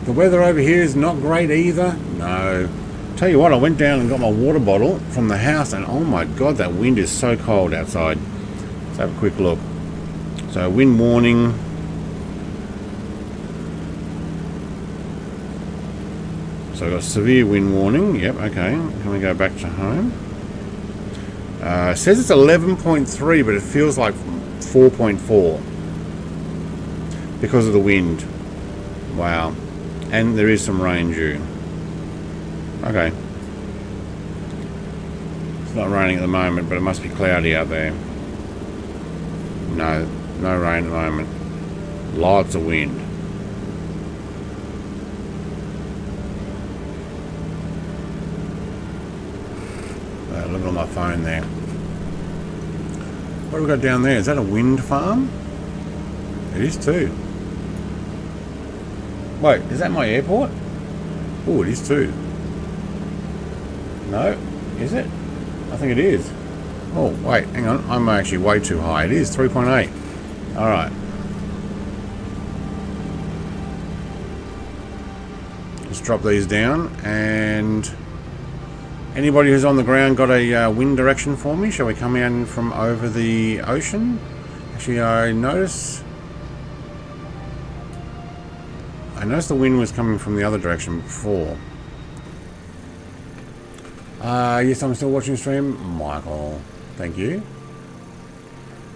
The weather over here is not great either. No. Tell you what, I went down and got my water bottle from the house and oh my god, that wind is so cold outside. Let's have a quick look. So wind warning. So I've got severe wind warning. Yep, okay. Can we go back to home? Says it's 11.3, but it feels like 4.4 because of the wind. Wow. And there is some rain due. Okay. It's not raining at the moment, but it must be cloudy out there. No, no rain at the moment. Lots of wind. Look at my phone there. What have we got down there? Is that a wind farm? It is too. Wait, is that my airport? Oh, it is too. No, is it? I think it is. Oh, wait, hang on. I'm actually way too high. It is 3.8. Alright. Let's drop these down and... Anybody who's on the ground got a wind direction for me? Shall we come in from over the ocean? Actually, I noticed the wind was coming from the other direction before. Yes, I'm still watching the stream. Michael, thank you.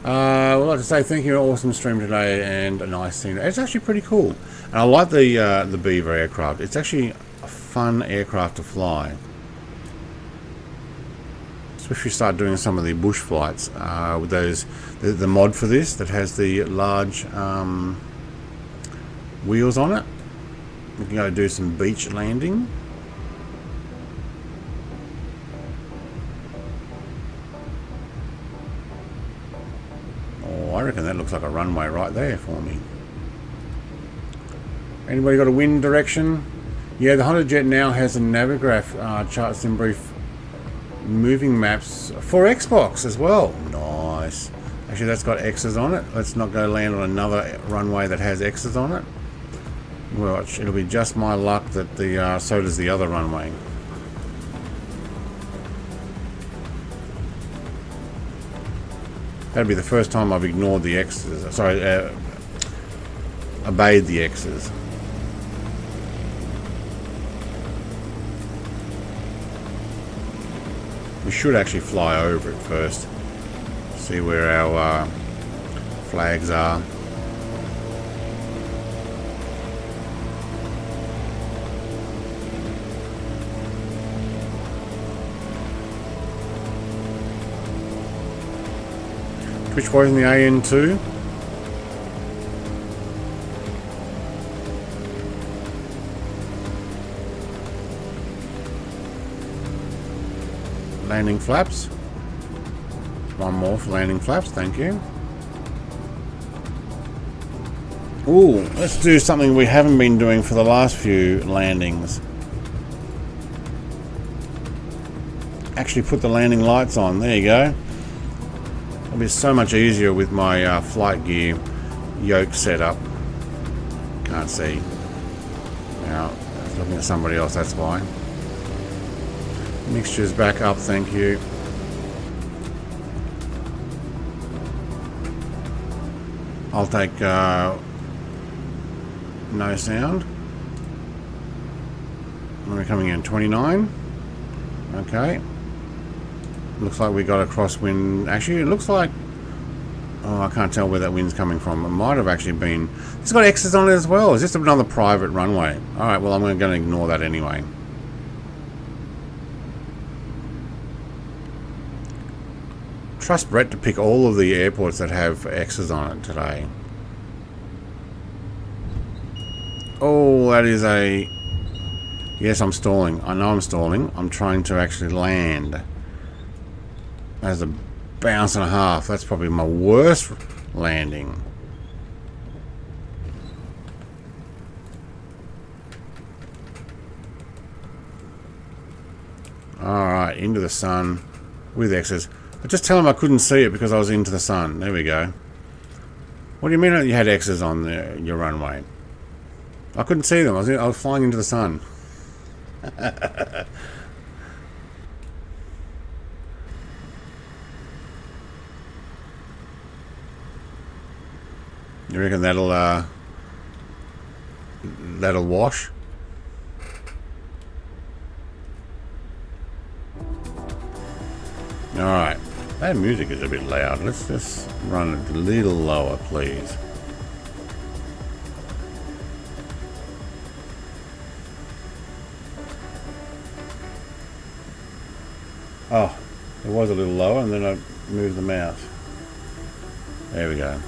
I'd like to say thank you. Awesome stream today and a nice scene. It's actually pretty cool. And I like the Beaver aircraft. It's actually a fun aircraft to fly. If you start doing some of the bush flights with those, the mod for this that has the large wheels on it, we can go do some beach landing. Oh, I reckon that looks like a runway right there for me. Anybody got a wind direction? Yeah, the Honda Jet now has a Navigraph chart sim brief moving maps for Xbox as well. Nice. Actually, that's got X's on it. Let's not go land on another runway that has X's on it. Watch, it'll be just my luck that the so does the other runway. That'd be the first time I've ignored the X's. Sorry, obeyed the X's. We should actually fly over it first. See where our flags are. Twitch Boys in the AN2. Landing flaps. One more for landing flaps, thank you. Ooh, let's do something we haven't been doing for the last few landings. Actually put the landing lights on, there you go. It'll be so much easier with my flight gear yoke setup. Can't see. Now, I was looking at somebody else, that's why. Mixture's back up, thank you. I'll take no sound. We're coming in 29. Okay. Looks like we got a crosswind. Actually, it looks like... Oh, I can't tell where that wind's coming from. It might have actually been... It's got X's on it as well. Is this another private runway? Alright, well, I'm going to ignore that anyway. Trust Brett to pick all of the airports that have X's on it today. Oh, that is a... Yes, I'm stalling. I know I'm stalling. I'm trying to actually land. That's a bounce and a half. That's probably my worst landing. Alright, into the sun with X's. I just tell him I couldn't see it because I was into the sun. There we go. What do you mean you had X's on your runway? I couldn't see them. I was flying into the sun. You reckon that'll wash? Alright, that music is a bit loud. Let's just run it a little lower, please. Oh, it was a little lower and then I moved the mouse. There we go.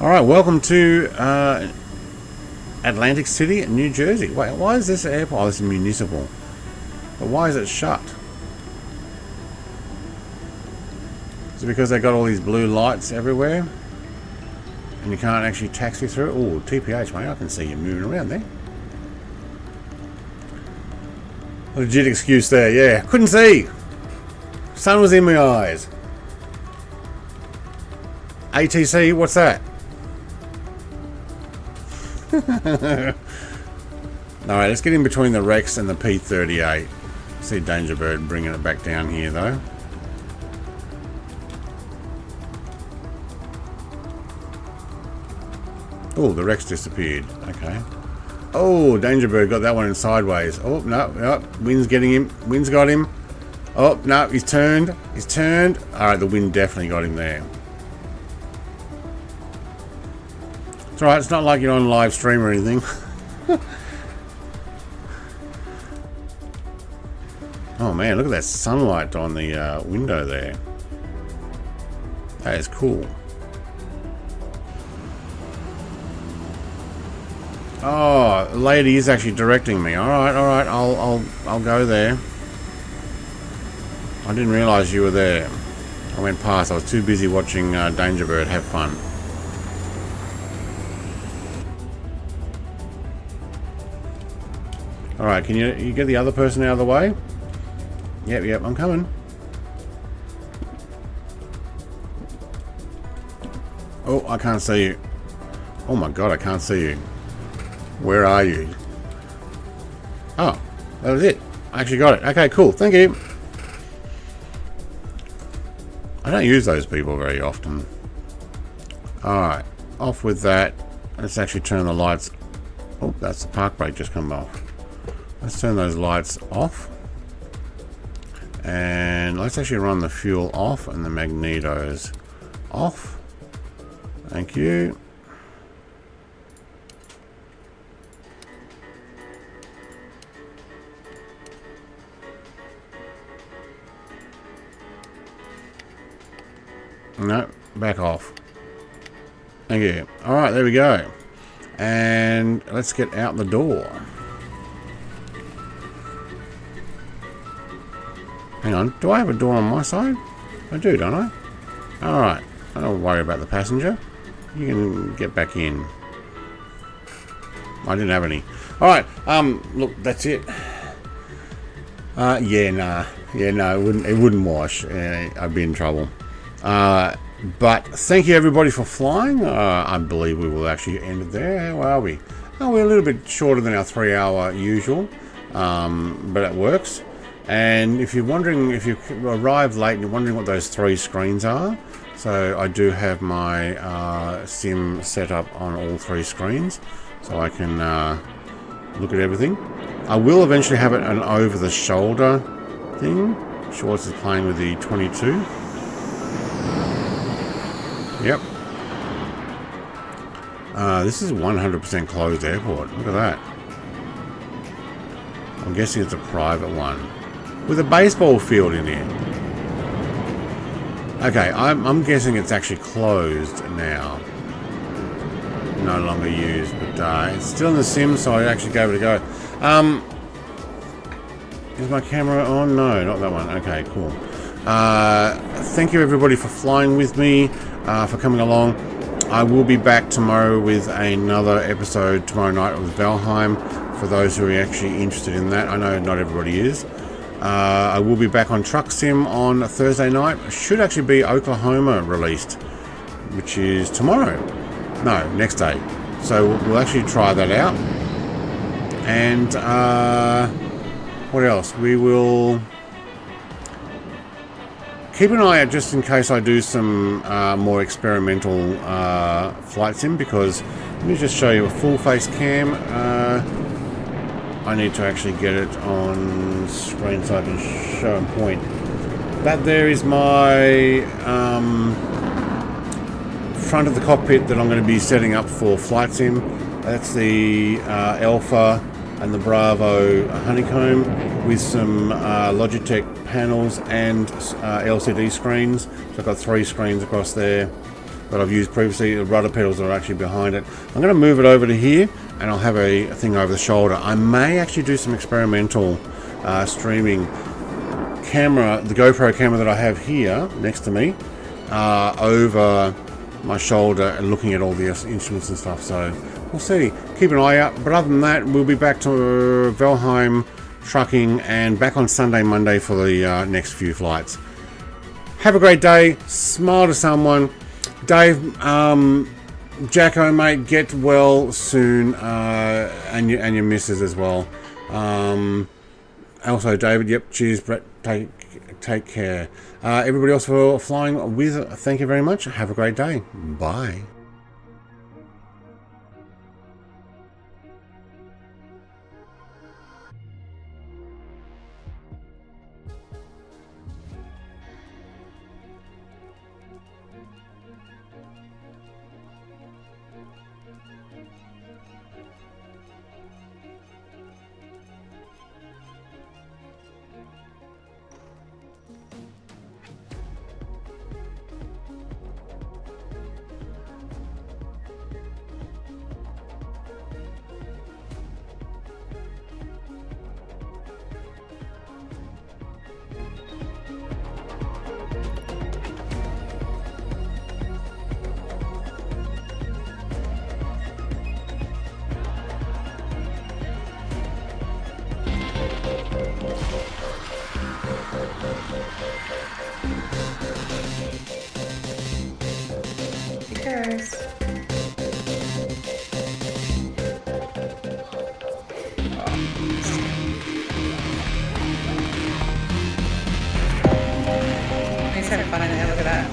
Alright, welcome to Atlantic City, New Jersey. Wait, why is this airport? Oh, this is municipal. But why is it shut? Is it because they got all these blue lights everywhere? And you can't actually taxi through? Oh, TPH, mate, I can see you moving around there. Legit excuse there, yeah. Couldn't see. Sun was in my eyes. ATC, what's that? Alright, let's get in between the Rex and the P-38. See Danger Bird bringing it back down here, though. Oh, the Rex disappeared. Okay. Oh, Danger Bird got that one in sideways. Oh, no, no. Wind's getting him. Wind's got him. Oh, no, he's turned. He's turned. Alright, the wind definitely got him there. It's alright, it's not like you're on live stream or anything. Oh man, look at that sunlight on the window there. That is cool. Oh, the lady is actually directing me. Alright, alright, I'll go there. I didn't realise you were there. I went past, I was too busy watching Danger Bird have fun. Alright, can you get the other person out of the way? Yep, I'm coming. Oh, I can't see you. Oh my god, I can't see you. Where are you? Oh, that was it. I actually got it. Okay, cool. Thank you. I don't use those people very often. Alright, off with that. Let's actually turn the lights. Oh, that's the park brake just come off. Let's turn those lights off. And let's actually run the fuel off and the magnetos off. Thank you. No, back off. Thank you. Alright, there we go. And let's get out the door. Hang on, do I have a door on my side? I do, don't I? Alright, I don't worry about the passenger. You can get back in. I didn't have any. Alright, look, that's it. Yeah, no, it wouldn't wash. I'd be in trouble. But thank you everybody for flying. I believe we will actually end it there. How are we? Oh, we're a little bit shorter than our 3-hour usual, but it works. And if you're wondering, if you arrived late and you're wondering what those 3 screens are, so I do have my sim set up on all 3 screens, so I can look at everything. I will eventually have it an over-the-shoulder thing. Schwartz is playing with the 22. Yep. This is 100% closed airport. Look at that. I'm guessing it's a private one with a baseball field in here. Okay, I'm guessing it's actually closed now. No longer used, but it's still in the sim, so I actually gave it a go. Is my camera on? No, not that one. Okay, cool. Thank you everybody for flying with me, for coming along. I will be back tomorrow with another episode tomorrow night with Valheim, for those who are actually interested in that. I know not everybody is. I will be back on Truck Sim on Thursday night. It should actually be Oklahoma released, which is tomorrow. No, next day. So we'll actually try that out. And what else? We will keep an eye out just in case I do some more experimental flight sim, because let me just show you a full face cam. I need to actually get it on screen so I can show and point. That there is my front of the cockpit that I'm going to be setting up for flight sim. That's the Alpha and the Bravo honeycomb with some Logitech panels and LCD screens. So I've got 3 screens across there that I've used previously. The rudder pedals are actually behind it. I'm going to move it over to here, and I'll have a thing over the shoulder. I may actually do some experimental streaming camera, the GoPro camera that I have here next to me, over my shoulder and looking at all the instruments and stuff. So we'll see. Keep an eye out. But other than that, we'll be back to Valheim trucking and back on Sunday, Monday for the next few flights. Have a great day. Smile to someone. Dave, Jacko, mate, get well soon, and your missus as well. Also, David, yep, cheers, Brett, take care. Everybody else for flying with, thank you very much. Have a great day. Bye. Cheers. He's having fun in there, look at that.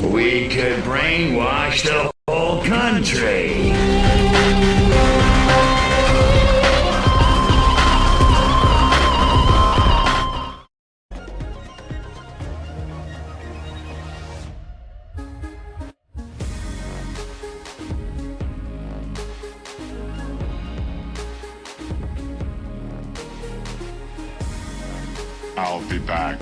We could brainwash the whole country. I'll be back.